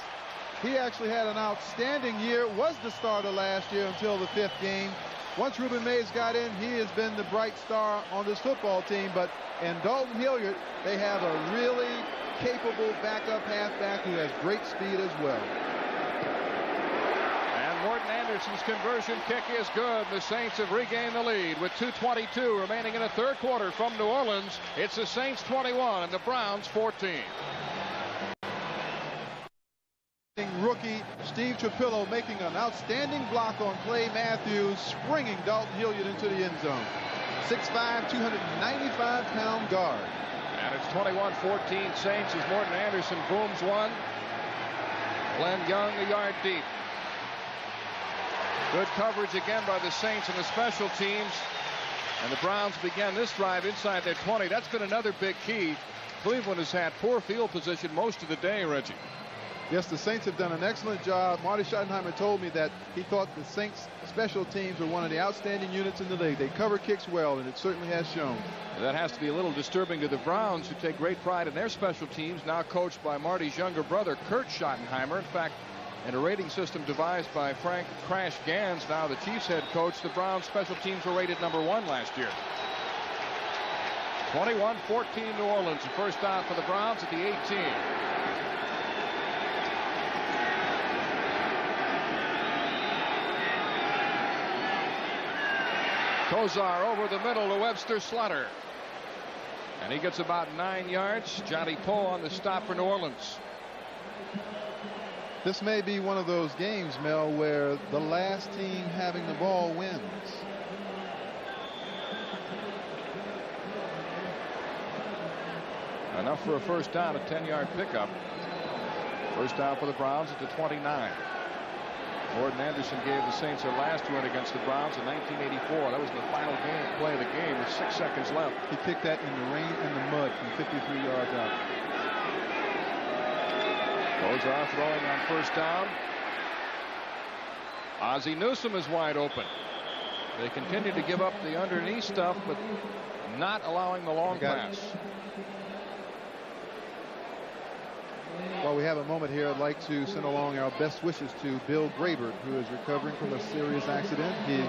Speaker 2: He actually had an outstanding year, was the starter last year until the 5th game. Once Ruben Mays got in, he has been the bright star on this football team. But in Dalton Hilliard, they have a really capable backup halfback who has great speed as well.
Speaker 1: Morton Anderson's conversion kick is good. The Saints have regained the lead with 2:22 remaining in the 3rd quarter from New Orleans. It's the Saints 21 and the Browns 14.
Speaker 2: Rookie Steve Trapillo making an outstanding block on Clay Matthews, springing Dalton Hilliard into the end zone. 6'5", 295-pound guard.
Speaker 1: And it's 21-14 Saints as Morton Anderson booms one. Glenn Young a yard deep. Good coverage again by the Saints and the special teams. And the Browns began this drive inside their 20. That's been another big key. Cleveland has had poor field position most of the day, Reggie.
Speaker 2: Yes, the Saints have done an excellent job. Marty Schottenheimer told me that he thought the Saints special teams were one of the outstanding units in the league. They cover kicks well, and it certainly has shown.
Speaker 1: And that has to be a little disturbing to the Browns, who take great pride in their special teams, now coached by Marty's younger brother, Kurt Schottenheimer. In fact, in a rating system devised by Frank Crash Gans, now the Chiefs head coach, the Browns special teams were rated #1 last year. 21-14 New Orleans. The first down for the Browns at the 18. Kozar over the middle to Webster Slaughter. And he gets about 9 yards. Johnny Poe on the stop for New Orleans.
Speaker 2: This may be one of those games, Mel, where the last team having the ball wins.
Speaker 1: Enough for a first down, a 10-yard pickup. First down for the Browns at the 29. Morton Anderson gave the Saints their last win against the Browns in 1984. That was the final play of the game with 6 seconds left.
Speaker 2: He kicked that in the rain and the mud from 53 yards out.
Speaker 1: Kozar throwing on first down. Ozzie Newsome is wide open. They continue to give up the underneath stuff, but not allowing the long pass.
Speaker 2: While we have a moment here, I'd like to send along our best wishes to Bill Grabert, who is recovering from a serious accident. He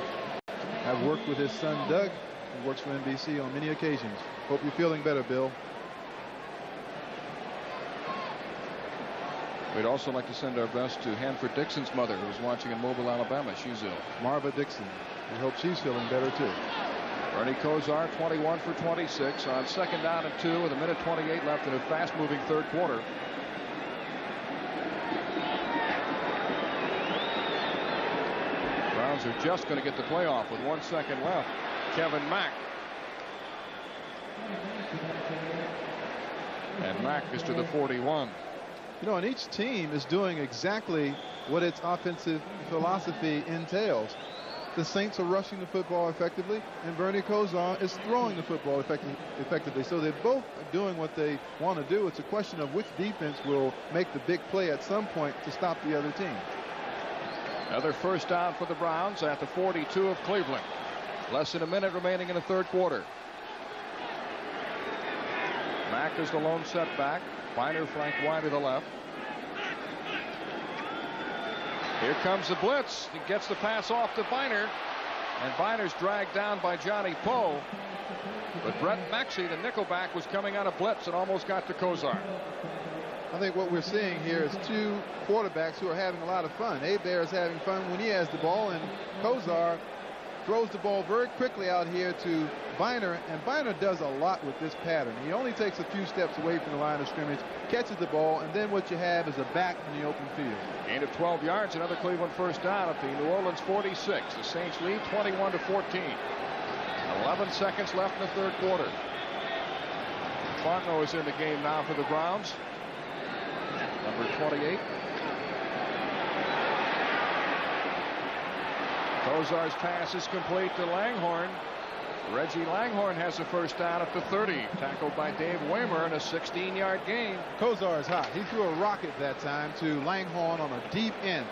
Speaker 2: has worked with his son Doug, who works for NBC on many occasions. Hope you're feeling better, Bill.
Speaker 1: We'd also like to send our best to Hanford Dixon's mother, who's watching in Mobile, Alabama. She's ill.
Speaker 2: Marva Dixon. We hope she's feeling better, too.
Speaker 1: Bernie Kozar, 21 for 26 on 2nd down and 2 with 1:28 left in a fast-moving 3rd quarter. Browns are just going to get the playoff with 1 second left. Kevin Mack. And Mack is to the 41.
Speaker 2: You know, and each team is doing exactly what its offensive philosophy entails. The Saints are rushing the football effectively, and Bernie Kozar is throwing the football effectively. So they're both doing what they want to do. It's a question of which defense will make the big play at some point to stop the other team.
Speaker 1: Another first down for the Browns at the 42 of Cleveland. Less than a minute remaining in the 3rd quarter. Mack is the lone setback. Biner flanked wide to the left. Here comes the blitz. He gets the pass off to Biner. And Biner's dragged down by Johnny Poe. But Brett Maxey, the nickelback, was coming out of blitz and almost got to Kozar.
Speaker 2: I think what we're seeing here is two quarterbacks who are having a lot of fun. Hebert is having fun when he has the ball, and Kozar throws the ball very quickly out here to Biner, and Biner does a lot with this pattern. He only takes a few steps away from the line of scrimmage, catches the ball, and then what you have is a back in the open field.
Speaker 1: Gain of 12 yards, another Cleveland first down at the New Orleans 46. The Saints lead 21-14. 11 seconds left in the third quarter. Fontenot is in the game now for the Browns. Number 28. Kozar's pass is complete to Langhorne. Reggie Langhorne has a first down at the 30. Tackled by Dave Waymer in a 16-yard gain.
Speaker 2: Kozar is hot. He threw a rocket that time to Langhorne on a deep end.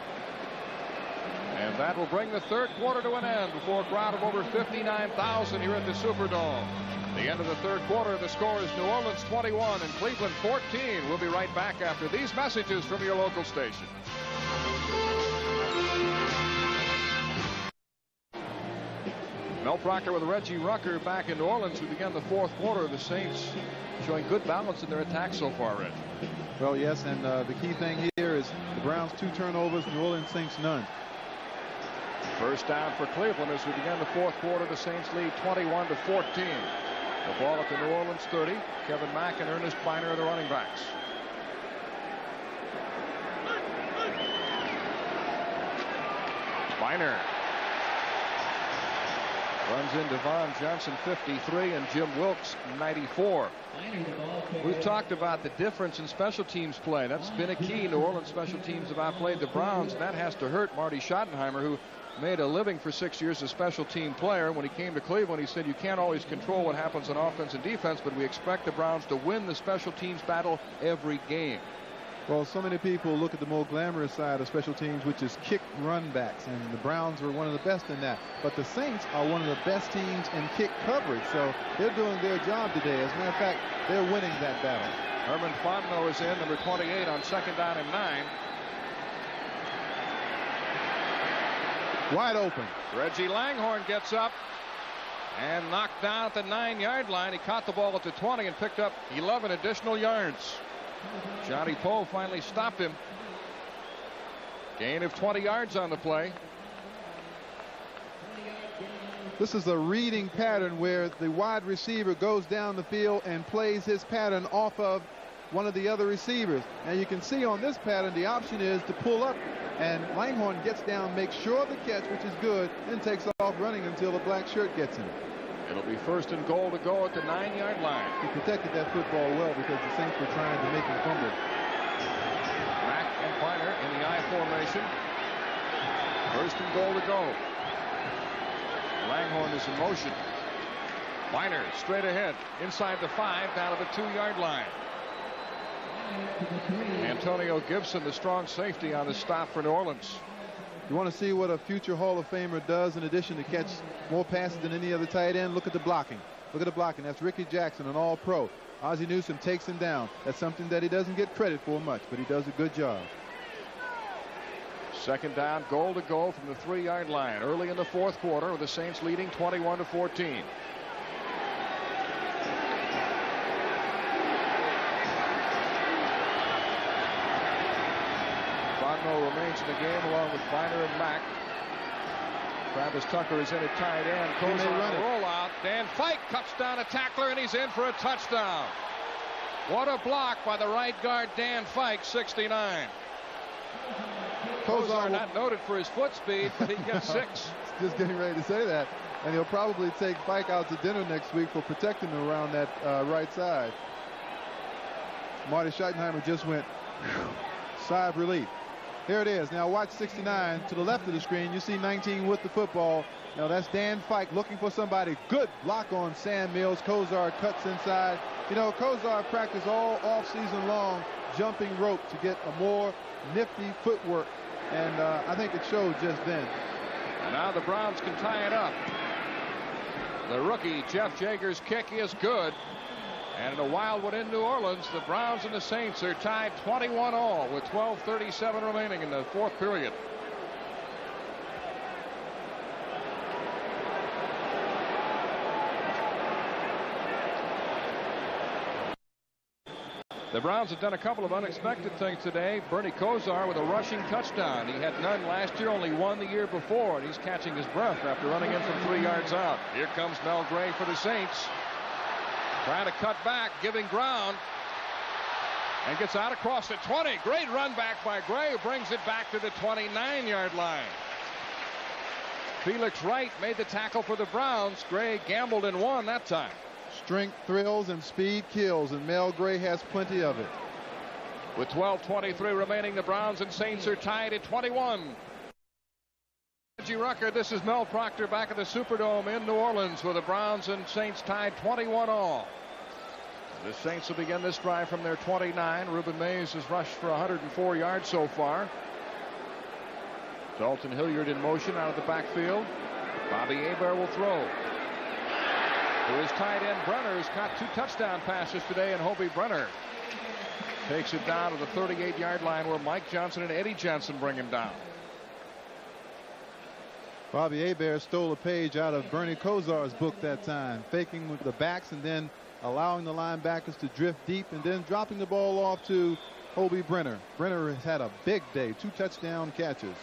Speaker 1: And that will bring the third quarter to an end before a crowd of over 59,000 here at the Superdome. The end of the third quarter, the score is New Orleans 21 and Cleveland 14. We'll be right back after these messages from your local station. Mel Proctor with Reggie Rucker back in New Orleans. We began the fourth quarter. The Saints showing good balance in their attack so far, Reg.
Speaker 2: Well, yes, and the key thing here is the Browns 2 turnovers, New Orleans Saints none.
Speaker 1: First down for Cleveland as we begin the fourth quarter. The Saints lead 21-14. The ball at the New Orleans 30. Kevin Mack and Ernest Biner are the running backs. Biner runs into Von Johnson 53 and Jim Wilkes 94. We've talked about the difference in special teams play. That's been a key. New Orleans special teams have outplayed the Browns, and that has to hurt Marty Schottenheimer, who made a living for 6 years as a special team player. When he came to Cleveland, he said you can't always control what happens on offense and defense, but we expect the Browns to win the special teams battle every game.
Speaker 2: Well, so many people look at the more glamorous side of special teams, which is kick run backs, and the Browns are one of the best in that. But the Saints are one of the best teams in kick coverage, so they're doing their job today. As a matter of fact, they're winning that battle.
Speaker 1: Herman Fontenot is in, number 28, on second down and 9.
Speaker 2: Wide open.
Speaker 1: Reggie Langhorne gets up and knocked down at the 9-yard line. He caught the ball at the 20 and picked up 11 additional yards. Johnny Poe finally stopped him. Gain of 20 yards on the play.
Speaker 2: This is a reading pattern where the wide receiver goes down the field and plays his pattern off of one of the other receivers. Now you can see on this pattern the option is to pull up, and Langhorne gets down, makes sure of the catch, which is good, and takes off running until the black shirt gets him.
Speaker 1: It'll be first and goal to go at the 9-yard line.
Speaker 2: He protected that football well because the Saints were trying to make him fumble.
Speaker 1: Mack and Biner in the I formation. First and goal to go. Langhorne is in motion. Biner straight ahead inside the 5 down to the 2-yard line. Antonio Gibson, the strong safety, on the stop for New Orleans.
Speaker 2: You want to see what a future Hall of Famer does in addition to catch more passes than any other tight end? Look at the blocking. Look at the blocking. That's Ricky Jackson, an all-pro. Ozzie Newsome takes him down. That's something that he doesn't get credit for much, but he does a good job.
Speaker 1: Second down, goal to go from the 3-yard line early in the fourth quarter, with the Saints leading 21-14. Remains in the game along with Biner and Mack. Travis Tucker is in at tight end. Goes on the rollout. Dan Fike cuts down a tackler, and he's in for a touchdown. What a block by the right guard, Dan Fike, 69. Kozar not noted for his foot speed, but he gets 6.
Speaker 2: Just getting ready to say that. And he'll probably take Fike out to dinner next week for protecting him around that right side. Marty Schottenheimer just went sigh of relief. Here it is. Now watch 69 to the left of the screen. You see 19 with the football. Now that's Dan Fike looking for somebody. Good block on Sam Mills. Kozar cuts inside. You know, Kozar practiced all off-season long jumping rope to get a more nifty footwork. And I think it showed just then.
Speaker 1: And now the Browns can tie it up. The rookie Jeff Jager's kick is good. And in a wild one in New Orleans, the Browns and the Saints are tied 21-all with 12:37 remaining in the fourth period. The Browns have done a couple of unexpected things today. Bernie Kosar with a rushing touchdown. He had none last year, only one the year before, and he's catching his breath after running in from 3 yards out. Here comes Mel Gray for the Saints. Trying to cut back, giving ground, and gets out across the 20. Great run back by Gray, who brings it back to the 29-yard line. Felix Wright made the tackle for the Browns. Gray gambled and won that time.
Speaker 2: Strength thrills and speed kills, and Mel Gray has plenty of it.
Speaker 1: With 12:23 remaining, the Browns and Saints are tied at 21. Reggie Rucker, this is Mel Proctor back at the Superdome in New Orleans, where the Browns and Saints tied 21 all. The Saints will begin this drive from their 29. Ruben Mays has rushed for 104 yards so far. Dalton Hilliard in motion out of the backfield. Bobby Hebert will throw. To his tight end Brenner, who's caught 2 touchdown passes today, and Hobie Brenner takes it down to the 38-yard line, where Mike Johnson and Eddie Johnson bring him down.
Speaker 2: Bobby Hebert stole a page out of Bernie Kosar's book that time, faking with the backs and then allowing the linebackers to drift deep and then dropping the ball off to Hobie Brenner. Brenner has had a big day, 2 touchdown catches.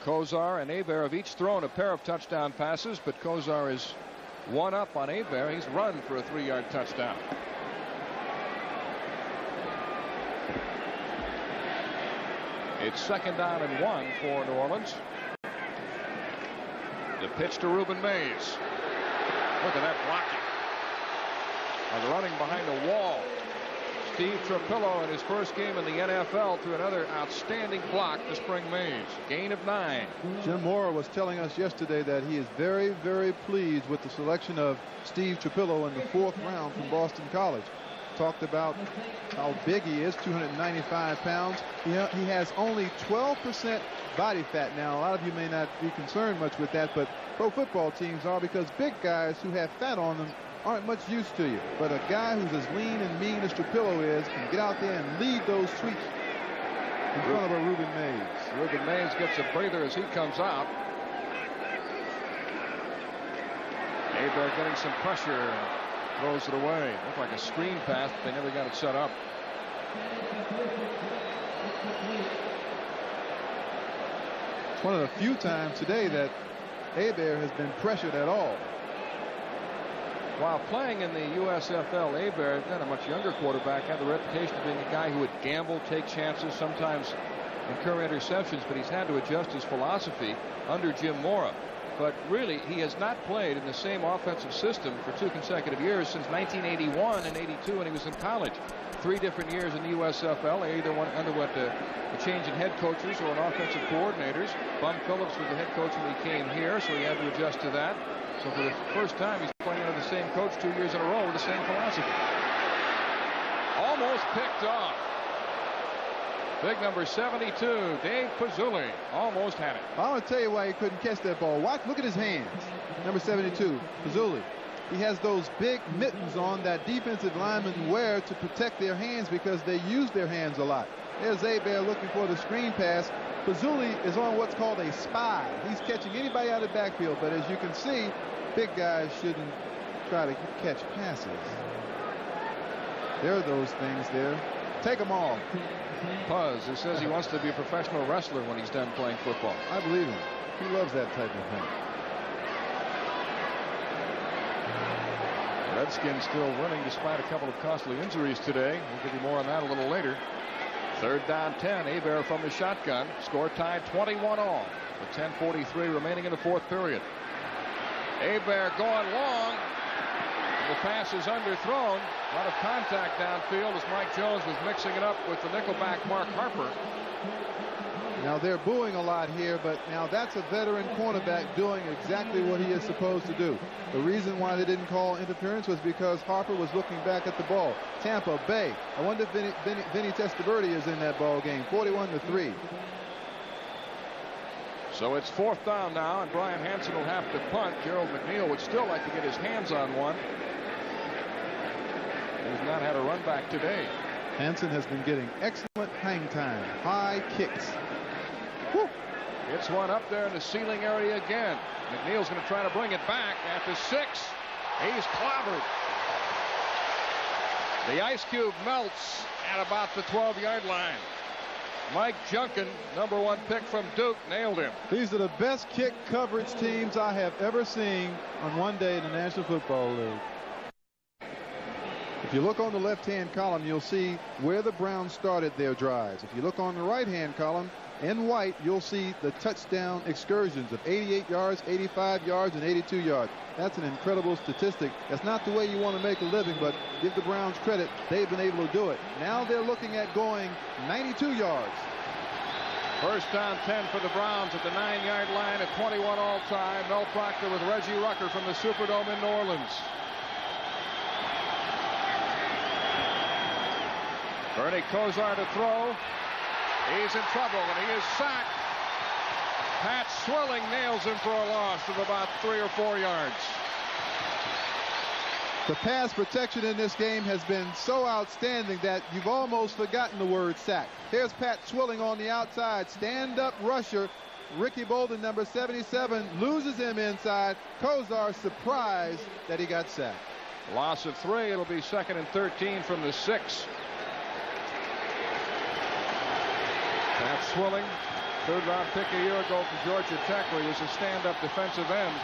Speaker 1: Kosar and Hebert have each thrown a pair of touchdown passes, but Kosar is one up on Hebert. He's run for a 3-yard touchdown. It's 2nd down and 1 for New Orleans. The pitch to Ruben Mays. Look at that blocking. They're running behind a wall. Steve Trapillo in his first game in the NFL threw another outstanding block to Spring Mays. Gain of 9.
Speaker 2: Jim Mora was telling us yesterday that he is very, very pleased with the selection of Steve Trapillo in the 4th round from Boston College. Talked about how big he is, 295 pounds. He has only 12% body fat now. A lot of you may not be concerned much with that, but pro football teams are, because big guys who have fat on them aren't much use to you. But a guy who's as lean and mean as Trapillo is can get out there and lead those sweeps in front of a Ruben Mays.
Speaker 1: Ruben Mays gets a breather as he comes out. Hebert getting some pressure and throws it away. Looked like a screen pass, but they never got it set up.
Speaker 2: It's one of the few times today that Hebert has been pressured at all.
Speaker 1: While playing in the USFL, Hebert, then a much younger quarterback, had the reputation of being a guy who would gamble, take chances, sometimes incur interceptions, but he's had to adjust his philosophy under Jim Mora. But really, he has not played in the same offensive system for 2 consecutive years since 1981 and 82 when he was in college. 3 different years in the USFL. They either underwent a change in head coaches or an offensive coordinators. Bum Phillips was the head coach when he came here, so he had to adjust to that. So for the first time, he's playing under the same coach 2 years in a row with the same philosophy. Almost picked off. Big number 72, Dave Pazzulli, almost had it.
Speaker 2: I want to tell you why he couldn't catch that ball. Look at his hands. Number 72, Pazzulli. He has those big mittens on that defensive linemen wear to protect their hands because they use their hands a lot. There's Hebert looking for the screen pass. Pazzulli is on what's called a spy. He's catching anybody out of the backfield, but as you can see, big guys shouldn't try to catch passes. There are those things there. Take them all.
Speaker 1: Puz, who says he wants to be a professional wrestler when he's done playing football.
Speaker 2: I believe him. He loves that type of thing.
Speaker 1: Redskins still winning despite a couple of costly injuries today. We'll give you more on that a little later. 3rd down 10. Hebert from the shotgun. Score tied 21 all. With 10:43 remaining in the 4th period. Hebert going long. The pass is underthrown. A lot of contact downfield as Mike Jones was mixing it up with the nickelback Mark Harper.
Speaker 2: Now they're booing a lot here, but now that's a veteran cornerback doing exactly what he is supposed to do. The reason why they didn't call interference was because Harper was looking back at the ball. Tampa Bay. I wonder if Vinny Testaverde is in that ball game. 41-3.
Speaker 1: So it's 4th down now, and Brian Hansen will have to punt. Gerald McNeil would still like to get his hands on one. He's not had a run back today.
Speaker 2: Hansen has been getting excellent hang time. High kicks. Woo.
Speaker 1: Gets one up there in the ceiling area again. McNeil's going to try to bring it back after 6. He's clobbered. The ice cube melts, at about the 12-yard line. Mike Junkin, #1 pick from Duke, nailed him.
Speaker 2: These are the best kick coverage teams I have ever seen on one day in the National Football League. If you look on the left-hand column, you'll see where the Browns started their drives. If you look on the right-hand column, in white, you'll see the touchdown excursions of 88 yards, 85 yards, and 82 yards. That's an incredible statistic. That's not the way you want to make a living, but give the Browns credit. They've been able to do it. Now they're looking at going 92 yards.
Speaker 1: First down 10 for the Browns at the 9-yard line at 21 all time. Mel Proctor with Reggie Rucker from the Superdome in New Orleans. Bernie Kosar to throw. He's in trouble, and he is sacked. Pat Swilling nails him for a loss of about 3 or 4 yards.
Speaker 2: The pass protection in this game has been so outstanding that you've almost forgotten the word sack. Here's Pat Swilling on the outside. Stand-up rusher. Ricky Bolden, number 77, loses him inside. Kosar surprised that he got sacked.
Speaker 1: Loss of 3. It'll be 2nd and 13 from the 6. Pat Swilling, 3rd-round pick a year ago from Georgia Tech, where he was a stand-up defensive end.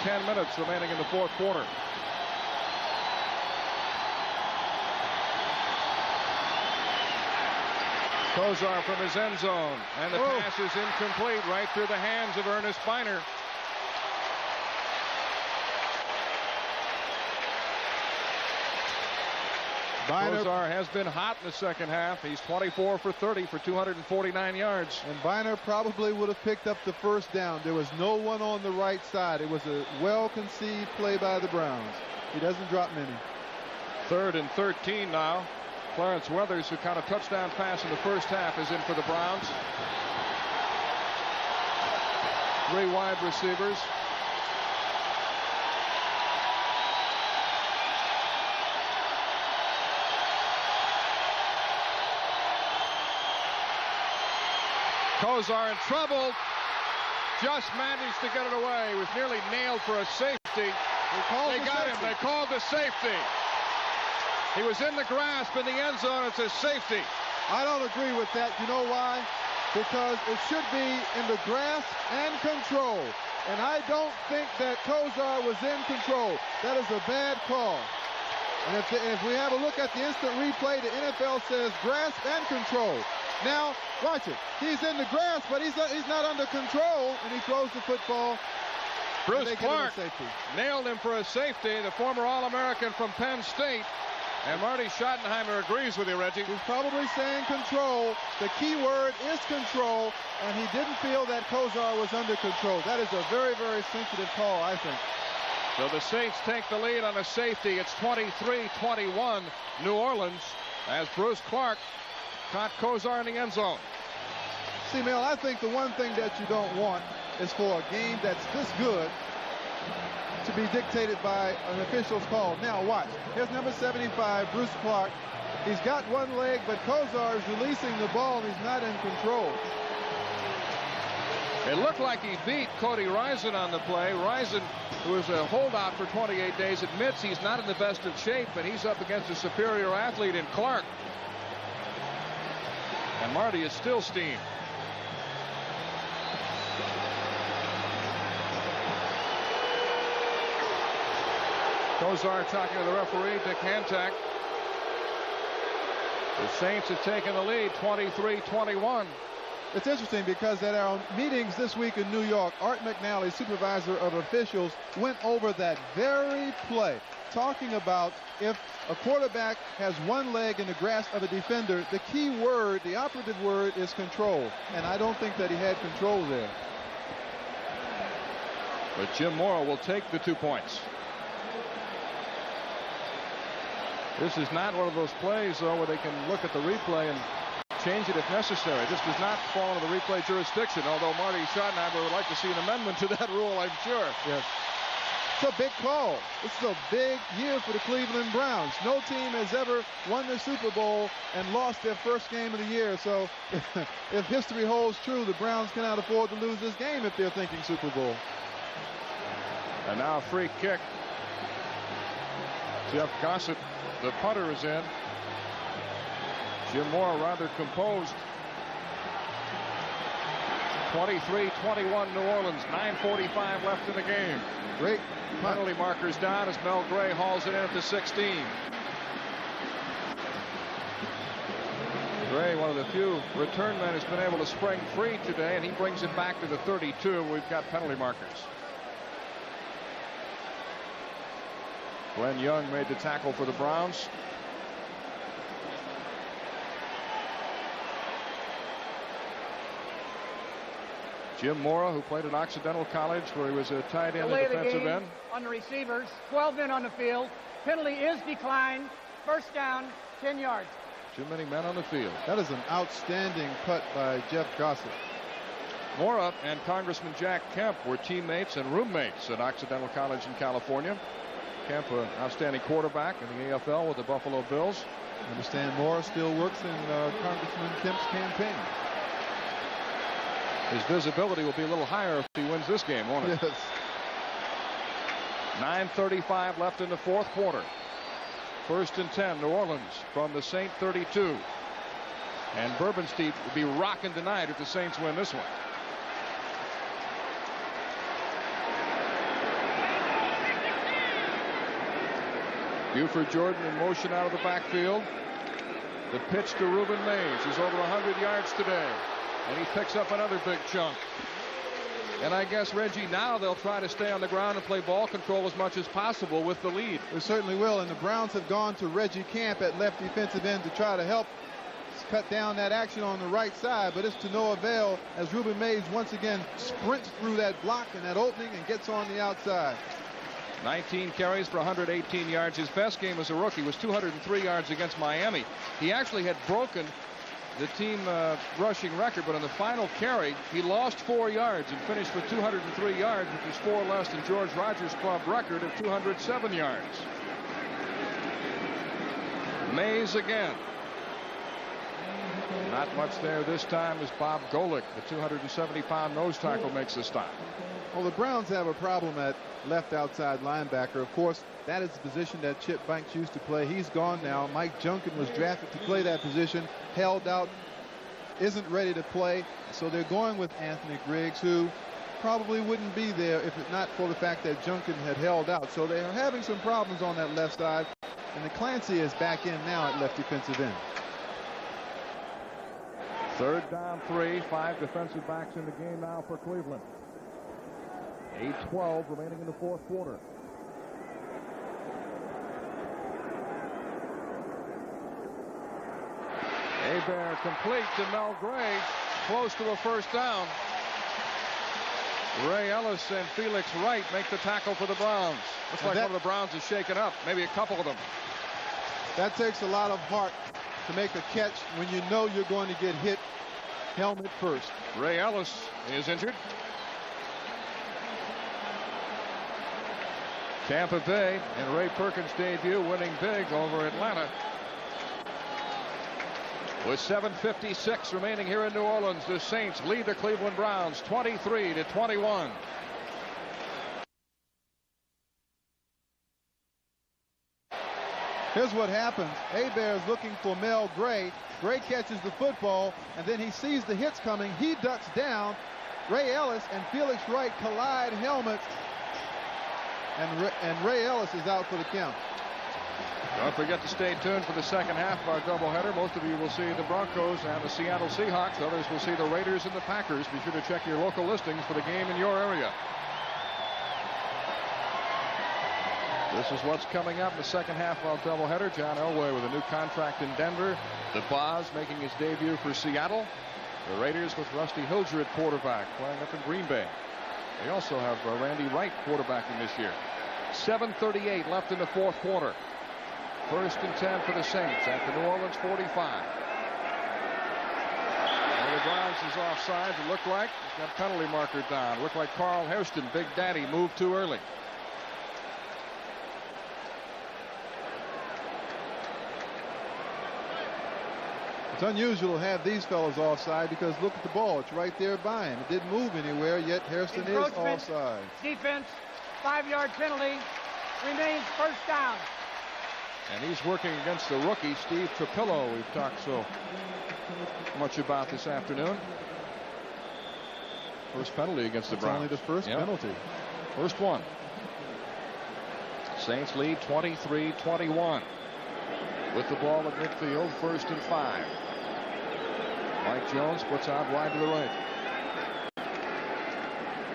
Speaker 1: 10 minutes remaining in the 4th quarter. Kosar from his end zone, and the pass is incomplete right through the hands of Ernest Biner. Kosar has been hot in the second half. He's 24 for 30 for 249 yards.
Speaker 2: And Biner probably would have picked up the first down. There was no one on the right side. It was a well-conceived play by the Browns. He doesn't drop many.
Speaker 1: 3rd and 13 now. Clarence Weathers, who caught a touchdown pass in the first half, is in for the Browns. 3 wide receivers. Kosar in trouble. Just managed to get it away. He was nearly nailed for a safety. They got him. They called the safety. He was in the grasp in the end zone. It's a safety.
Speaker 2: I don't agree with that. You know why? Because it should be in the grasp and control. And I don't think that Kosar was in control. That is a bad call. And if we have a look at the instant replay, the NFL says grasp and control. Now, watch it. He's in the grasp, but he's not under control, and he throws the football.
Speaker 1: Bruce Clark nailed him for a safety, the former All-American from Penn State. And Marty Schottenheimer agrees with you, Reggie.
Speaker 2: He's probably saying control. The key word is control, and he didn't feel that Kosar was under control. That is a very, very sensitive call, I think.
Speaker 1: So the Saints take the lead on a safety. It's 23-21 New Orleans as Bruce Clark caught Kosar in the end zone.
Speaker 2: See, Mel, I think the one thing that you don't want is for a game that's this good to be dictated by an official's call. Now watch. Here's number 75, Bruce Clark. He's got one leg, but Kosar is releasing the ball, and he's not in control.
Speaker 1: It looked like he beat Cody Rison on the play. Rison, who was a holdout for 28 days, admits he's not in the best of shape, and he's up against a superior athlete in Clark. And Marty is still steamed. Kosar talking to the referee, Dick Hantak. The Saints have taken the lead, 23-21.
Speaker 2: It's interesting because at our meetings this week in New York, Art McNally, supervisor of officials, went over that very play, talking about if a quarterback has one leg in the grasp of a defender, the key word, the operative word, is control. And I don't think that he had control there.
Speaker 1: But Jim Mora will take the 2 points. This is not one of those plays, though, where they can look at the replay and change it if necessary. This does not fall into the replay jurisdiction, although Marty Schottenheimer would like to see an amendment to that rule, I'm sure.
Speaker 2: Yes. It's a big call. This is a big year for the Cleveland Browns. No team has ever won the Super Bowl and lost their first game of the year. So if history holds true, the Browns cannot afford to lose this game if they're thinking Super Bowl.
Speaker 1: And now a free kick. Jeff Gossett, the punter, is in. Jim Mora rather composed. 23-21 New Orleans. 9:45 left in the game.
Speaker 2: Great
Speaker 1: penalty markers down as Mel Gray hauls it in at the 16. Gray, one of the few return men, has been able to spring free today, and he brings it back to the 32. We've got penalty markers. Glenn Young made the tackle for the Browns. Jim Mora, who played at Occidental College, where he was a tight end and defensive end.
Speaker 3: On the receivers, 12 men on the field. Penalty is declined. First down, 10 yards.
Speaker 1: Too many men on the field.
Speaker 2: That is an outstanding putt by Jeff Gossett.
Speaker 1: Mora and Congressman Jack Kemp were teammates and roommates at Occidental College in California. Kemp, an outstanding quarterback in the AFL with the Buffalo Bills.
Speaker 2: I understand Mora still works in Congressman Kemp's campaign.
Speaker 1: His visibility will be a little higher if he wins this game, won't it?
Speaker 2: Yes.
Speaker 1: 9:35 left in the fourth quarter. First and 10, New Orleans from the Saint 32. And Bourbonstein will be rocking tonight if the Saints win this one. Buford Jordan in motion out of the backfield. The pitch to Ruben Mays. He's over 100 yards today. And he picks up another big chunk. And I guess, Reggie, now they'll try to stay on the ground and play ball control as much as possible with the lead.
Speaker 2: They certainly will. And the Browns have gone to Reggie Camp at left defensive end to try to help cut down that action on the right side. But it's to no avail as Ruben Mays once again sprints through that block and that opening and gets on the outside.
Speaker 1: 19 carries for 118 yards. His best game as a rookie was 203 yards against Miami. He actually had broken the team rushing record, but on the final carry, he lost 4 yards and finished with 203 yards, which is 4 less than George Rogers' club record of 207 yards. Mays again. Not much there this time as Bob Golick, the 270-pound nose tackle, makes the stop.
Speaker 2: Well, the Browns have a problem at left outside linebacker. Of course, that is the position that Chip Banks used to play. He's gone now. Mike Junkin was drafted to play that position, held out, isn't ready to play. So they're going with Anthony Griggs, who probably wouldn't be there if it's not for the fact that Junkin had held out. So they are having some problems on that left side. And the Clancy is back in now at left defensive end.
Speaker 1: Third down 3, 5 defensive backs in the game now for Cleveland. 8:12 remaining in the fourth quarter. Hebert complete to Mel Gray, close to a first down. Ray Ellis and Felix Wright make the tackle for the Browns. Looks like one of the Browns is shaken up, maybe a couple of them.
Speaker 2: That takes a lot of heart to make a catch when you know you're going to get hit helmet first.
Speaker 1: Ray Ellis is injured. Tampa Bay and Ray Perkins' debut winning big over Atlanta. With 7:56 remaining here in New Orleans, the Saints lead the Cleveland Browns 23-21.
Speaker 2: Here's what happens. Hebert is looking for Mel Gray. Gray catches the football, and then he sees the hits coming. He ducks down. Ray Ellis and Felix Wright collide helmets, and Ray Ellis is out for the count.
Speaker 1: Don't forget to stay tuned for the second half of our doubleheader. Most of you will see the Broncos and the Seattle Seahawks. Others will see the Raiders and the Packers. Be sure to check your local listings for the game in your area. This is what's coming up in the second half of our doubleheader. John Elway with a new contract in Denver. The Boz making his debut for Seattle. The Raiders with Rusty Hilger at quarterback, playing up in Green Bay. They also have Randy Wright quarterbacking this year. 7:38 left in the fourth quarter. First and 10 for the Saints at the New Orleans 45. And the Browns is offside. It looked like he's got penalty marker down. It looked like Carl Hairston, Big Daddy, moved too early.
Speaker 2: It's unusual to have these fellows offside because look at the ball. It's right there by him. It didn't move anywhere, yet Hairston is offside.
Speaker 3: Defense, 5-yard penalty, remains first down.
Speaker 1: And he's working against the rookie, Steve Trapillo, we've talked so much about this afternoon. First penalty against the Browns.
Speaker 2: Only the first penalty.
Speaker 1: First one. Saints lead 23-21. With the ball at midfield, 1st and 5. Mike Jones puts out wide to the right.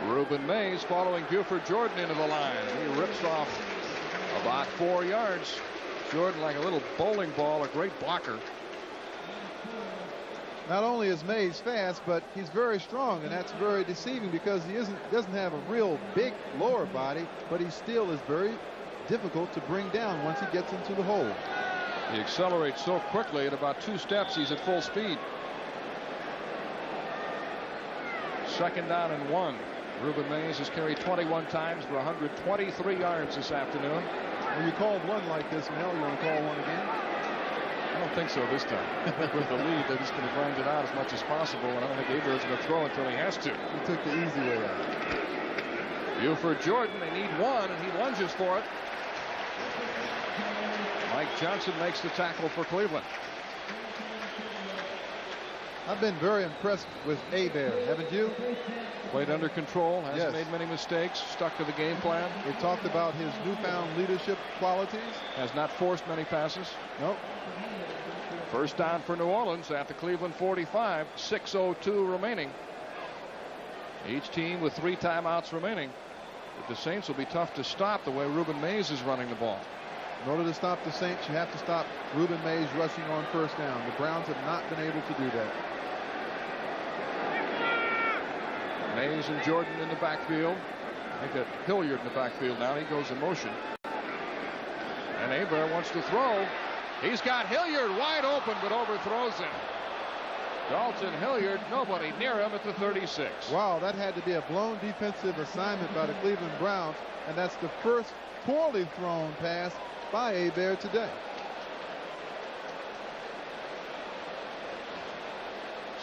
Speaker 1: Ruben Mays following Buford Jordan into the line. He rips off about 4 yards. Jordan, like a little bowling ball, a great blocker.
Speaker 2: Not only is Mays fast, but he's very strong, and that's very deceiving because he doesn't have a real big lower body, but he still is very difficult to bring down once he gets into the hole.
Speaker 1: He accelerates so quickly. At about 2 steps, he's at full speed. 2nd down and 1. Ruben Mays has carried 21 times for 123 yards this afternoon.
Speaker 2: When you called one like this, Mel, you want to call one again?
Speaker 1: I don't think so this time. I think with the lead, they're just going to grind it out as much as possible, and I don't think Aber's going to throw until he has to.
Speaker 2: He took the easy way out.
Speaker 1: Buford Jordan, they need 1, and he lunges for it. Mike Johnson makes the tackle for Cleveland.
Speaker 2: I've been very impressed with Aber, haven't you?
Speaker 1: Played under control, hasn't made many mistakes, stuck to the game plan.
Speaker 2: We talked about his newfound leadership qualities.
Speaker 1: Has not forced many passes.
Speaker 2: Nope.
Speaker 1: First down for New Orleans at the Cleveland 45, 6:02 remaining. Each team with 3 timeouts remaining. But the Saints will be tough to stop the way Ruben Mays is running the ball.
Speaker 2: In order to stop the Saints, you have to stop Ruben Mays rushing on 1st down. The Browns have not been able to do that.
Speaker 1: Mays and Jordan in the backfield. I think that Hilliard in the backfield now. He goes in motion. And Aber wants to throw. He's got Hilliard wide open, but overthrows him. Dalton Hilliard, nobody near him at the 36.
Speaker 2: Wow, that had to be a blown defensive assignment by the Cleveland Browns, and that's the first poorly thrown pass by Aber today.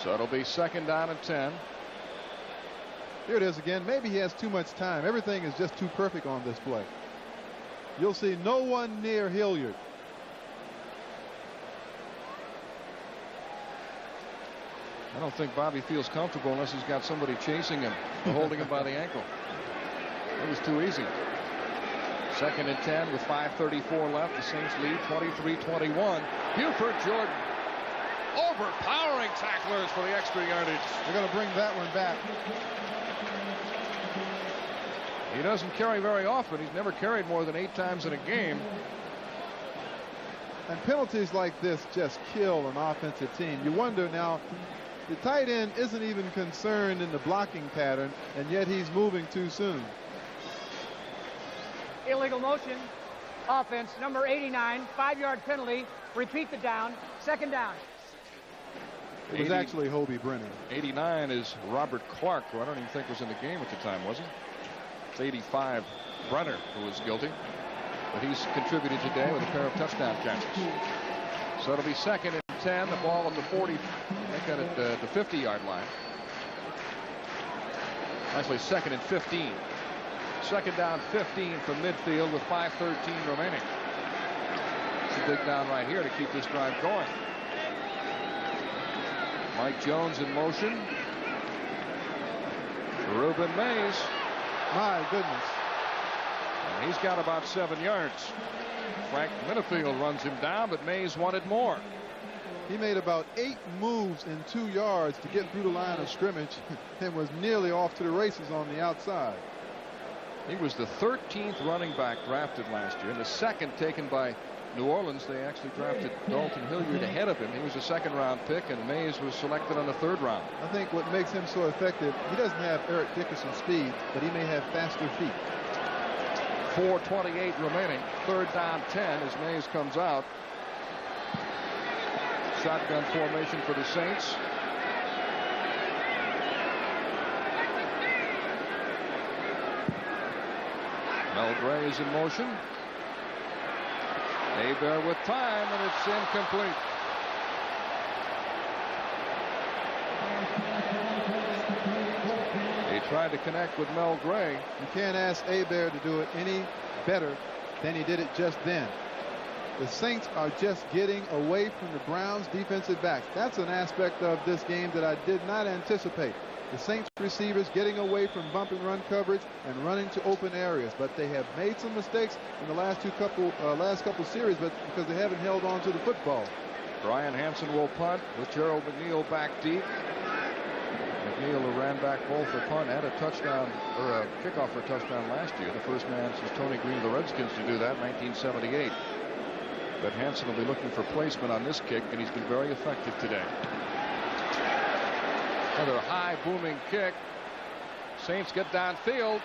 Speaker 1: So it'll be 2nd down and 10.
Speaker 2: Here it is again. Maybe he has too much time. Everything is just too perfect on this play. You'll see no one near Hilliard.
Speaker 1: I don't think Bobby feels comfortable unless he's got somebody chasing him or holding him by the ankle. It was too easy. 2nd and 10 with 5:34 left. The Saints lead 23-21. Buford Jordan overpowering tacklers for the extra yardage.
Speaker 2: They're going to bring that one back.
Speaker 1: He doesn't carry very often. He's never carried more than 8 times in a game.
Speaker 2: And penalties like this just kill an offensive team. You wonder now, the tight end isn't even concerned in the blocking pattern, and yet he's moving too soon.
Speaker 3: Illegal motion. Offense, number 89, 5-yard penalty. Repeat the down. 2nd down.
Speaker 2: It was actually Hobie Brennan.
Speaker 1: 89 is Robert Clark, who I don't even think was in the game at the time, was he? It's 85 Brenner who was guilty. But he's contributed today with a pair of touchdown catches. So it'll be 2nd and 10. The ball at the 40. They got it at the 50-yard line. Actually, 2nd and 15. 2nd down 15 from midfield with 5:13 remaining. It's a big down right here to keep this drive going. Mike Jones in motion. Ruben Mays.
Speaker 2: My goodness.
Speaker 1: And he's got about 7 yards. Frank Minifield runs him down, but Mays wanted more.
Speaker 2: He made about 8 moves in 2 yards to get through the line of scrimmage and was nearly off to the races on the outside.
Speaker 1: He was the 13th running back drafted last year, and the 2nd taken by New Orleans. They actually drafted Dalton Hilliard ahead of him. He was a 2nd-round pick, and Mays was selected on the 3rd round.
Speaker 2: I think what makes him so effective, he doesn't have Eric Dickerson's speed, but he may have faster feet.
Speaker 1: 4:28 remaining. 3rd down 10 as Mays comes out. Shotgun formation for the Saints. Mel Gray is in motion. Aber with time, and it's incomplete. He tried to connect with Mel Gray.
Speaker 2: You can't ask Aber to do it any better than he did it just then. The Saints are just getting away from the Browns defensive backs. That's an aspect of this game that I did not anticipate. The Saints receivers getting away from bump and run coverage and running to open areas. But they have made some mistakes in the last couple series, but because they haven't held on to the football.
Speaker 1: Brian Hansen will punt with Gerald McNeil back deep. McNeil, who ran back both a punt and a touchdown, or a kickoff for a touchdown last year. The first man since Tony Green of the Redskins to do that in 1978. But Hansen will be looking for placement on this kick, and he's been very effective today. Another high booming kick. Saints get downfield,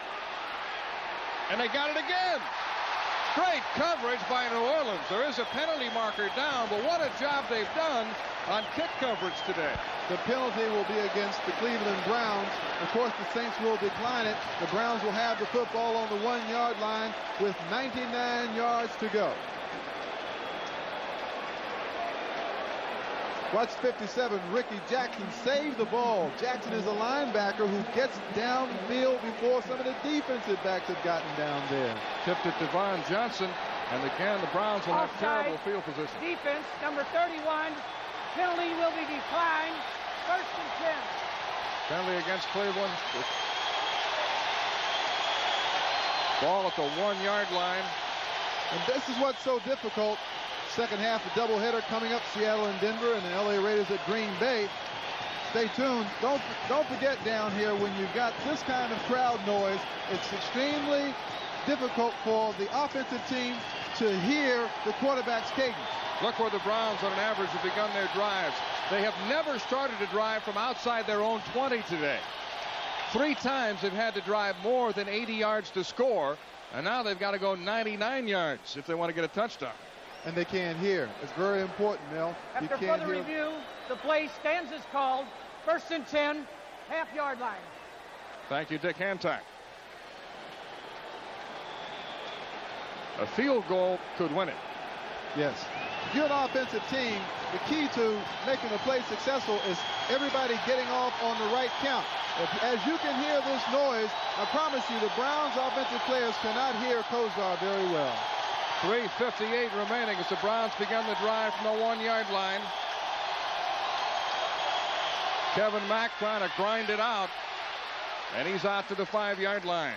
Speaker 1: and they got it again. Great coverage by New Orleans. There is a penalty marker down, but what a job they've done on kick coverage today.
Speaker 2: The penalty will be against the Cleveland Browns. Of course, the Saints will decline it. The Browns will have the football on the 1 yard line with 99 yards to go. Watch 57, Ricky Jackson save the ball. Jackson is a linebacker who gets downfield before some of the defensive backs have gotten down there.
Speaker 1: Tipped it to Von Johnson, and again the Browns will have terrible field position.
Speaker 3: Defense, number 31, penalty will be declined. 1st and 10.
Speaker 1: Penalty against Cleveland. Ball at the 1 yard line.
Speaker 2: And this is what's so difficult. Second half, a doubleheader coming up, Seattle and Denver, and the LA Raiders at Green Bay. Stay tuned. Don't forget down here, when you've got this kind of crowd noise, it's extremely difficult for the offensive team to hear the quarterback's cadence.
Speaker 1: Look where the Browns on an average have begun their drives. They have never started a drive from outside their own 20 today. 3 times they've had to drive more than 80 yards to score, and now they've got to go 99 yards if they want to get a touchdown.
Speaker 2: And they can't hear. It's very important, Mel.
Speaker 3: After further review, the play stands as called. 1st and 10, half-yard line.
Speaker 1: Thank you, Dick Hancock. A field goal could win it.
Speaker 2: Yes. If you're an offensive team, the key to making a play successful is everybody getting off on the right count. As you can hear this noise, I promise you the Browns offensive players cannot hear Kosar very well.
Speaker 1: 3:58 remaining as the Browns begin the drive from the 1 yard line. Kevin Mack trying to grind it out, and he's out to the 5 yard line.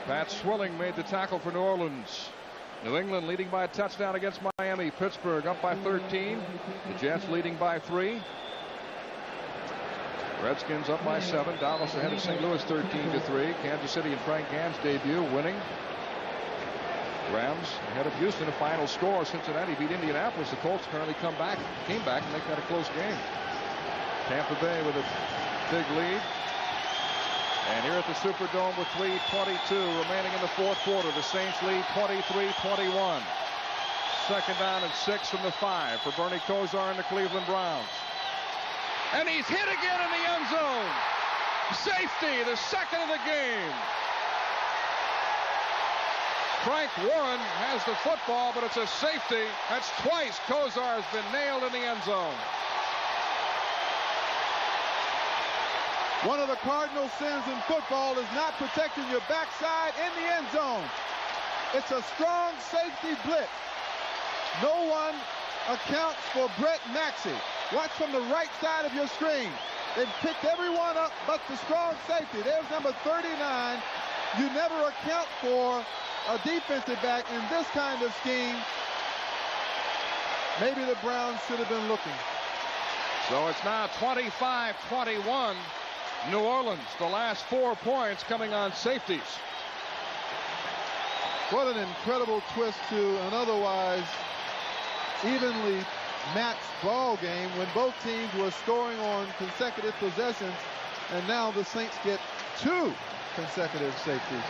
Speaker 1: Pat Swilling made the tackle for New Orleans. New England leading by a touchdown against Miami. Pittsburgh up by 13. The Jets leading by 3. Redskins up by 7. Dallas ahead of St. Louis 13-3. Kansas City and Frank Gann's debut winning. Rams ahead of Houston. A final score. Cincinnati beat Indianapolis. The Colts currently came back and make that a close game. Tampa Bay with a big lead. And here at the Superdome with 3:22 remaining in the 4th quarter, the Saints lead 23-21. 2nd down and 6 from the 5 for Bernie Kosar and the Cleveland Browns. And he's hit again in the end zone. Safety, the 2nd of the game. Frank Warren has the football, but it's a safety. That's twice Kosar has been nailed in the end zone.
Speaker 2: One of the cardinal sins in football is not protecting your backside in the end zone. It's a strong safety blitz. No one accounts for Brett Maxey. Watch from the right side of your screen. They've picked everyone up but the strong safety. There's number 39. You never account for a defensive back in this kind of scheme. Maybe the Browns should have been looking.
Speaker 1: So it's now 25-21. New Orleans, the last 4 points coming on safeties.
Speaker 2: What an incredible twist to an otherwise evenly matched ball game when both teams were scoring on consecutive possessions, and now the Saints get 2 consecutive safeties.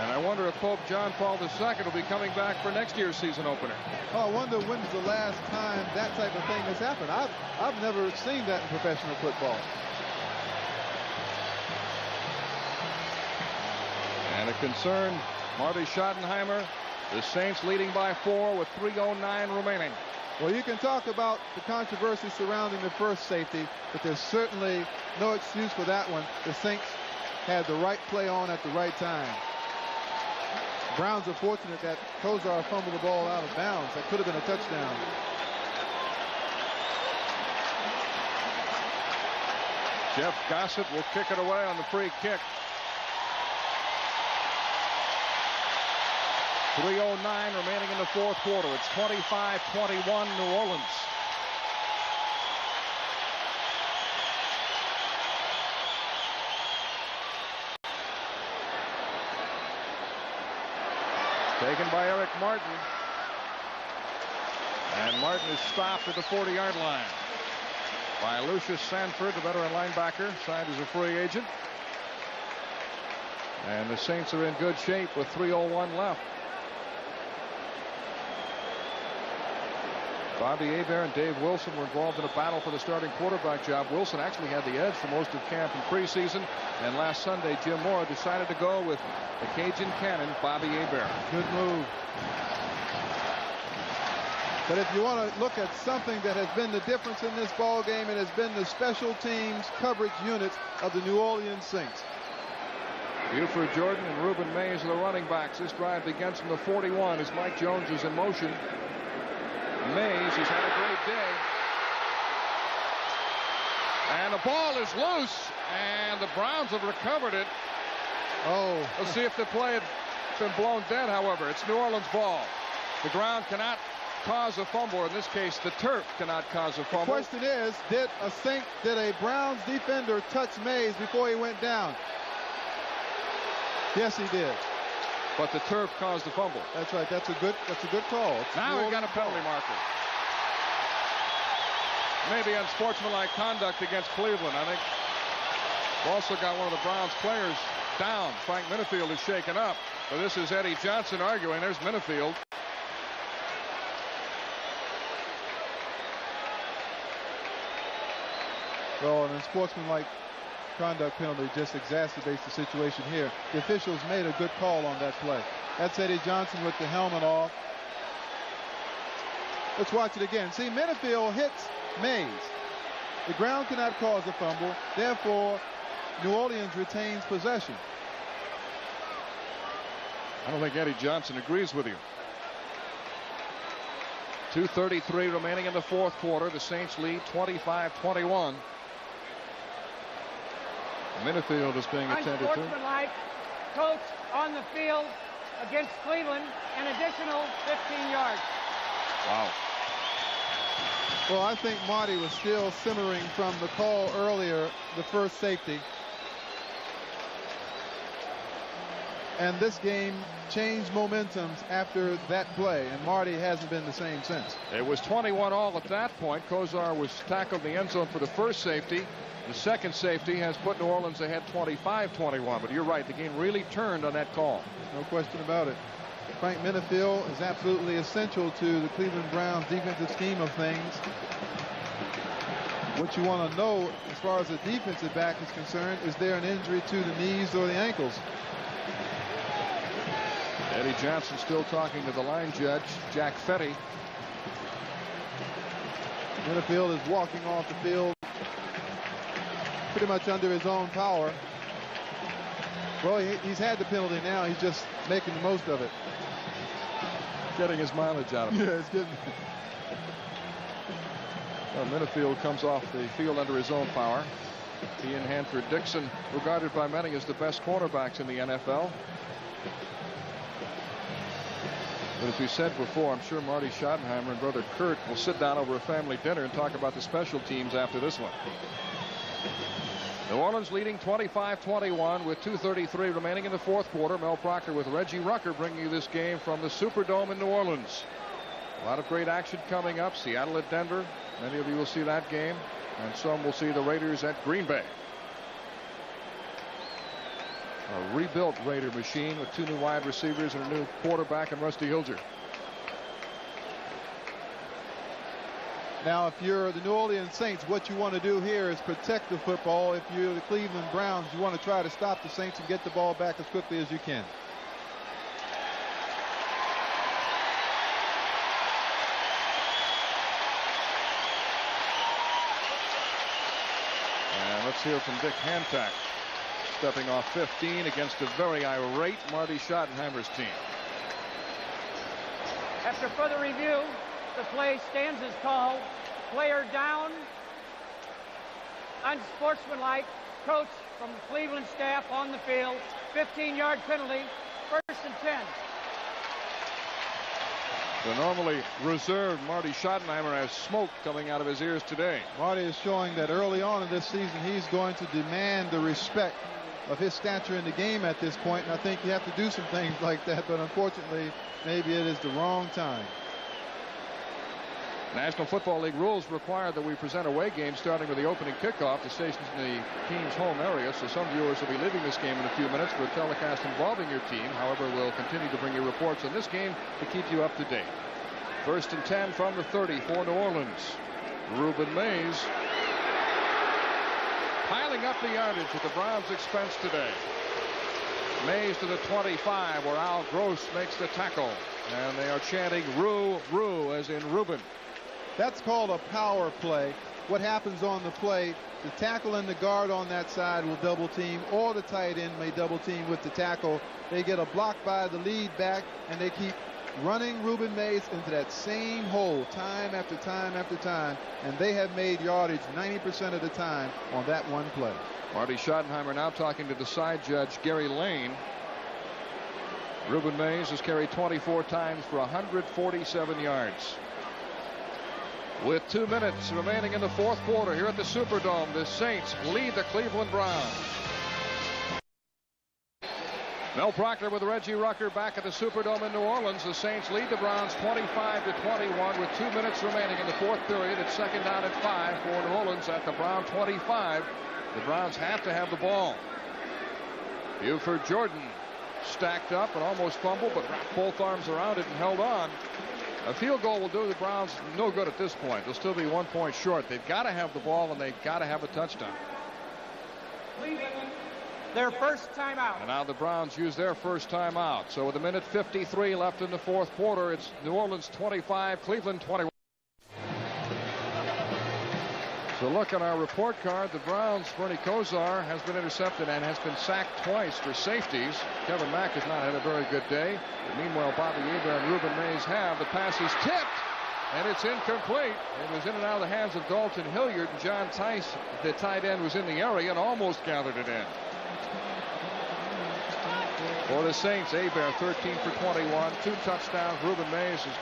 Speaker 1: And I wonder if Pope John Paul II will be coming back for next year's season opener.
Speaker 2: Oh, I wonder when's the last time that type of thing has happened. I've never seen that in professional football.
Speaker 1: And a concern, Marty Schottenheimer, the Saints leading by 4 with 3:09 remaining.
Speaker 2: Well, you can talk about the controversy surrounding the first safety, but there's certainly no excuse for that one. The Saints had the right play on at the right time. Browns are fortunate that Kozar fumbled the ball out of bounds. That could have been a touchdown.
Speaker 1: Jeff Gossett will kick it away on the free kick. 3:09 remaining in the fourth quarter. It's 25-21 New Orleans. Taken by Eric Martin. And Martin is stopped at the 40-yard line by Lucius Sanford, the veteran linebacker, signed as a free agent. And the Saints are in good shape with 3:01 left. Bobby Hebert and Dave Wilson were involved in a battle for the starting quarterback job. Wilson actually had the edge for most of camp and preseason. And last Sunday, Jim Mora decided to go with the Cajun cannon, Bobby Hebert.
Speaker 2: Good move. But if you want to look at something that has been the difference in this ball game, it has been the special teams coverage units of the New Orleans Saints.
Speaker 1: Buford Jordan and Reuben Mays are the running backs. This drive begins from the 41 as Mike Jones is in motion. Mays has had a great day. And the ball is loose, and the Browns have recovered it.
Speaker 2: Oh.
Speaker 1: Let's see if the play had been blown dead, however. It's New Orleans ball. The ground cannot cause a fumble. In this case, the turf cannot cause a fumble.
Speaker 2: The question is, did a Browns defender touch Mays before he went down? Yes, he did.
Speaker 1: But the turf caused the fumble.
Speaker 2: That's right. That's a good call.
Speaker 1: Now we've got a penalty marker. Maybe unsportsmanlike conduct against Cleveland. I think we've also got one of the Browns players down. Frank Minifield is shaken up. But this is Eddie Johnson arguing. There's Minifield.
Speaker 2: Well, an unsportsmanlike conduct penalty just exacerbates the situation here. The officials made a good call on that play. That's Eddie Johnson with the helmet off. Let's watch it again. See, Minifield hits Mays. The ground cannot cause a fumble. Therefore, New Orleans retains possession.
Speaker 1: I don't think Eddie Johnson agrees with you. 2:33 remaining in the fourth quarter. The Saints lead 25-21. Minifield is being attended to.
Speaker 3: Unsportsmanlike, coach on the field against Cleveland, an additional 15 yards.
Speaker 1: Wow.
Speaker 2: Well, I think Marty was still simmering from the call earlier, the first safety. And this game changed momentums after that play, and Marty hasn't been the same since.
Speaker 1: It was 21-all at that point. Kozar was tackled in the end zone for the first safety. The second safety has put New Orleans ahead 25-21. But you're right, the game really turned on that call.
Speaker 2: No question about it. Frank Minifield is absolutely essential to the Cleveland Browns defensive scheme of things. What you want to know as far as the defensive back is concerned, is there an injury to the knees or the ankles?
Speaker 1: Eddie Johnson still talking to the line judge, Jack Fetty.
Speaker 2: Minifield is walking off the field pretty much under his own power. Well, he's had the penalty now. He's just making the most of it.
Speaker 1: Getting his mileage out of it.
Speaker 2: Yeah, it's good.
Speaker 1: Well, Minifield comes off the field under his own power. He and Hanford Dixon, regarded by many as the best cornerbacks in the NFL. But as we said before, I'm sure Marty Schottenheimer and brother Kurt will sit down over a family dinner and talk about the special teams after this one. New Orleans leading 25-21 with 2:33 remaining in the fourth quarter. Mel Proctor with Reggie Rucker bringing you this game from the Superdome in New Orleans. A lot of great action coming up. Seattle at Denver. Many of you will see that game, and some will see the Raiders at Green Bay. A rebuilt Raider machine with two new wide receivers and a new quarterback in Rusty Hilger.
Speaker 2: Now, if you're the New Orleans Saints, what you want to do here is protect the football. If you're the Cleveland Browns, you want to try to stop the Saints and get the ball back as quickly as you can.
Speaker 1: And let's hear from Dick Hancock, stepping off 15 against a very irate Marty Schottenheimer's team.
Speaker 3: After further review, the play stands as called. Player down. Unsportsmanlike. Coach from the Cleveland staff on the field. 15-yard penalty. 1st and 10.
Speaker 1: The normally reserved Marty Schottenheimer has smoke coming out of his ears today.
Speaker 2: Marty is showing that early on in this season he's going to demand the respect of his stature in the game at this point, and I think you have to do some things like that, but unfortunately maybe it is the wrong time.
Speaker 1: National Football League rules require that we present away games starting with the opening kickoff to stations in the team's home area, so some viewers will be leaving this game in a few minutes for a telecast involving your team. However, we'll continue to bring you reports on this game to keep you up to date. 1st and 10 from the 30 for New Orleans. Ruben Mays piling up the yardage at the Browns' expense today. Mays to the 25 where Al Gross makes the tackle, and they are chanting Rue, Rue, as in Ruben.
Speaker 2: That's called a power play. What happens on the play, the tackle and the guard on that side will double team, or the tight end may double team with the tackle. They get a block by the lead back, and they keep running Ruben Mays into that same hole time after time after time, and they have made yardage 90% of the time on that one play.
Speaker 1: Marty Schottenheimer now talking to the side judge, Gary Lane. Ruben Mays has carried 24 times for 147 yards. With 2 minutes remaining in the 4th quarter here at the Superdome, the Saints lead the Cleveland Browns. Mel Proctor with Reggie Rucker back at the Superdome in New Orleans. The Saints lead the Browns 25-21 with 2 minutes remaining in the 4th period. It's 2nd down and 5 for New Orleans at the Brown 25. The Browns have to have the ball. Buford Jordan stacked up and almost fumbled, but wrapped both arms around it and held on. A field goal will do the Browns no good at this point. They'll still be 1 point short. They've got to have the ball, and they've got to have a touchdown.
Speaker 3: Their first timeout.
Speaker 1: And now the Browns use their first timeout. So with 1:53 left in the 4th quarter, it's New Orleans 25, Cleveland 21. So look on our report card. The Browns, Bernie Kosar, has been intercepted and has been sacked twice for safeties. Kevin Mack has not had a very good day. But meanwhile, Bobby Hebert and Ruben Mays have. The pass is tipped, and it's incomplete. It was in and out of the hands of Dalton Hilliard, and John Tice, the tight end, was in the area and almost gathered it in. For the Saints, Hebert 13 for 21, 2 touchdowns. Ruben Mays has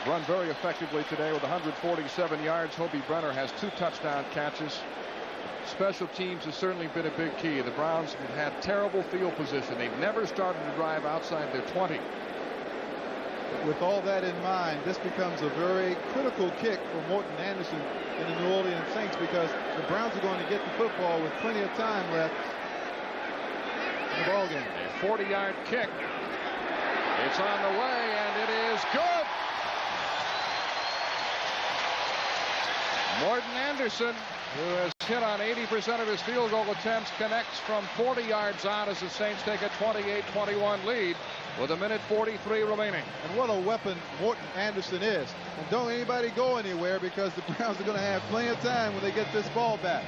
Speaker 1: run very effectively today with 147 yards. Hobie Brenner has 2 touchdown catches. Special teams has certainly been a big key. The Browns have had terrible field position. They've never started to drive outside their 20.
Speaker 2: With all that in mind, this becomes a very critical kick for Morton Anderson and the New Orleans Saints, because the Browns are going to get the football with plenty of time left in the ball game.
Speaker 1: A 40-yard kick. It's on the way, and it is good. Morton Anderson, who has hit on 80% of his field goal attempts, connects from 40 yards out as the Saints take a 28-21 lead with 1:43 remaining.
Speaker 2: And what a weapon Morton Anderson is. And don't anybody go anywhere, because the Browns are going to have plenty of time when they get this ball back.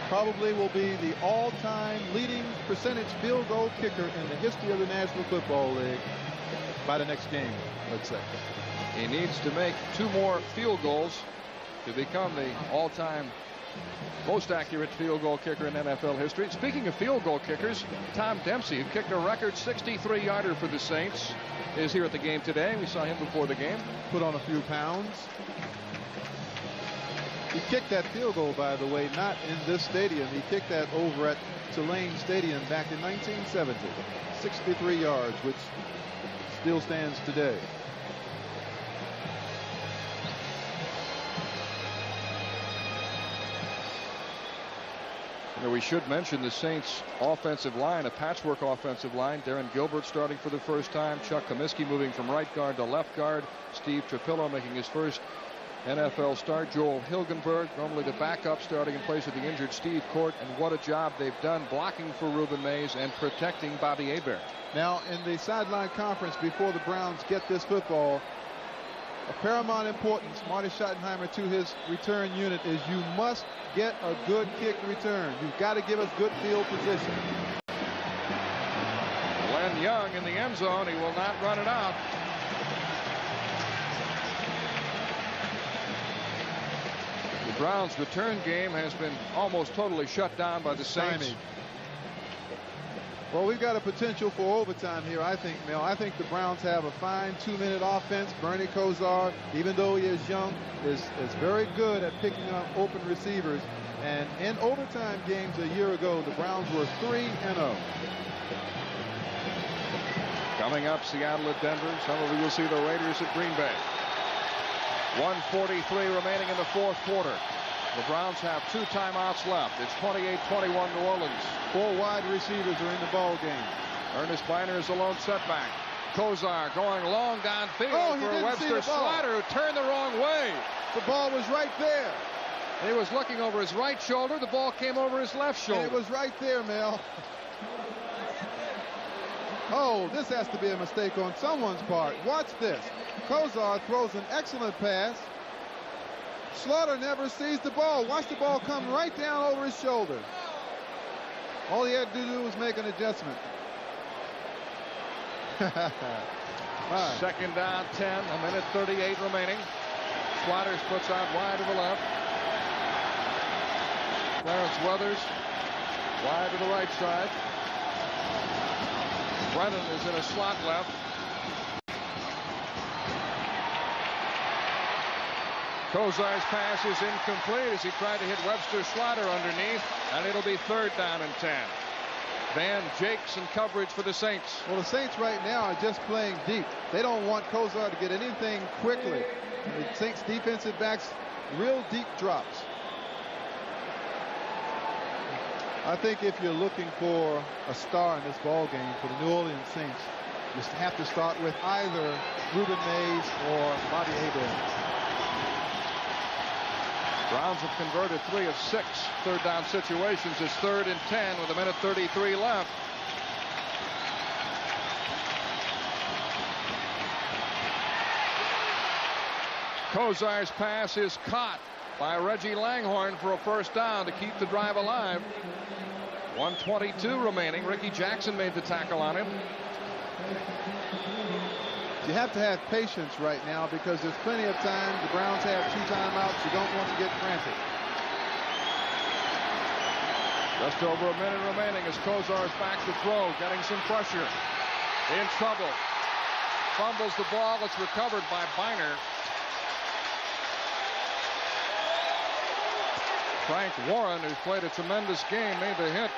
Speaker 2: Probably will be the all-time leading percentage field goal kicker in the history of the National Football League by the next game, let's say.
Speaker 1: He needs to make 2 more field goals to become the all-time most accurate field goal kicker in NFL history. Speaking of field goal kickers, Tom Dempsey, who kicked a record 63-yarder for the Saints, is here at the game today. We saw him before the game.
Speaker 2: Put on a few pounds. He kicked that field goal, by the way, not in this stadium. He kicked that over at Tulane Stadium back in 1970. 63 yards, which still stands today.
Speaker 1: We should mention the Saints offensive line, a patchwork offensive line. Darren Gilbert starting for the first time. Chuck Comiskey moving from right guard to left guard. Steve Trapillo making his first NFL start. Joel Hilgenberg, normally the backup, starting in place of the injured Steve Court. And what a job they've done blocking for Ruben Mays and protecting Bobby Hebert.
Speaker 2: Now, in the sideline conference before the Browns get this football, of paramount importance, Marty Schottenheimer to his return unit, is you must get a good kick return. You've got to give us good field position.
Speaker 1: Len on Young in the end zone. He will not run it out. The Browns' return game has been almost totally shut down by the Saints.
Speaker 2: Well, we've got a potential for overtime here, I think, Mel. I think the Browns have a fine 2-minute offense. Bernie Kosar, even though he is young, is very good at picking up open receivers. And in overtime games a year ago, the Browns were 3-0.
Speaker 1: Coming up, Seattle at Denver. Some of you will see the Raiders at Green Bay. 1:43 remaining in the fourth quarter. The Browns have 2 timeouts left. It's 28-21 New Orleans.
Speaker 2: 4 wide receivers are in the ball game.
Speaker 1: Ernest Biner is a lone setback. Kosar going long downfield for Webster Slater, who turned the wrong way.
Speaker 2: The ball was right there.
Speaker 1: He was looking over his right shoulder. The ball came over his left shoulder.
Speaker 2: And it was right there, Mel. Oh, this has to be a mistake on someone's part. Watch this. Kosar throws an excellent pass. Slaughter never sees the ball. Watch the ball come right down over his shoulder. All he had to do was make an adjustment.
Speaker 1: Second down, 10, 1:38 remaining. Slaughter puts out wide to the left. Clarence Weathers wide to the right side. Brennan is in a slot left. Kosar's pass is incomplete as he tried to hit Webster Slater underneath, and it'll be 3rd down and 10. Van Jakes in coverage for the Saints.
Speaker 2: Well, the Saints right now are just playing deep. They don't want Kosar to get anything quickly. The Saints defensive backs, real deep drops. I think if you're looking for a star in this ball game for the New Orleans Saints, you have to start with either Ruben Mays or Bobby Hebert.
Speaker 1: Browns have converted 3 of 6 third down situations. It's 3rd and 10 with 1:33 left. Kosar's pass is caught by Reggie Langhorne for a 1st down to keep the drive alive. 1:22 remaining. Ricky Jackson made the tackle on him.
Speaker 2: You have to have patience right now because there's plenty of time. The Browns have 2 timeouts. You don't want to get frantic.
Speaker 1: Just over a minute remaining as Kosar's back to throw, getting some pressure. In trouble. Fumbles the ball. It's recovered by Biner. Frank Warren, who's played a tremendous game, made the hit.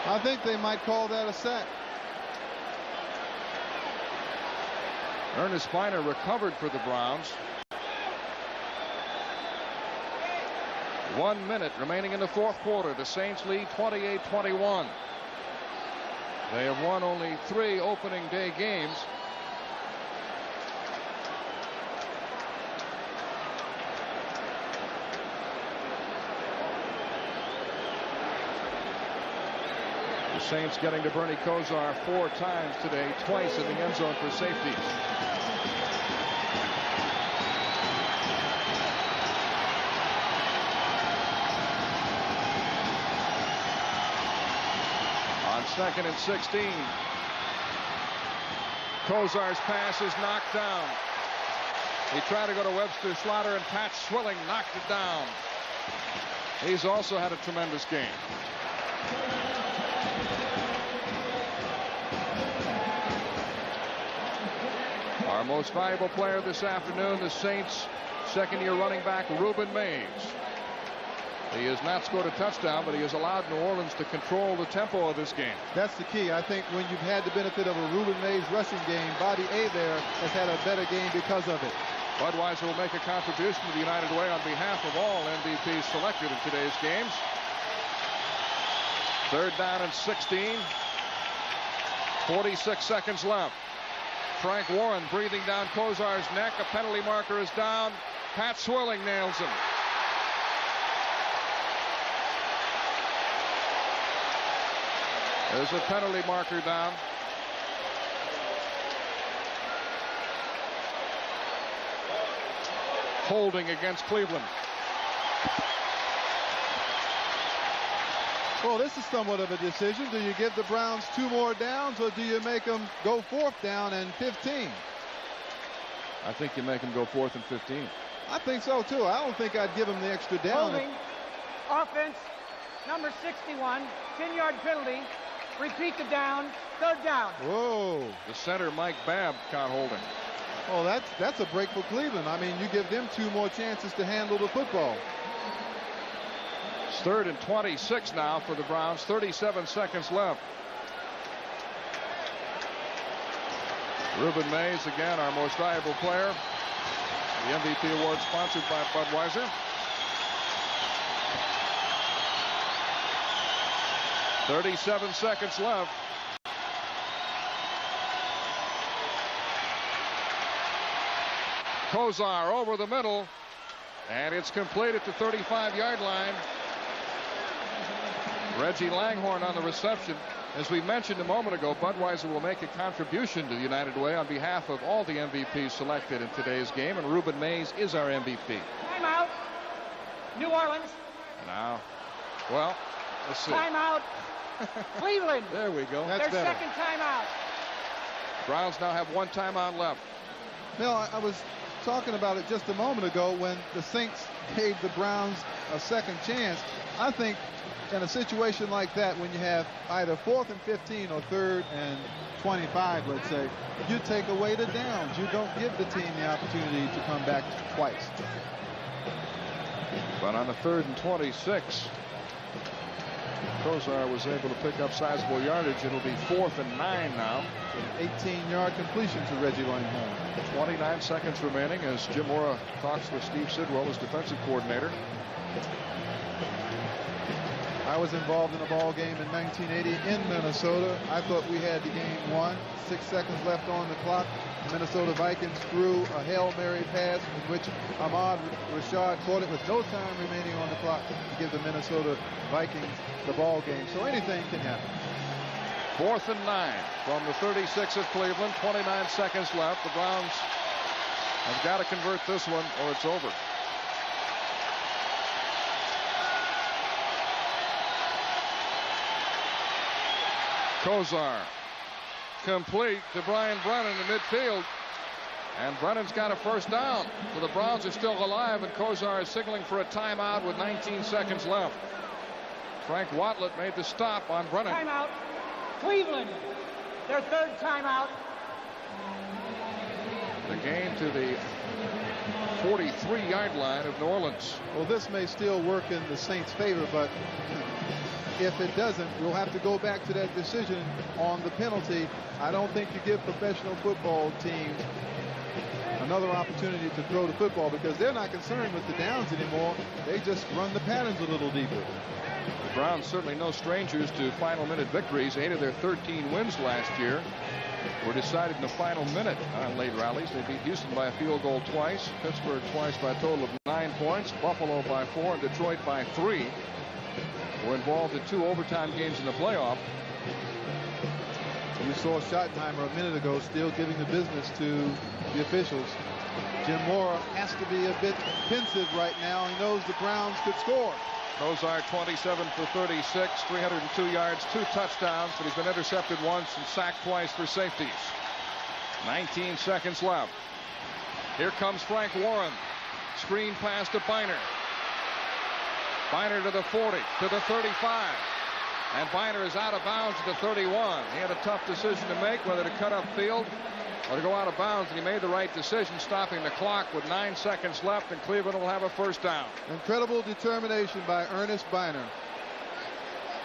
Speaker 2: I think they might call that a sack.
Speaker 1: Ernest Biner recovered for the Browns. 1 minute remaining in the fourth quarter. The Saints lead 28-21. They have won only 3 opening day games. The Saints getting to Bernie Kosar 4 times today, twice in the end zone for safety. On 2nd and 16. Kosar's pass is knocked down. He tried to go to Webster Slater, and Pat Swilling knocked it down. He's also had a tremendous game. Our most valuable player this afternoon, the Saints' second-year running back, Ruben Mays. He has not scored a touchdown, but he has allowed New Orleans to control the tempo of this game.
Speaker 2: That's the key. I think when you've had the benefit of a Ruben Mays rushing game, Bobby Hebert has had a better game because of it.
Speaker 1: Budweiser will make a contribution to the United Way on behalf of all MVPs selected in today's games. 3rd down and 16. 46 seconds left. Frank Warren breathing down Kosar's neck. A penalty marker is down. Pat Swilling nails him. There's a penalty marker down. Holding against Cleveland.
Speaker 2: Well, this is somewhat of a decision. Do you give the Browns 2 more downs, or do you make them go 4th down and 15?
Speaker 1: I think you make them go 4th and 15.
Speaker 2: I think so, too. I don't think I'd give them the extra down.
Speaker 3: Holding. Offense, number 61, 10-yard penalty. Repeat the down, 3rd down.
Speaker 2: Whoa.
Speaker 1: The center, Mike Babb, caught holding.
Speaker 2: Oh, that's a break for Cleveland. I mean, you give them 2 more chances to handle the football.
Speaker 1: It's 3rd and 26 now for the Browns. 37 seconds left. Ruben Mays, again, our most valuable player. The MVP award sponsored by Budweiser. 37 seconds left. Kosar over the middle, and it's complete at the 35-yard line. Reggie Langhorne on the reception. As we mentioned a moment ago, Budweiser will make a contribution to the United Way on behalf of all the MVPs selected in today's game, and Ruben Mays is our MVP.
Speaker 3: Timeout. New Orleans.
Speaker 1: Now, well, let's see.
Speaker 3: Timeout. Cleveland.
Speaker 1: There we go.
Speaker 3: Their second timeout.
Speaker 1: Browns now have 1 timeout left.
Speaker 2: Mel, I was talking about it just a moment ago when the Saints gave the Browns a second chance. I think in a situation like that, when you have either 4th and 15 or 3rd and 25, let's say, you take away the downs. You don't give the team the opportunity to come back twice.
Speaker 1: But on the 3rd and 26, Kosar was able to pick up sizable yardage. It'll be 4th and 9 now.
Speaker 2: An 18-yard completion to Reggie Langhorne.
Speaker 1: 29 seconds remaining as Jim Mora talks with Steve Sidwell, his defensive coordinator.
Speaker 2: I was involved in a ball game in 1980 in Minnesota. I thought we had the game won. 6 seconds left on the clock. The Minnesota Vikings threw a Hail Mary pass in which Ahmad Rashad caught it with no time remaining on the clock to give the Minnesota Vikings the ball game. So anything can happen.
Speaker 1: 4th and 9 from the 36 of Cleveland. 29 seconds left. The Browns have got to convert this one or it's over. Kosar complete to Brian Brennan in midfield, and Brennan's got a first down. So the Browns are still alive, and Kosar is signaling for a timeout with 19 seconds left. Frank Watlett made the stop on Brennan.
Speaker 3: Timeout. Cleveland, their 3rd timeout.
Speaker 1: The game to the 43-yard line of New Orleans.
Speaker 2: Well, this may still work in the Saints' favor, but if it doesn't, we'll have to go back to that decision on the penalty. I don't think you give professional football teams another opportunity to throw the football because they're not concerned with the downs anymore. They just run the patterns a little deeper.
Speaker 1: The Browns certainly no strangers to final minute victories. 8 of their 13 wins last year were decided in the final minute on late rallies. They beat Houston by a field goal twice, Pittsburgh twice by a total of 9 points, Buffalo by 4, and Detroit by 3. Were involved in 2 overtime games in the playoff.
Speaker 2: You saw Schottenheimer a minute ago still giving the business to the officials. Jim Mora has to be a bit pensive right now. He knows the Browns could score.
Speaker 1: Kosar 27 for 36, 302 yards, 2 touchdowns, but he's been intercepted once and sacked twice for safeties. 19 seconds left. Here comes Frank Warren. Screen pass to Biner. Biner to the 40, to the 35. And Biner is out of bounds at the 31. He had a tough decision to make, whether to cut upfield or to go out of bounds, and he made the right decision, stopping the clock with 9 seconds left, and Cleveland will have a first down.
Speaker 2: Incredible determination by Ernest Biner.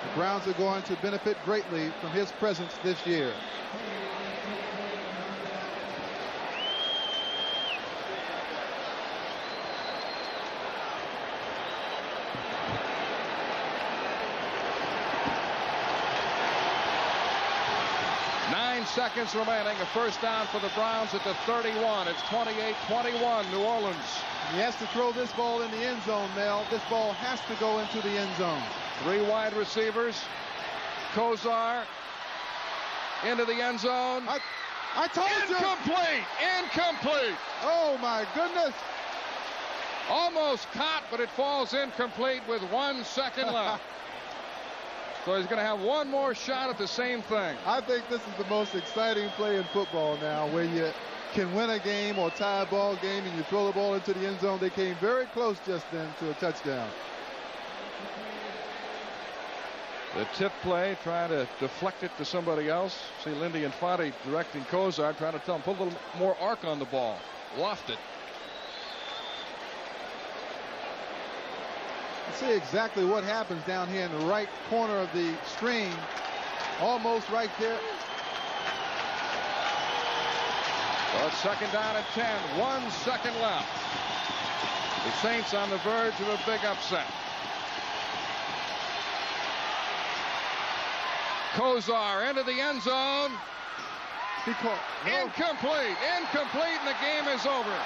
Speaker 2: The Browns are going to benefit greatly from his presence this year.
Speaker 1: Seconds remaining. A first down for the Browns at the 31. It's 28-21 New Orleans.
Speaker 2: He has to throw this ball in the end zone, Mel. This ball has to go into the end zone.
Speaker 1: 3 wide receivers. Kosar into the end zone.
Speaker 2: I told you.
Speaker 1: Incomplete. Incomplete.
Speaker 2: Oh, my goodness.
Speaker 1: Almost caught, but it falls incomplete with 1 second left. So he's going to have one more shot at the same thing.
Speaker 2: I think this is the most exciting play in football now, where you can win a game or tie a ball game and you throw the ball into the end zone. They came very close just then to a touchdown.
Speaker 1: The tip play, trying to deflect it to somebody else. See Lindy Infante directing Kozar, trying to tell him, put a little more arc on the ball. Loft it.
Speaker 2: See exactly what happens down here in the right corner of the screen. Almost right there.
Speaker 1: Well, it's 2nd down and 10. 1 second left. The Saints on the verge of a big upset. Kozar into the end zone.
Speaker 2: He caught. No.
Speaker 1: Incomplete. Incomplete, and the game is over.